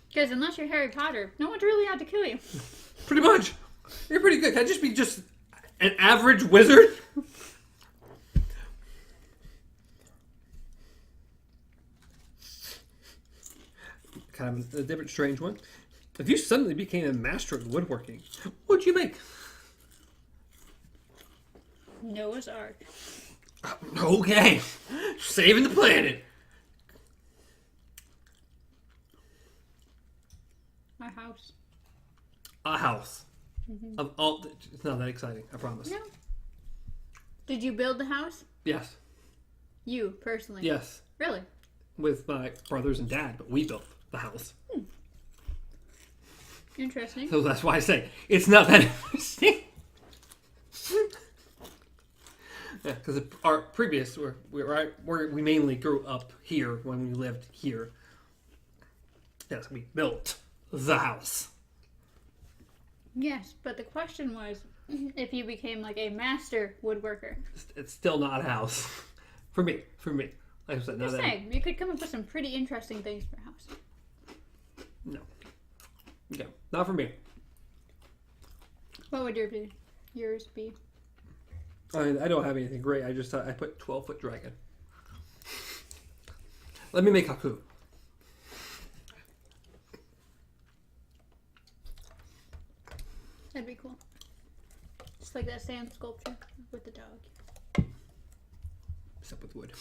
Because unless you're Harry Potter, no one's really out to kill you. Pretty much. You're pretty good. Can I just be an average wizard? Kind of a different, strange one. If you suddenly became a master at woodworking, what would you make? Noah's Ark. Okay. Saving the planet. My house. A house. Mm-hmm. Of all, it's not that exciting, I promise. No. Did you build the house? Yes. You, personally? Yes. Really? With my brothers and dad, but we built the house. Interesting. So that's why I say it's not that interesting. Yeah, because our previous, we mainly grew up here when we lived here. Yes, we built the house. Yes, but the question was if you became like a master woodworker. It's still not a house. For me. Like I said, Just saying, you could come up with some pretty interesting things for a house. No. Yeah, not for me. What would yours be? I mean, I don't have anything great. I just I put 12-foot dragon. Let me make Haku. That'd be cool. Just like that sand sculpture with the dog. Except with wood.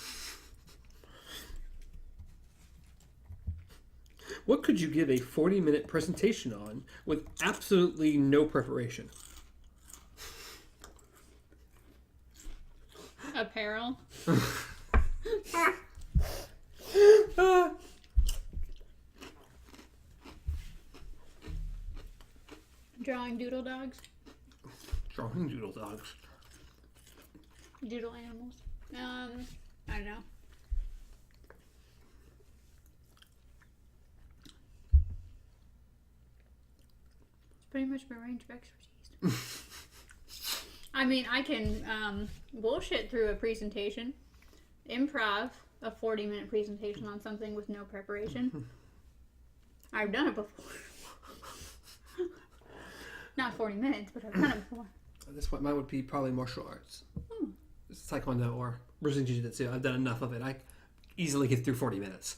What could you give a 40-minute presentation on with absolutely no preparation? Apparel. Drawing doodle dogs. Drawing doodle dogs. Doodle animals. I don't know. It's pretty much my range of expertise. I mean, I can bullshit through a presentation, improv a 40-minute presentation on something with no preparation. I've done it before. Not 40 minutes, but I've done it before. At this point, mine would be probably martial arts. Taekwondo or Brazilian Jiu-Jitsu. I've done enough of it. I easily get through 40 minutes.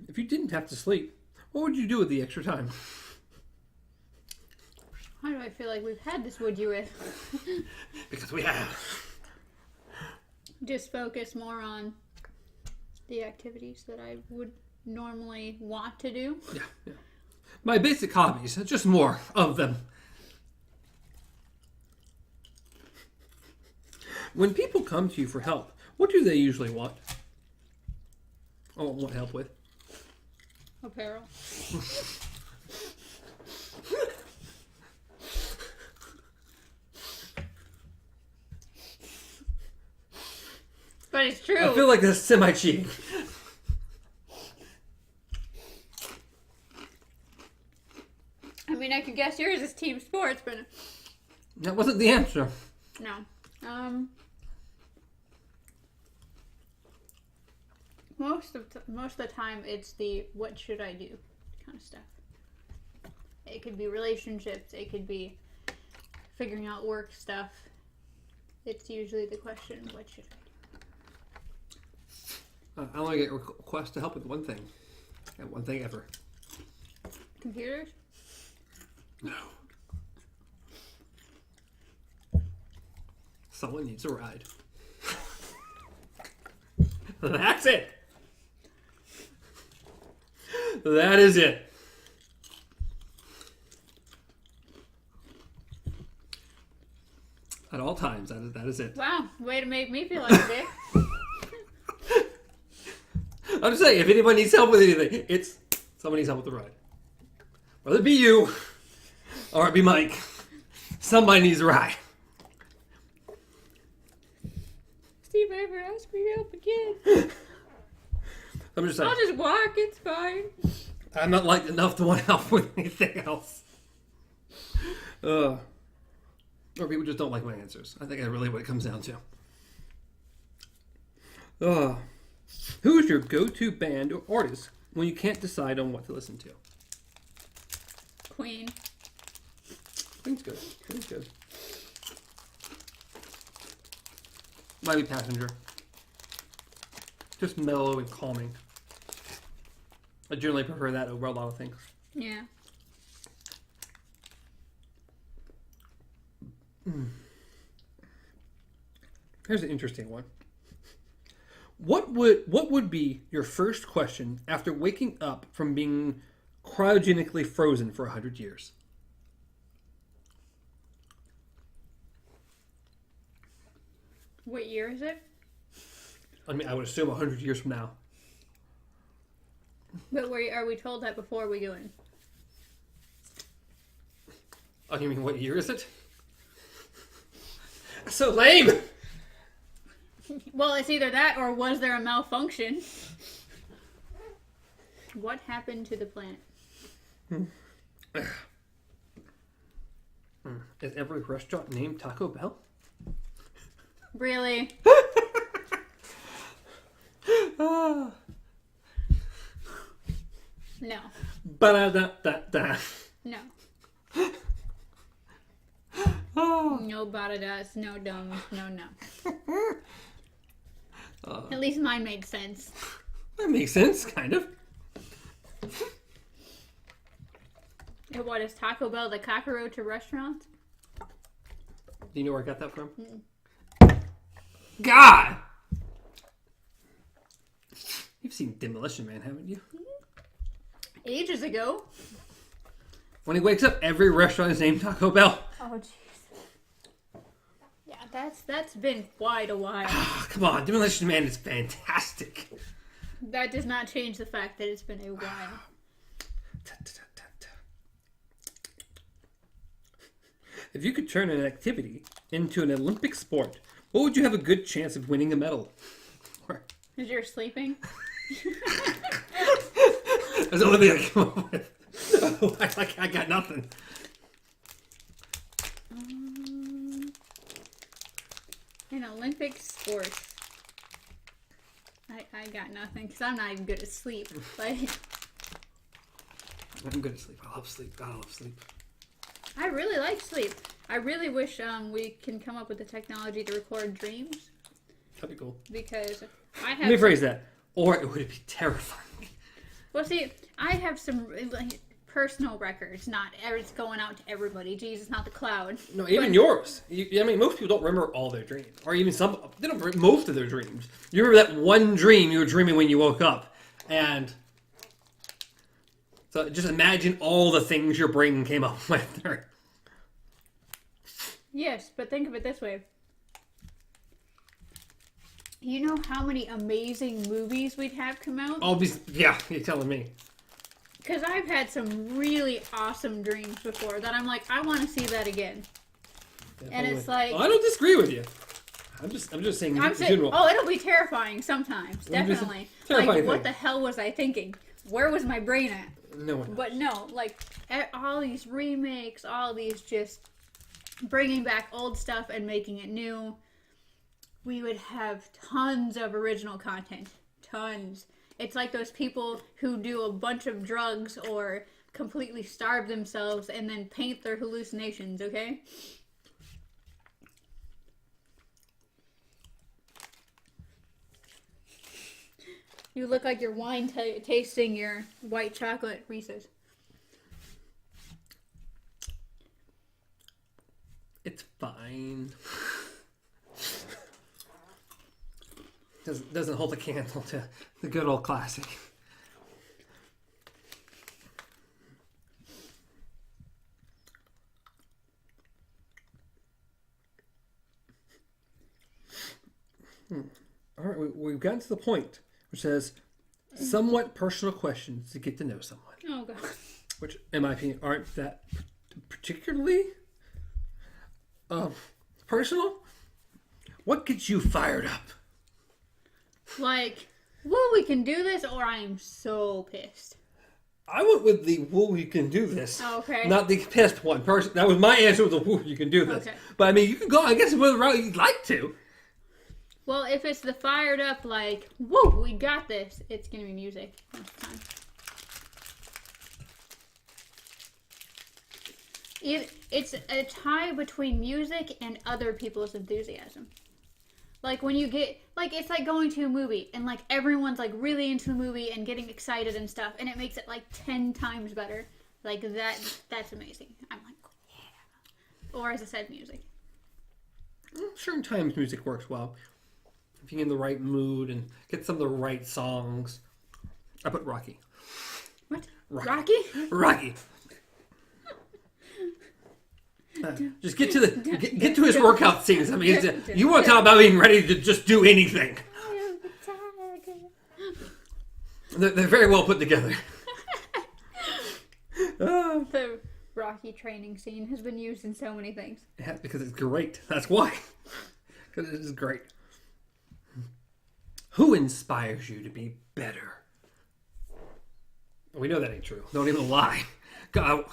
If you didn't have to sleep, what would you do with the extra time? Why do I feel like we've had this would you with? Because we have. Just focus more on the activities that I would normally want to do. Yeah. My basic hobbies, just more of them. When people come to you for help, what do they usually want? Or want help with? Apparel. But it's true. I feel like that's semi-cheating. I mean, I could guess yours is team sports, but That wasn't the answer. no. Most of the time, it's the what should I do kind of stuff. It could be relationships. It could be figuring out work stuff. It's usually the question, what should I do? I only get requests to help with one thing. And one thing ever. Computers? No. Someone needs a ride. That's it. That is it. At all times, that is it. Wow, way to make me feel like a dick. I'm just saying, if anyone needs help with anything, it's somebody needs help with the ride. Whether it be you or it be Mike, somebody needs a ride. Steve, ever ask for help again? I'm just saying. I'll just walk, it's fine. I'm not liked enough to want help with anything else. Or people just don't like my answers. I think that's really what it comes down to. Who is your go-to band or artist when you can't decide on what to listen to? Queen. Queen's good. Queen's good. Might be Passenger. Just mellow and calming. I generally prefer that over a lot of things. Yeah. Here's an interesting one. What would be your first question after waking up from being cryogenically frozen for 100 years? What year is it? I mean, I would assume 100 years from now. But are we told that before we go in? Oh, you mean what year is it? So lame! Well, it's either that or was there a malfunction? What happened to the planet? Is every restaurant named Taco Bell? Really? No. Ba-da-da-da-da. No. Oh. No badadas, no dumbs, no. At least mine made sense. That makes sense, kind of. And what is Taco Bell the cockroach restaurant? Do you know where I got that from? God! You've seen Demolition Man, haven't you? Ages ago. When he wakes up, every restaurant is named Taco Bell. Oh, jeez. Yeah, that's been quite a while. Oh, come on, Demolition Man is fantastic. That does not change the fact that it's been a while. If you could turn an activity into an Olympic sport, what would you have a good chance of winning a medal? Is you're sleeping? That's the only thing I come up with. I got nothing. An Olympic sport. I got nothing because I'm not even good at sleep. Like, I'm good at sleep. I love sleep. God, I love sleep. I really like sleep. I really wish we can come up with the technology to record dreams. That'd be cool. Because I have... Let me phrase that. Or it would be terrifying. Well, see, I have some like, personal records. Not it's going out to everybody. Jesus, not the cloud. No, even yours. I mean, most people don't remember all their dreams. Or even some. They don't remember most of their dreams. You remember that one dream you were dreaming when you woke up. And so just imagine all the things your brain came up with. Yes, but think of it this way. You know how many amazing movies we'd have come out? Yeah, you're telling me. Because I've had some really awesome dreams before that I'm like, I want to see that again. Yeah, and it's like... Well, I don't disagree with you. I'm just saying in general. Oh, it'll be terrifying sometimes. Definitely. Like, what the hell was I thinking? Where was my brain at? No one knows. But no, like, all these remakes, all these just bringing back old stuff and making it new. We would have tons of original content. Tons. It's like those people who do a bunch of drugs or completely starve themselves and then paint their hallucinations, okay? You look like you're wine tasting your white chocolate Reese's. It's fine. doesn't hold a candle to the good old classic. All right, we've gotten to the point which says somewhat personal questions to get to know someone. Oh, God. Which, in my opinion, aren't that particularly personal. What gets you fired up? Like, well, we can do this, or I am so pissed. I went with the "woo, you can do this." Oh, okay. Not the pissed one. That was my answer. Was the "woo, you can do this." Okay. But I mean, you can go. I guess whether route you'd like to. Well, if it's the fired up, like, woo, we got this, it's gonna be music most of the time. It's a tie between music and other people's enthusiasm. Like when you get, like it's like going to a movie and like everyone's like really into the movie and getting excited and stuff, and it makes it like 10 times better. Like that's amazing. I'm like, yeah. Or as I said, music. Certain times music works well. If you're in the right mood and get some of the right songs. I put Rocky. What? Rocky? Rocky. Just get to his workout scenes. I mean, you want to talk about being ready to just do anything. They're very well put together. The Rocky training scene has been used in so many things. Yeah, because it's great. That's why. Because it is great. Who inspires you to be better? We know that ain't true. Don't even lie. God,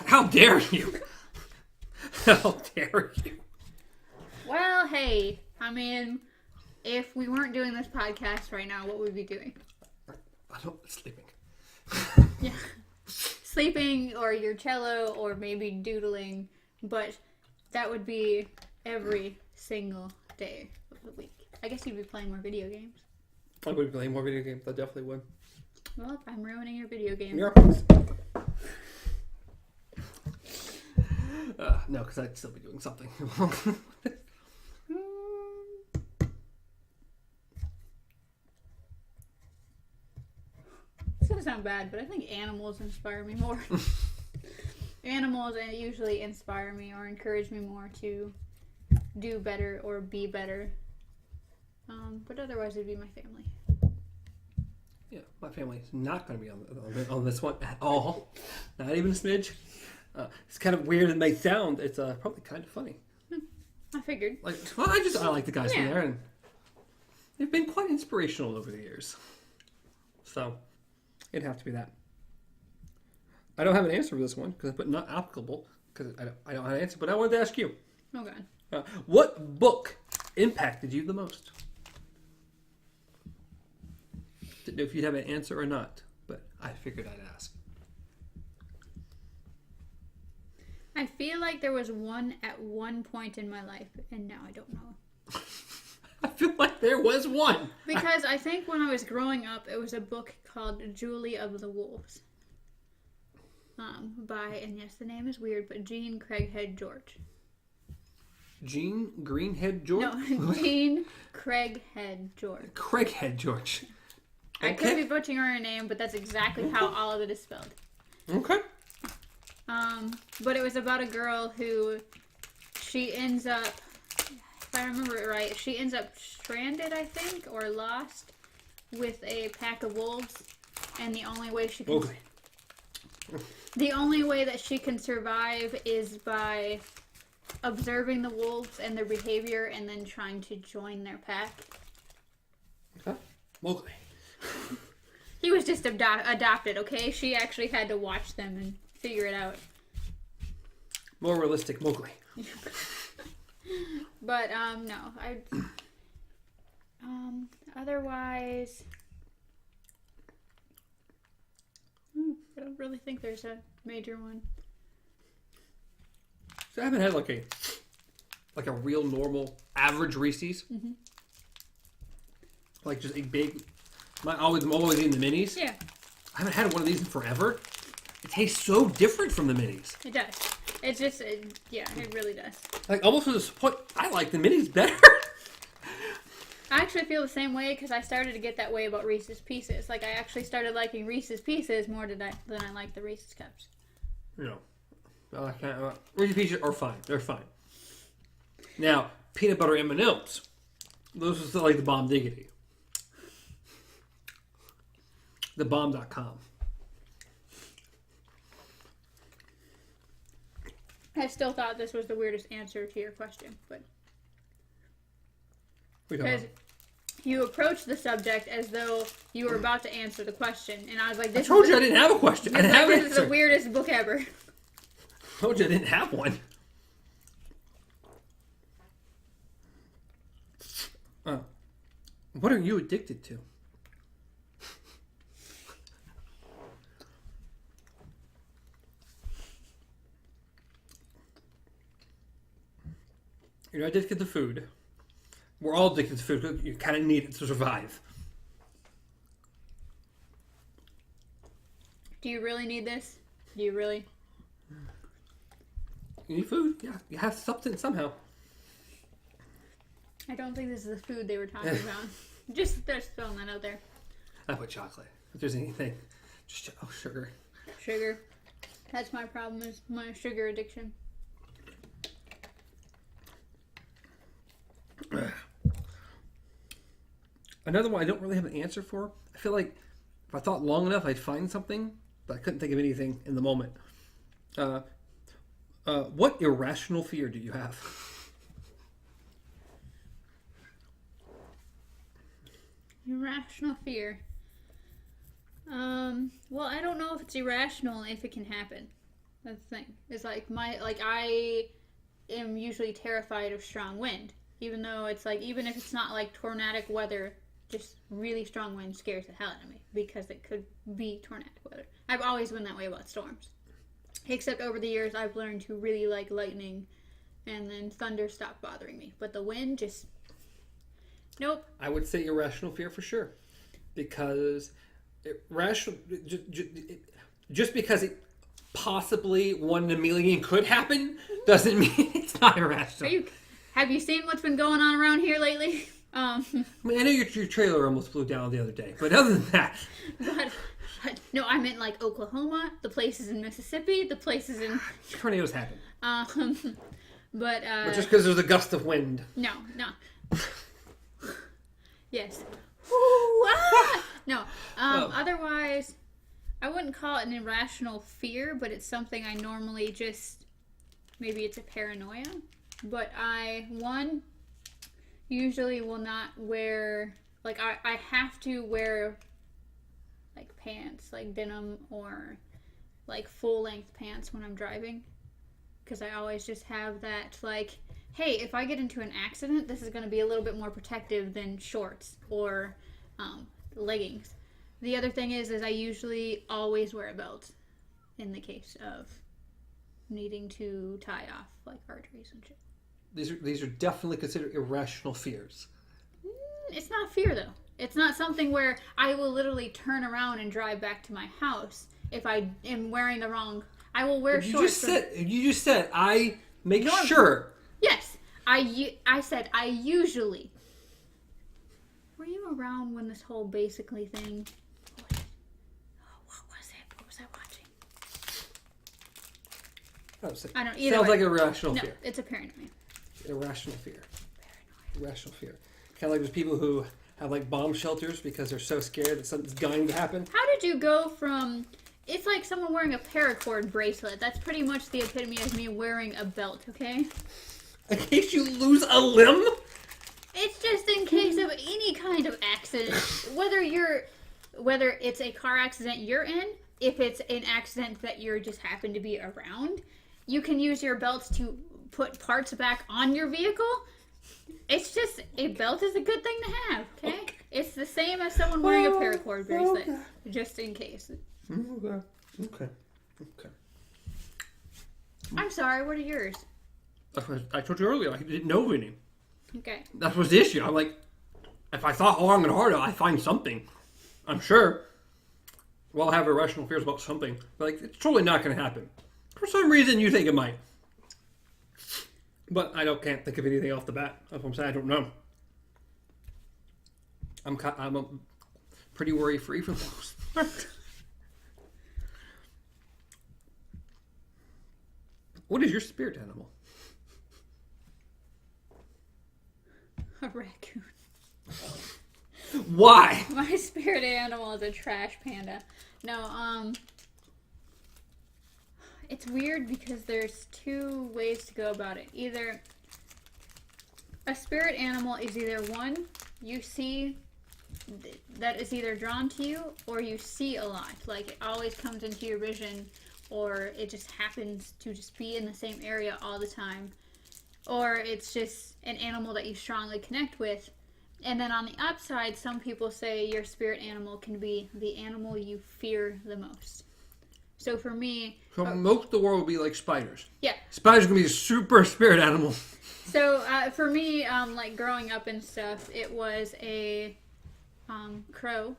how dare you? How dare you? Well, hey, I mean, if we weren't doing this podcast right now, what would we be doing? Sleeping. Yeah. Sleeping, or your cello, or maybe doodling, but that would be every single day of the week. I guess you'd be playing more video games. I would be playing more video games. I definitely would. Well, I'm ruining your video game. No, because I'd still be doing something. It's gonna sound bad, but I think animals inspire me more. Animals usually inspire me or encourage me more to do better or be better. But otherwise, it'd be my family. Yeah, my family's not going to be on this one at all. Not even a smidge. It's kind of weird and may sound. It's probably kind of funny. I figured. I like the guys from there, and they've been quite inspirational over the years. So it'd have to be that. I don't have an answer for this one because I put not applicable because I don't have an answer. But I wanted to ask you. Oh God. What book impacted you the most? Didn't know if you'd have an answer or not, but I figured I'd ask. I feel like there was one at one point in my life, and now I don't know. I feel like there was one. Because I think when I was growing up, it was a book called Julie of the Wolves. By, and yes, the name is weird, but Jean Craighead George. Jean Greenhead George? No, Jean Craighead George. Craighead George. Okay. I could be butchering her name, but that's exactly how all of it is spelled. Okay. But it was about a girl who, she ends up, if I remember it right, she ends up stranded, I think, or lost with a pack of wolves, and the only way she can... Okay. The only way that she can survive is by observing the wolves and their behavior and then trying to join their pack. Okay. Mowgli. He was just adopted, okay? She actually had to watch them and figure it out. More realistic Mowgli. But, no. Otherwise... I don't really think there's a major one. So I haven't had like a real normal average Reese's. Mm-hmm. Like just a big. I'm always eating the minis. Yeah. I haven't had one of these in forever. It tastes so different from the minis. It does. It's just, yeah, it really does. Like almost to this point, I like the minis better. I actually feel the same way because I started to get that way about Reese's Pieces. Like, I actually started liking Reese's Pieces more than I like the Reese's Cups. No. I can't. Reese's Pieces are fine. They're fine. Now, peanut butter M&M's. Those are still like the bomb diggity. Thebomb.com. I still thought this was the weirdest answer to your question, but because you approached the subject as though you were about to answer the question, and I was like, "This." I told you I didn't have a question. I didn't have an This is the weirdest book ever. I told you I didn't have one. What are you addicted to? You're not addicted to food. We're all addicted to food because you kind of need it to survive. Do you really need this? Do you really? You need food? Yeah, you have something somehow. I don't think this is the food they were talking about. Just throwing that out there. I put chocolate. If there's anything, just sugar. Sugar. That's my problem, is my sugar addiction. Another one I don't really have an answer for. I feel like if I thought long enough, I'd find something, but I couldn't think of anything in the moment. What irrational fear do you have? Irrational fear. Well, I don't know if it's irrational if it can happen. That's the thing. It's like I am usually terrified of strong wind. Even though it's like, even if it's not like tornadic weather, just really strong wind scares the hell out of me because it could be tornadic weather. I've always been that way about storms. Except over the years, I've learned to really like lightning, and then thunder stopped bothering me. But the wind just, nope. I would say irrational fear for sure, because just because it possibly 1 in a million could happen doesn't mean it's not irrational. Have you seen what's been going on around here lately? I mean, I know your trailer almost blew down the other day, but other than that, but no, I meant like Oklahoma, the places in Mississippi, the places in tornadoes happen. But just because there's a gust of wind. No. Yes. Ooh, ah! No. Otherwise, I wouldn't call it an irrational fear, but it's something I normally just, maybe it's a paranoia. But I usually will not wear, like, I have to wear, like, pants, like denim or, like, full-length pants when I'm driving. Because I always just have that, like, hey, if I get into an accident, this is going to be a little bit more protective than shorts or leggings. The other thing is I usually always wear a belt in the case of needing to tie off, like, arteries and shit. These are definitely considered irrational fears. It's not fear, though. It's not something where I will literally turn around and drive back to my house if I am wearing the wrong... I will wear shorts. You just said I make sure. Yes. I said I usually... Were you around when this whole basically thing... What was it? What was I watching? I don't either. Sounds way. like irrational fear. No, it's a paranoia. Irrational fear. Irrational fear. Kind of like those people who have like bomb shelters because they're so scared that something's going to happen. How did you go from... It's like someone wearing a paracord bracelet. That's pretty much the epitome of me wearing a belt, okay? In case you lose a limb? It's just in case of any kind of accident. Whether it's a car accident you're in, if it's an accident that you just happen to be around, you can use your belts to put parts back on your vehicle. It's just, a belt is a good thing to have, okay? It's the same as someone wearing a paracord bracelet, just in case. Okay. I'm sorry, what are yours? I told you earlier, I didn't know any. Okay. That was the issue. I'm like, if I thought long and hard, I'd find something. I'm sure. Well, I have irrational fears about something. But like, it's totally not going to happen. For some reason, you think it might. But I can't think of anything off the bat. That's what I'm saying. I don't know. I'm pretty worry free for the most part. What is your spirit animal? A raccoon. Why? My spirit animal is a trash panda. No, it's weird because there's two ways to go about it. Either a spirit animal is either one you see that is either drawn to you, or you see a lot. Like it always comes into your vision, or it just happens to just be in the same area all the time. Or it's just an animal that you strongly connect with. And then on the upside, some people say your spirit animal can be the animal you fear the most. So for me... So most of the world would be like spiders. Yeah. Spiders can be a super spirit animal. So for me, like growing up and stuff, it was a crow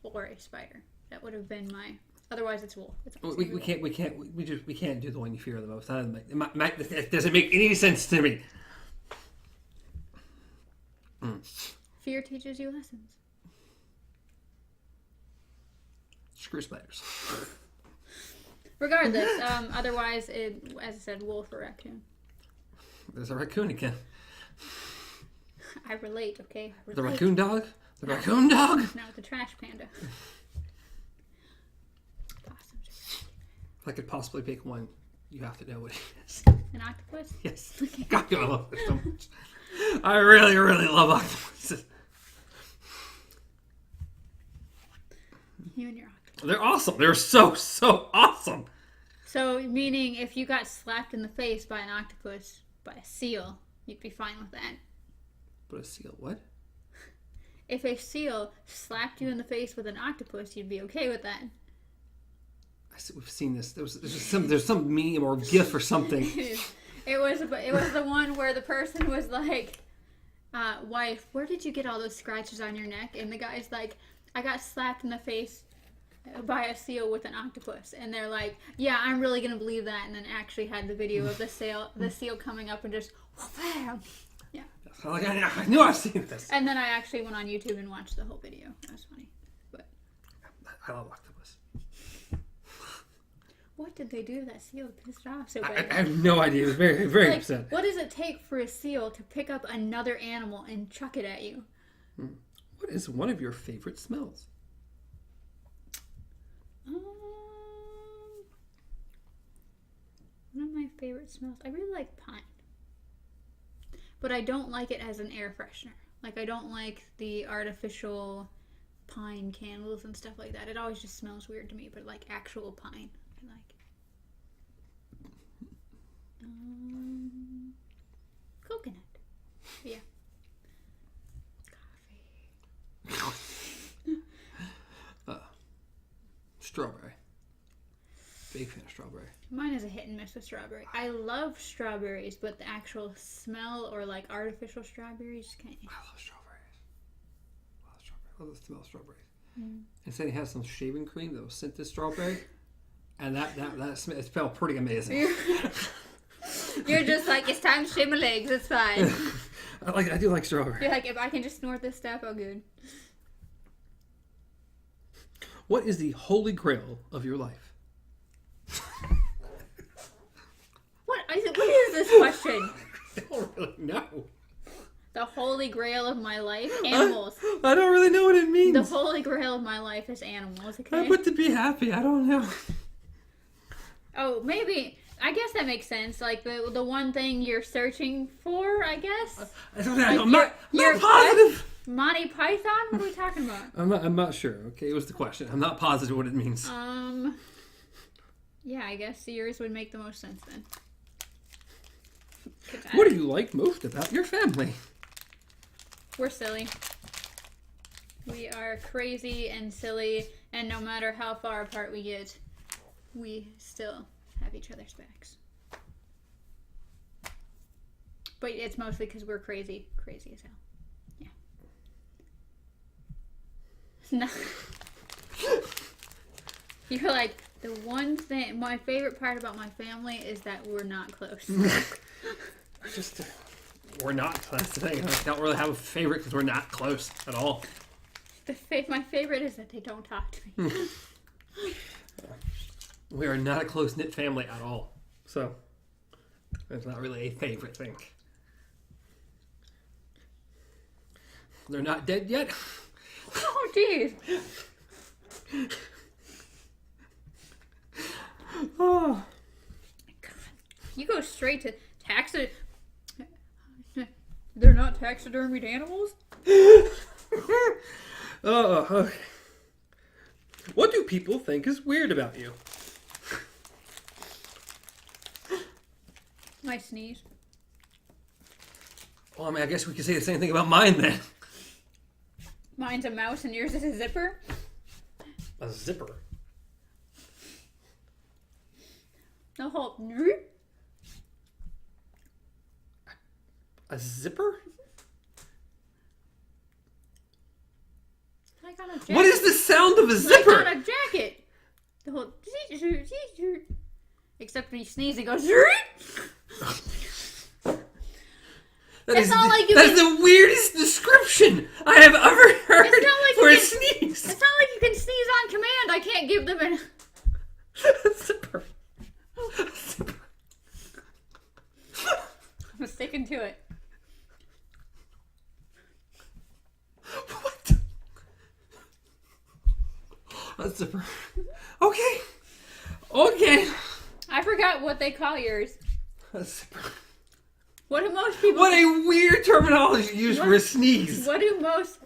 or a spider. That would have been my... Otherwise, it's wolf. We can't do the one you fear the most. That doesn't make any sense to me. Fear teaches you lessons. Screw spiders. Regardless, otherwise, as I said, wolf or raccoon. There's a raccoon again. I relate, okay? I relate. The raccoon dog? The raccoon dog? No, the trash panda. If I could possibly pick one, you have to know what it is. An octopus? Yes. God, I love it so much. I really, really love octopuses. You and your octopus. They're awesome. They're so, so awesome. So, meaning if you got slapped in the face by an octopus, by a seal, you'd be fine with that. But a seal, what? If a seal slapped you in the face with an octopus, you'd be okay with that. We've seen this. There's some meme or GIF or something. It was the one where the person was like, "Wife, where did you get all those scratches on your neck?" And the guy's like, "I got slapped in the face by a seal with an octopus." And they're like, "Yeah, I'm really gonna believe that." And then actually had the video of the seal coming up and just, bam. Yeah. Like, I knew I've seen this. And then I actually went on YouTube and watched the whole video. That was funny. But I love octopus. what did they do to that seal to piss it off so I bad? have no idea. It was very, very Like, upset. what does it take for a seal to pick up another animal and chuck it at you? What is one of your favorite smells? One of my favorite smells. I really like pine. But I don't like it as an air freshener. Like, I don't like the artificial pine candles and stuff like that. It always just smells weird to me. But like actual pine, I like. Coconut. Yeah. Coffee. Strawberry. Big fan of strawberry. Mine is a hit and miss with strawberry. I love strawberries, but the actual smell or like artificial strawberries can't. I love strawberries. I love the smell of strawberries. And then it has some shaving cream that was scented strawberry, and that it smelled pretty amazing. You're just like, it's time to shave my legs. It's fine. I do like strawberry. You're like, if I can just snort this stuff, oh good. What is the holy grail of your life? What is this question? I don't really know. The holy grail of my life? Animals. I don't really know what it means. The holy grail of my life is animals, okay? But to be happy, I don't know. Oh, maybe. I guess that makes sense. Like the one thing you're searching for, I guess. I'm not positive. Monty Python? What are we talking about? I'm not sure. Okay, it was the question. I'm not positive what it means. Yeah, I guess yours would make the most sense then. What do you like most about your family? We're silly. We are crazy and silly, and no matter how far apart we get, we still have each other's backs. But it's mostly because we're crazy as hell. Yeah. No. You're like, the one thing, my favorite part about my family is that we're not close. We're not close. That's the thing. I don't really have a favorite because we're not close at all. My favorite is that they don't talk to me. We are not a close-knit family at all. So, it's not really a favorite thing. They're not dead yet. Oh, jeez. Oh. God. You go straight to They're not taxidermied animals? Oh, okay. What do people think is weird about you? My sneeze. Well, I mean, I guess we could say the same thing about mine then. Mine's a mouse and yours is a zipper? A zipper? The whole... A zipper? I got a jacket. What is the sound of a zipper? I got a jacket. The whole... Except when you sneeze, it goes... That's not like you That's the weirdest description I have ever heard for a sneeze. It's not like you can sneeze on command. I can't give them an... A zipper. A zipper. I'm sticking to it. What? A zipper. Okay. Okay. I forgot what they call yours. A zipper. What do most people... What a weird terminology used for a sneeze. What do most...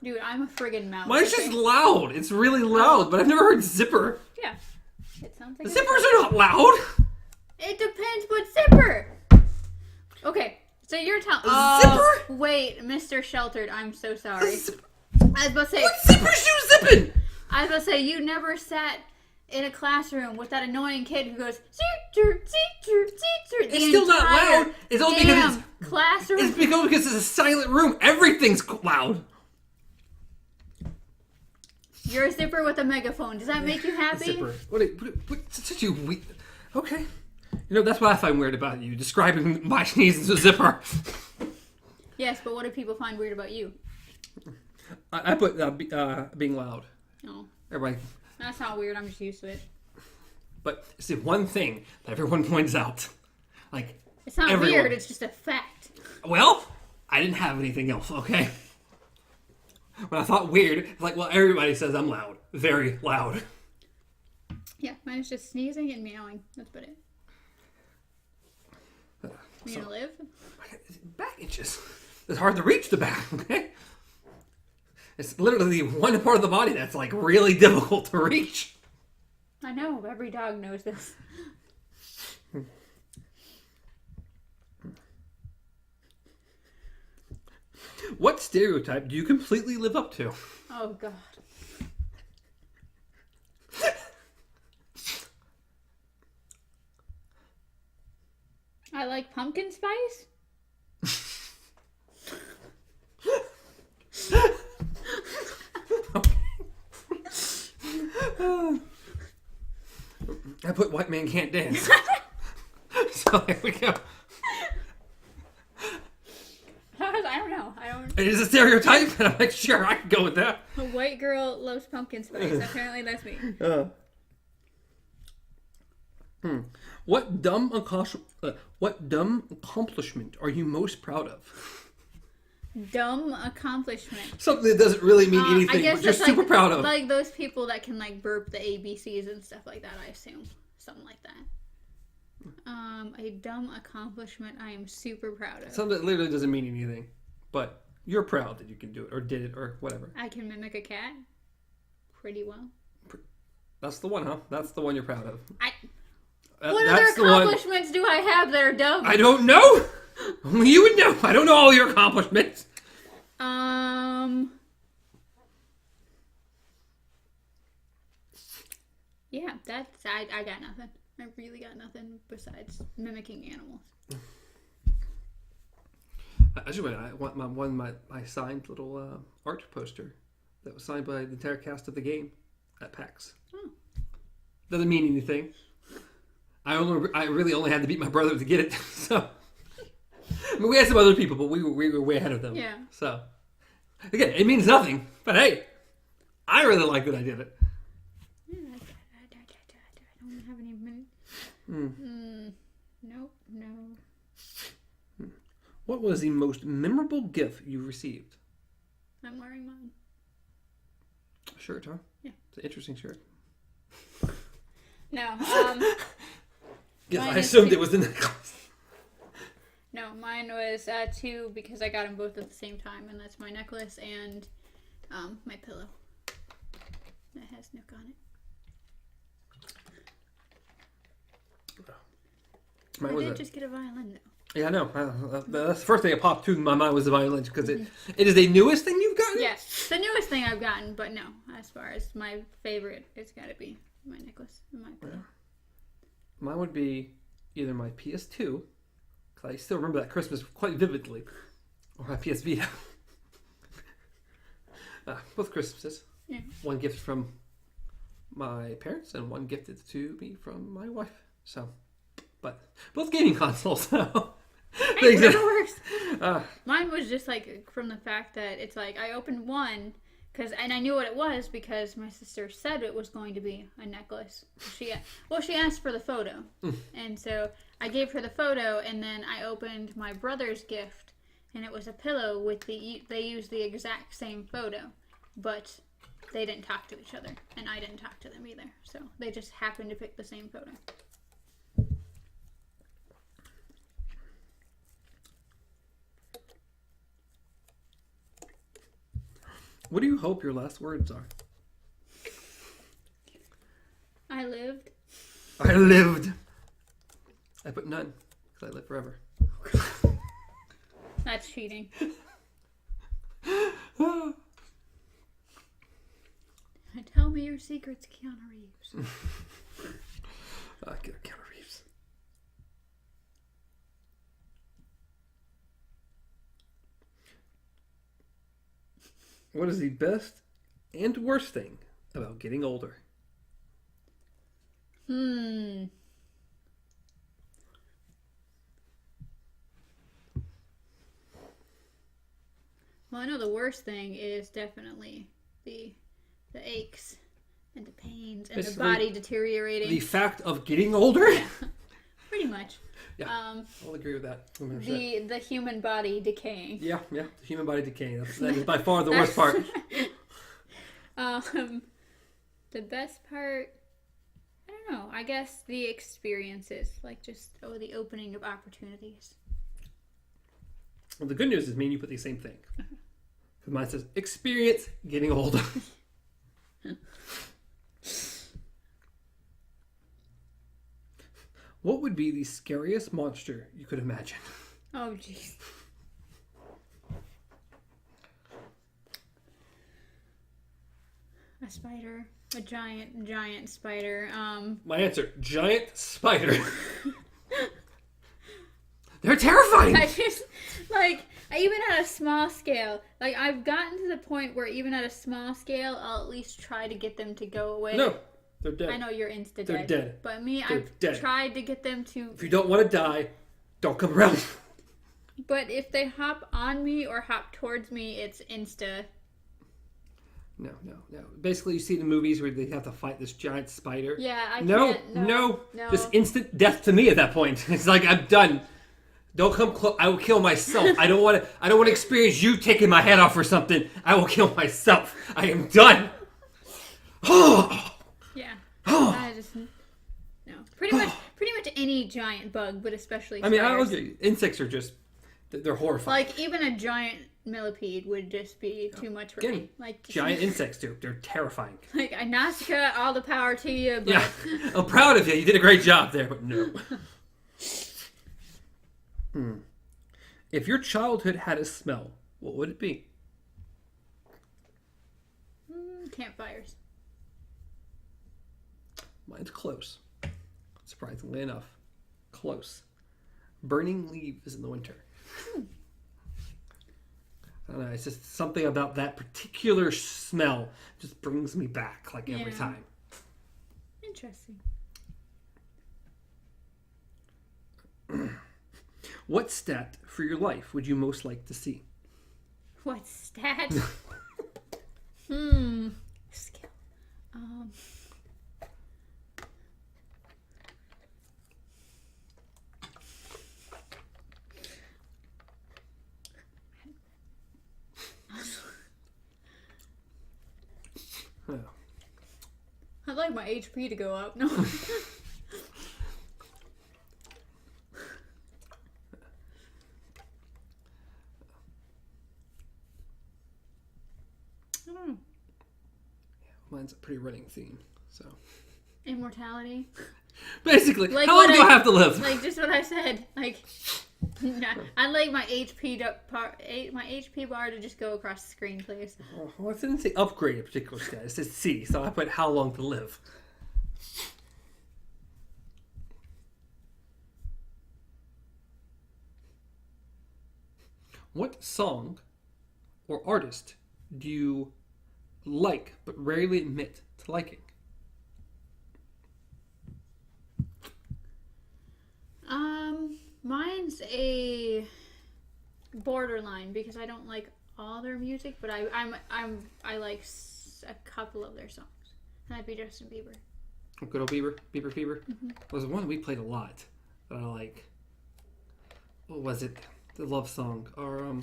Dude, I'm a friggin' mouse. Mine's just loud. It's really loud, but I've never heard zipper. Yeah. It sounds like... Zippers are not loud. It depends what zipper. Okay, so you're telling... Zipper? Wait, Mr. Sheltered, I'm so sorry. I was about to say... What zippers you zipping? I was about to say, you never sat in a classroom with that annoying kid who goes... It's still not loud. It's only because it's... classroom. It's because it's a silent room. Everything's loud. You're a zipper with a megaphone. Does that make you happy? Zipper. What such a weird... Okay. You know, that's what I find weird about you. Describing my sneeze as a zipper. Yes, but what do people find weird about you? I put being loud. Oh. Everybody... That's not weird. I'm just used to it. But it's the one thing that everyone points out. Like, it's not everyone. Weird. It's just a fact. Well, I didn't have anything else, okay? When I thought weird, it's like, well, everybody says I'm loud. Very loud. Yeah, mine's just sneezing and meowing. That's about it. You gonna live? Back itches. It's hard to reach the back, okay? It's literally one part of the body that's, like, really difficult to reach. I know. Every dog knows this. What stereotype do you completely live up to? Oh, God. I like pumpkin spice. I put white man can't dance. So there we go. I don't know. It is a stereotype, and I'm like, sure, I can go with that. A white girl loves pumpkin spice. Apparently that's me. What dumb accomplishment are you most proud of? Dumb accomplishment. Something that doesn't really mean anything, but you're super proud of. Like those people that can like burp the ABCs and stuff like that, I assume. Something like that. A dumb accomplishment I am super proud of. Something that literally doesn't mean anything, but you're proud that you can do it, or did it, or whatever. I can mimic a cat pretty well. That's the one, huh? That's the one you're proud of. What other accomplishments do I have that are dumb? I don't know. Only you would know. I don't know all your accomplishments. Yeah, that's... I got nothing. I really got nothing besides mimicking animals. Actually, I want my signed little art poster that was signed by the entire cast of the game at PAX. Oh. Doesn't mean anything. I really only had to beat my brother to get it. So, I mean, we had some other people, but we were way ahead of them. Yeah. So, again, it means nothing. But hey, I really like that I did it. Yeah, I don't have any minutes. Nope, no. What was the most memorable gift you received? I'm wearing mine. Shirt, huh? Yeah. It's an interesting shirt. No, Yes, mine I is assumed two. it was the necklace. No, mine was 2 because I got them both at the same time, and that's my necklace and my pillow. That has Nook on it. Mine I was did a- just get a violin though. Yeah, I know. That's the first thing that popped to my mind was the violin because it is the newest thing you've gotten. Yes, the newest thing I've gotten, but no, as far as my favorite, it's got to be my necklace and my pillow. Mine would be either my PS2, because I still remember that Christmas quite vividly, or my PS Vita. Both Christmases. Yeah. One gift from my parents and one gifted to me from my wife. So, but both gaming consoles. So. Hey, whatever works. Uh, Mine was just like from the fact that it's like I opened one and I knew what it was because my sister said it was going to be a necklace. She asked for the photo, and so I gave her the photo, and then I opened my brother's gift, and it was a pillow with they used the exact same photo, but they didn't talk to each other, and I didn't talk to them either. So they just happened to pick the same photo. what do you hope your last words are? I lived. I lived. I put none because I live forever. That's cheating. Tell me your secrets, Keanu Reeves. Get Keanu Reeves. What is the best and worst thing about getting older? Well, I know the worst thing is definitely the aches and the pains and Basically, the body deteriorating. The fact of getting older? Pretty much. Yeah, I'll agree with that. 100%. The human body decaying. Yeah, the human body decaying. That is by far the worst part. The best part, I don't know. I guess the experiences, like just the opening of opportunities. Well, the good news is me and you put the same thing. Because mine says, experience getting older. What would be the scariest monster you could imagine? Oh, jeez. A spider. A giant spider. My answer, giant spider. They're terrifying. I just, even at a small scale, I've gotten to the point where even at a small scale, I'll at least try to get them to go away. No, they're dead. I know you're insta-dead. They're dead. But me, They're I've dead. tried to get them to... If you don't want to die, don't come around. But if they hop on me or hop towards me, it's insta. No. Basically, you see the movies where they have to fight this giant spider. Yeah, I No. can't. Just instant death to me at that point. It's like, I'm done. Don't come close. I will kill myself. I don't want to experience you taking my head off or something. I will kill myself. I am done. Yeah. I just... No. Pretty much any giant bug, but especially spiders. I mean, insects are just... They're horrifying. Even a giant millipede would just be too much for me. Giant insects, dude. They're terrifying. A Nausicaa, all the power to you, but... Yeah. I'm proud of you. You did a great job there, but no. If your childhood had a smell, what would it be? Campfires. Mine's close. Surprisingly enough. Close. Burning leaves in the winter. I don't know, it's just something about that particular smell just brings me back every time. Interesting. What stat for your life would you most like to see? What stat? Um, Yeah. I'd like my HP to go up. No. I don't know. Mine's a pretty running theme. So Immortality. basically, Like how long what do I have to live? Like just what I said. Like, I'd like my HP bar to just go across the screen, please. Well, I didn't say upgrade a particular stat. It says C, so I put how long to live. What song or artist do you like but rarely admit to liking? Mine's a borderline because I don't like all their music, but I like a couple of their songs. And that'd be Justin Bieber. Good old Bieber Fever. Was one we played a lot that I like. What was it? The love song or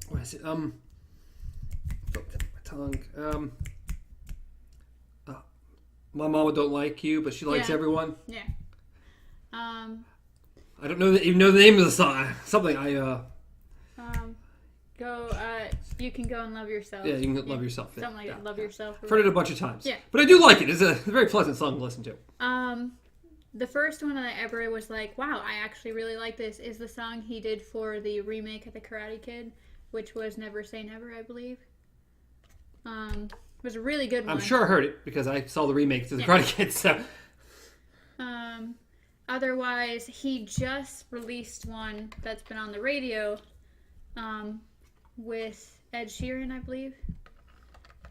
what is it? My tongue. My mama don't like you, but she likes everyone. Yeah. I don't even know the name of the song. Something You can go and love yourself. Yeah, you can love yourself. Something like that. Love yourself. I've heard it a bunch of times. Yeah. But I do like it. It's a very pleasant song to listen to. The first one that I ever was like, wow, I actually really like this, is the song he did for the remake of The Karate Kid, which was Never Say Never, I believe. It was a really good one. I'm sure I heard it because I saw the remake to The Karate Kid. So. Otherwise, he just released one that's been on the radio with Ed Sheeran, I believe.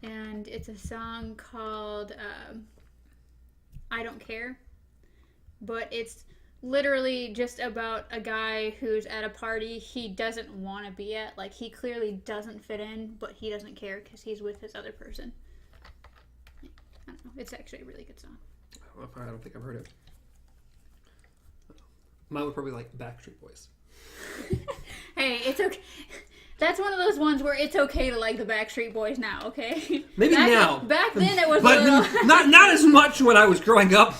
And it's a song called I Don't Care. But it's literally just about a guy who's at a party he doesn't want to be at. Like, he clearly doesn't fit in, but he doesn't care because he's with this other person. I don't know. It's actually a really good song. I don't think I've heard it. Mine would probably like Backstreet Boys. Hey, it's okay. That's one of those ones where it's okay to like the Backstreet Boys now, okay? Maybe now. Back then it was but a little... not as much when I was growing up.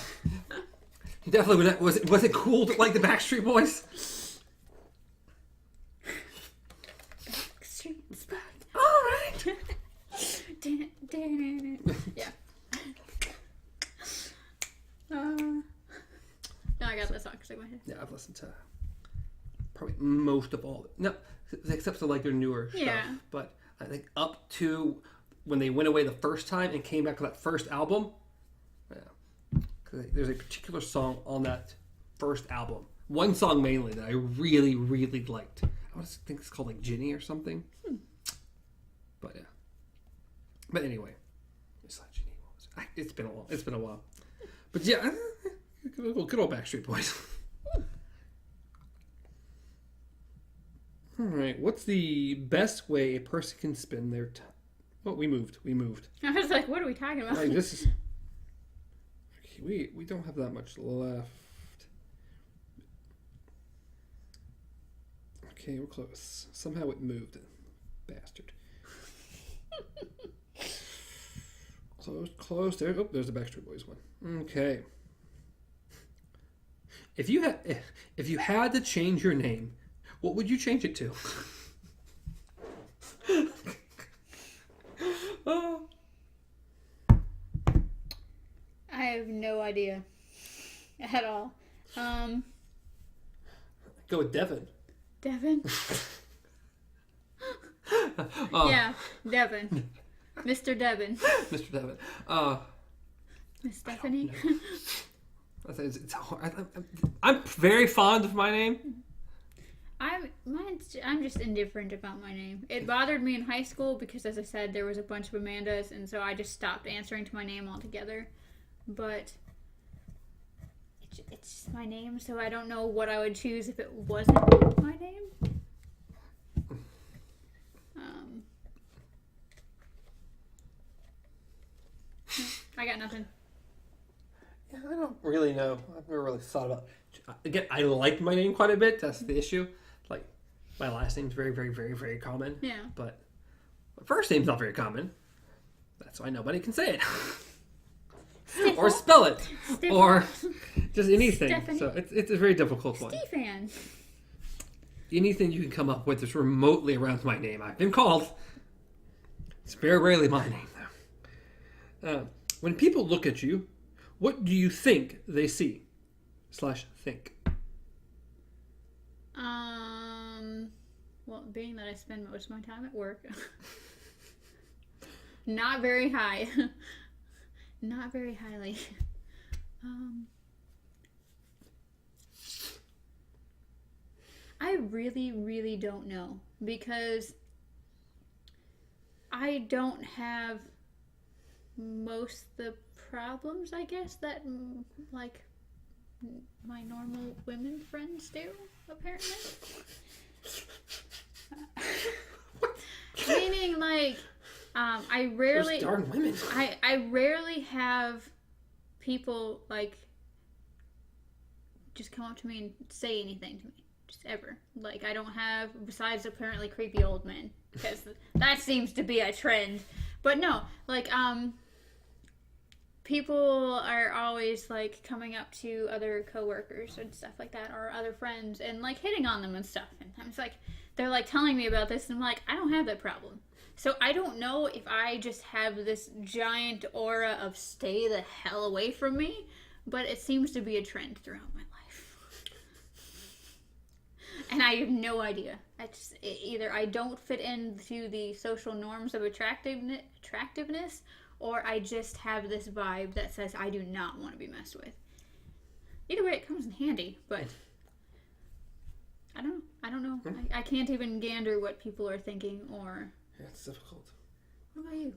Definitely was it cool to like the Backstreet Boys? Backstreet's back. All right. Yeah. No, I got that song stuck in my head. Yeah, I've listened to probably most of all. No, except for like their newer stuff. But I think up to when they went away the first time and came back to that first album. Yeah, because there's a particular song on that first album. One song mainly that I really, really liked. I think it's called like Ginny or something. But yeah. But anyway, it's not Ginny. It's been a while. But yeah. Good old Backstreet Boys. Alright, what's the best way a person can spend their time? Oh, we moved. I was like, what are we talking about? Like, this is... Okay, we don't have that much left. Okay, we're close. Somehow it moved. Bastard. Close. There. Oh, there's the Backstreet Boys one. Okay. If you had to change your name, what would you change it to? I have no idea at all. Go with Devin. Devin? Yeah, Devin. Mr. Devin. Mr. Devin. Miss Stephanie? It's hard. I'm very fond of my name. I'm just indifferent about my name. It bothered me in high school because, as I said, there was a bunch of Amandas, and so I just stopped answering to my name altogether. But it's just my name, so I don't know what I would choose if it wasn't my name. know. I've never really thought about. Again, I like my name quite a bit. That's the issue. Like, my last name's very, very, very, very common. Yeah. But my first name's not very common. That's why nobody can say it. Or spell it. Stefan. Or just anything. Stephanie. So it's a very difficult one. Stefan. Anything you can come up with that's remotely around my name. I've been called. It's very rarely my name, though. When people look at you, what do you think they see? /think. Well, being that I spend most of my time at work, not very high, not very highly. I really, really don't know, because I don't have most the problems, I guess, that like my normal women friends do, apparently. Meaning, like, I rarely, Those darn women. I rarely have people like just come up to me and say anything to me, just ever. Like, I don't have, besides apparently creepy old men, because that seems to be a trend. But no, like, people are always like coming up to other coworkers and stuff like that, or other friends, and like hitting on them and stuff. And I'm just like, they're like telling me about this, and I'm like, I don't have that problem. So I don't know if I just have this giant aura of stay the hell away from me, but it seems to be a trend throughout my life. And I have no idea. Either I don't fit into the social norms of attractiveness, or I just have this vibe that says I do not want to be messed with. Either way, it comes in handy, but I don't know. I can't even gander what people are thinking, or... Yeah, it's difficult. What about you?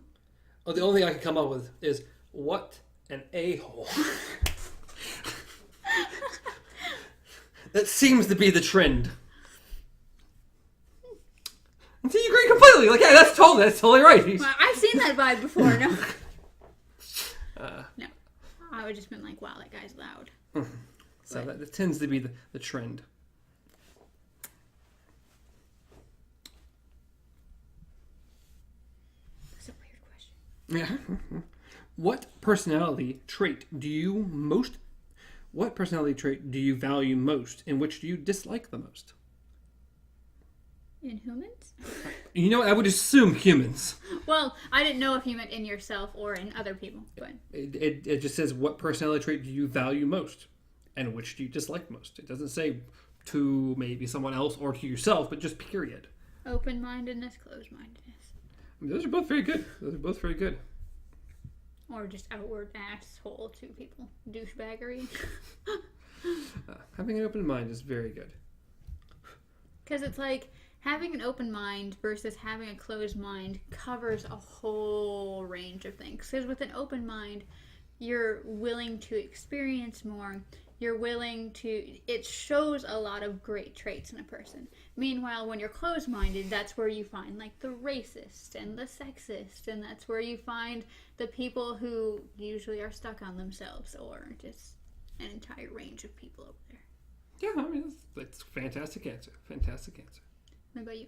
Oh, the only thing I can come up with is, what an a-hole. That seems to be the trend. And so you agree completely. Like, yeah, that's totally right. Well, I've seen that vibe before. No. No. I would just been like, wow, that guy's loud. So that tends to be the trend. That's a weird question. Yeah. What personality trait do you value most, and which do you dislike the most? In humans? You know what? I would assume humans. Well, I didn't know if you meant in yourself or in other people, but... It just says, what personality trait do you value most, and which do you dislike most? It doesn't say to maybe someone else or to yourself, but just period. Open-mindedness, closed-mindedness. I mean, those are both very good. Or just outward asshole to people. Douchebaggery. Having an open mind is very good. Because it's like, having an open mind versus having a closed mind covers a whole range of things. Because with an open mind, you're willing to experience more. You're willing to... It shows a lot of great traits in a person. Meanwhile, when you're closed-minded, that's where you find, like, the racist and the sexist. And that's where you find the people who usually are stuck on themselves. Or just an entire range of people over there. Yeah, I mean, that's a fantastic answer. Fantastic answer. What about you?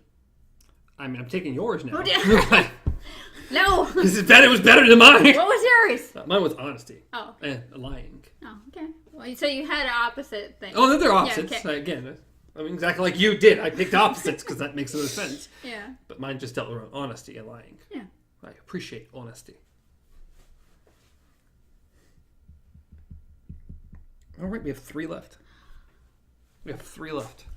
I mean, I'm taking yours now. Oh, dear. No! Because it was better than mine. What was yours? Mine was honesty. Oh. And lying. Oh, okay. Well, so you had opposite things. Oh, they're opposites. Yeah, okay. Again, I mean, exactly like you did. I picked opposites because that makes no sense. Yeah. But mine just dealt around honesty and lying. Yeah. I appreciate honesty. All right, we have 3 left. Dun,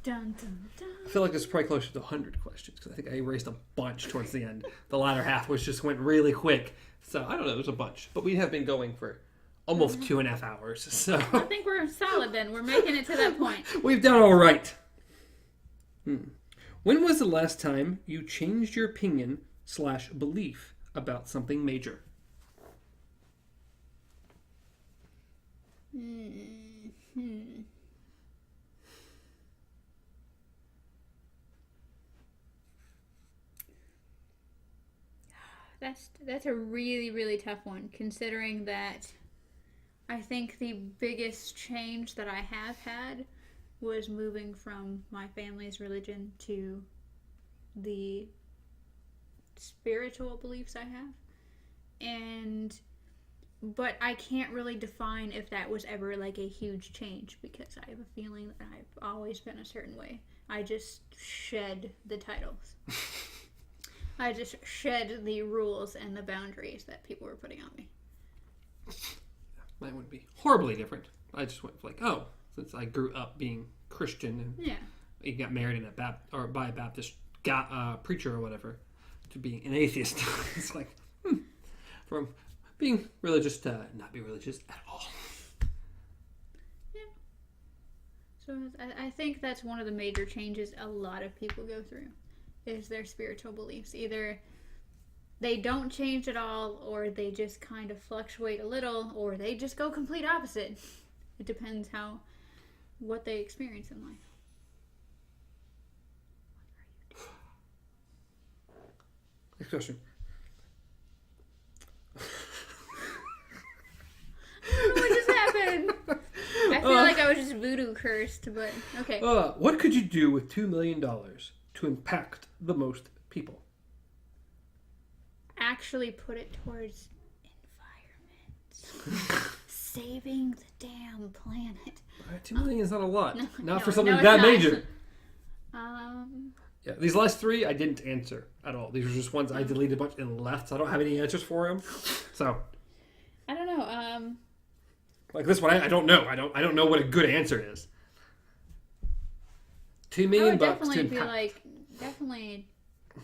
dun, dun. I feel like this is probably closer to 100 questions because I think I erased a bunch towards the end. The latter half went really quick. So I don't know, there's a bunch. But we have been going for almost 2.5 hours. So I think we're solid then. We're making it to that point. We've done all right. When was the last time you changed your opinion / belief about something major? That's a really, really tough one, considering that I think the biggest change that I have had was moving from my family's religion to the spiritual beliefs I have. But I can't really define if that was ever like a huge change, because I have a feeling that I've always been a certain way. I just shed the titles. I just shed the rules and the boundaries that people were putting on me. Mine would be horribly different. I just went like, oh, since I grew up being Christian and you got married in by a Baptist preacher or whatever, to being an atheist. It's like, from being religious to not be religious at all. Yeah. So I think that's one of the major changes a lot of people go through, is their spiritual beliefs. Either they don't change at all, or they just kind of fluctuate a little, or they just go complete opposite. It depends what they experience in life. Next question. What just happened? I feel like I was just voodoo cursed, but okay. What could you do with $2 million to impact the most people? Actually put it towards environment. Saving the damn planet. $2 million is not a lot. Not for no, something it's that not. major. Yeah, these last three I didn't answer at all. These were just ones I deleted a bunch and left. So I don't have any answers for them. So I don't know. Like this one, I don't know. I don't know what a good answer is. $2 million bucks to impact. Definitely,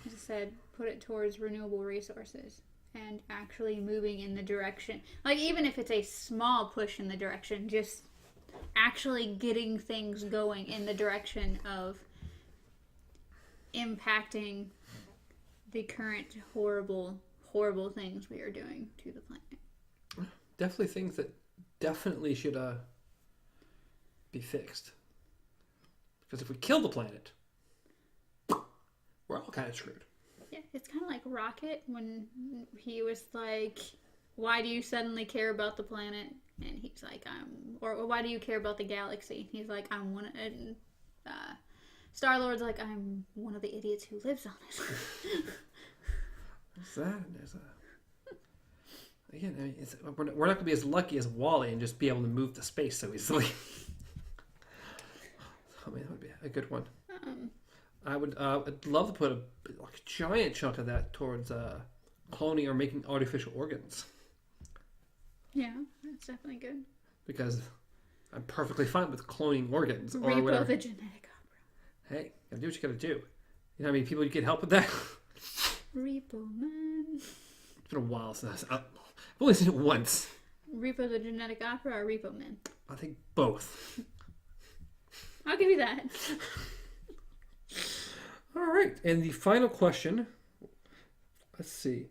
as I said, put it towards renewable resources and actually moving in the direction. Like, even if it's a small push in the direction, just actually getting things going in the direction of impacting the current horrible, horrible things we are doing to the planet. Definitely things that definitely should be fixed. Because if we kill the planet, we're all kind of screwed. Yeah, it's kind of like Rocket when he was like, why do you suddenly care about the planet? And he's like, or why do you care about the galaxy? He's like, I'm one, and Star-Lord's like, I'm one of the idiots who lives on it. What's that? Again, I mean, we're not going to be as lucky as Wall-E and just be able to move to space so easily. I mean, that would be a good one. I'd love to put a giant chunk of that towards cloning or making artificial organs. Yeah, that's definitely good. Because I'm perfectly fine with cloning organs or Repo whatever. the genetic opera. Hey, gotta do what you gotta do. You know how many people you can help with that? Repo Man. It's been a while since I've only seen it once. Repo the genetic opera or Repo Man? I think both. I'll give you that. All right, and the final question. Let's see.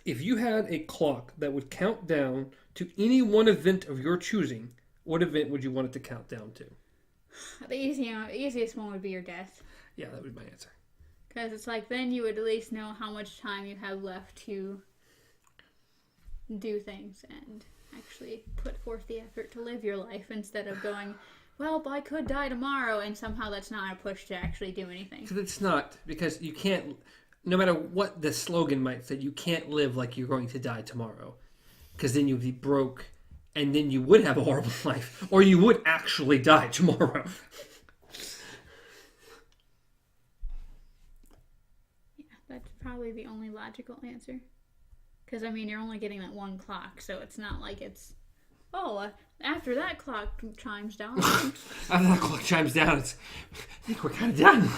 If you had a clock that would count down to any one event of your choosing, what event would you want it to count down to? The easiest one would be your death. Yeah, that would be my answer. Because it's like, then you would at least know how much time you have left to do things and actually put forth the effort to live your life, instead of going, well, I could die tomorrow, and somehow that's not a push to actually do anything. Because it's not, because you can't, no matter what the slogan might say, you can't live like you're going to die tomorrow. Because then you'd be broke, and then you would have a horrible life, or you would actually die tomorrow. Yeah, that's probably the only logical answer. Because, I mean, you're only getting that one clock, so it's not like it's, after that clock chimes down. After that clock chimes down, I think we're kind of done.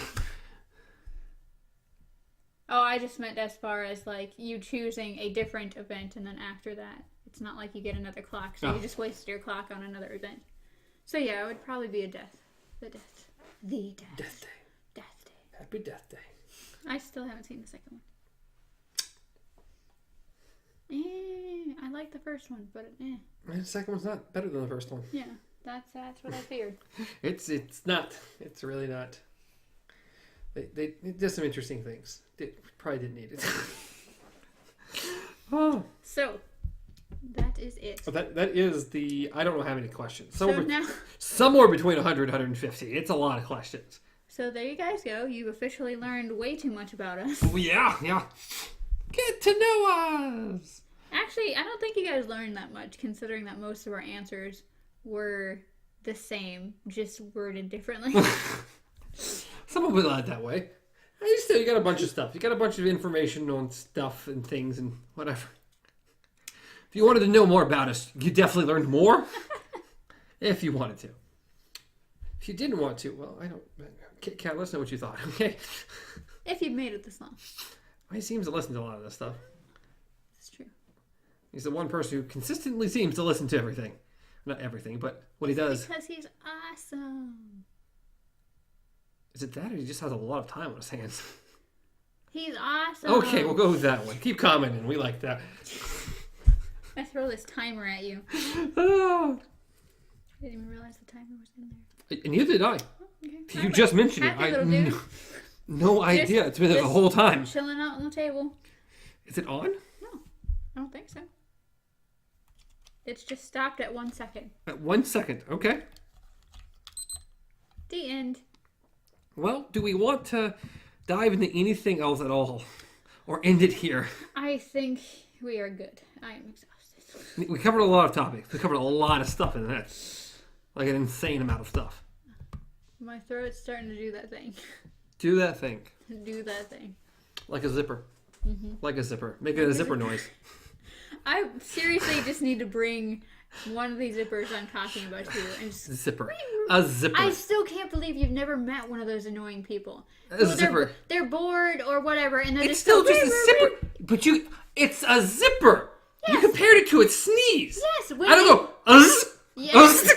Oh, I just meant as far as, like, you choosing a different event, and then after that, it's not like you get another clock, so you just wasted your clock on another event. So, yeah, it would probably be a death. The death. Death Day. Death Day. Happy Death Day. I still haven't seen the second one. I like the first one, but The second one's not better than the first one. Yeah, that's what I figured. It's not. It's really not. They did some interesting things. Probably didn't need it. Oh. So, That is it. That is the... I don't know how many questions. Now... Somewhere between 100 and 150. It's a lot of questions. So there you guys go. You've officially learned way too much about us. Oh, yeah. Get to know us. Actually, I don't think you guys learned that much, considering that most of our answers were the same, just worded differently. Some of it lied that way. You got a bunch of stuff. You got a bunch of information on stuff and things and whatever. If you wanted to know more about us, you definitely learned more. If you wanted to. If you didn't want to, well, I don't... Cat, let us know what you thought, okay? If you've made it this long. He seems to listen to a lot of this stuff. It's true. He's the one person who consistently seems to listen to everything. Not everything, but what he does. Because he's awesome. Is it that, or he just has a lot of time on his hands? He's awesome. Okay, we'll go with that one. Keep commenting. We like that. I throw this timer at you. Oh. I didn't even realize the timer was in there. And neither did I. Okay. You just mentioned it. I no idea. It's been there the whole time. Chilling out on the table. Is it on? No, I don't think so. It's just stopped at 1 second. At 1 second. Okay. The end. Well, do we want to dive into anything else at all? Or end it here? I think we are good. I am exhausted. We covered a lot of topics. We covered a lot of stuff in that. Like an insane amount of stuff. My throat's starting to do that thing. Do that thing. Do that thing. Like a zipper. Mm-hmm. Like a zipper. Make it a zipper noise. I seriously just need to bring one of these zippers I'm talking about to you. And just... Zipper. A zipper. I still can't believe you've never met one of those annoying people. A zipper. They're bored or whatever, and they're it's still just a zipper. But it's a zipper. Yes. You compared it to its sneeze. Yes. I don't go. Yes.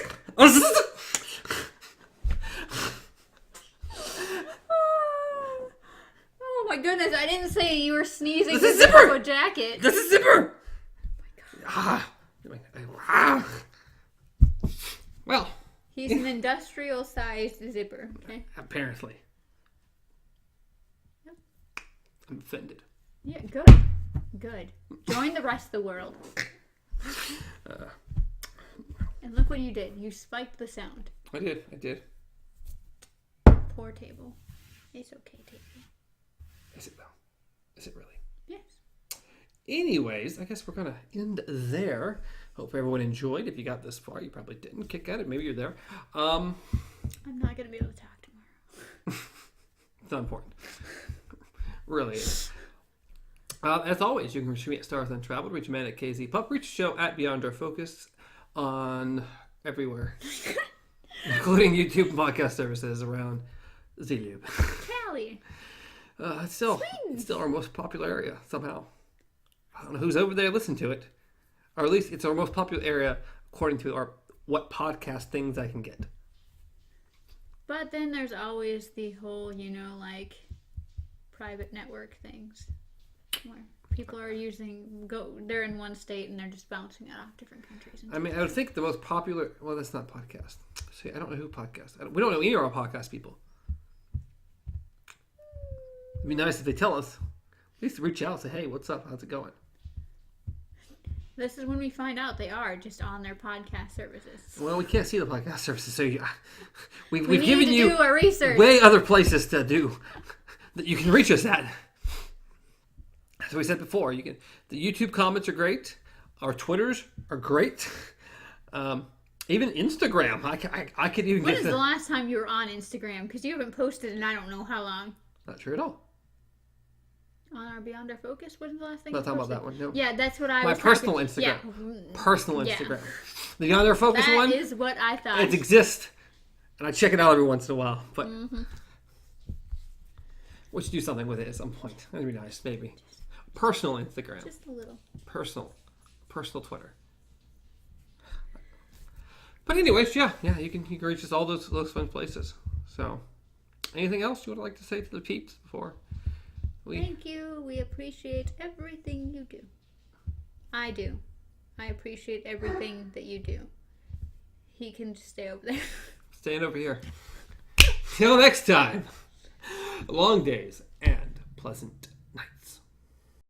Oh my goodness! I didn't say you were sneezing. This is zipper. A jacket. This is zipper. Oh my God. Well. He's an industrial-sized zipper. Okay. Apparently. Yep. I'm offended. Yeah. Good. Good. Join the rest of the world. And look what you did. You spiked the sound. I did. Poor table. It's okay, table. Is it though? Is it really? Yes. Anyways, I guess we're going to end there. Hope everyone enjoyed. If you got this far, you probably didn't. Kick at it. Maybe you're there. I'm not going to be able to talk tomorrow. It's not important. Really is. As always, you can reach me at Stars Untraveled, reach me at KZ Pup, reach the show at Beyond Our Focus on everywhere, including YouTube and podcast services around ZLube. Cali. It's still our most popular area somehow. I don't know who's over there listening to it, or at least it's our most popular area according to what podcast things I can get. But then there's always the whole, like private network things where people are they're in one state and they're just bouncing it off different countries. I mean, I would think the most popular, well, that's not podcast. See, I don't know who podcast. We don't know any of our podcast people. It'd be nice if they tell us. At least reach out and say, hey, what's up? How's it going? This is when we find out they are just on their podcast services. Well, we can't see the podcast services, so we've need given to you do our research. Way other places to do that you can reach us at. As we said before, the YouTube comments are great. Our Twitters are great. Even Instagram. I could even When get is the last time you were on Instagram? Because you haven't posted in I don't know how long. Not true at all. On our Beyond Our Focus? What is the last thing Not you talking posted? about that one, no. Yeah, that's what I My was personal talking. Instagram. Yeah. Personal Yeah. Instagram. The Beyond Our Focus one? That is what I thought. It exists. And I check it out every once in a while. But we should do something with it at some point. That'd be nice, maybe. Personal Instagram. Just a little. Personal Twitter. But anyways, yeah, you can reach us all those fun places. So, anything else you would like to say to the peeps before we... Thank you. We appreciate everything you do. I do. I appreciate everything that you do. He can just stay over there. Staying over here. Till next time. Long days and pleasant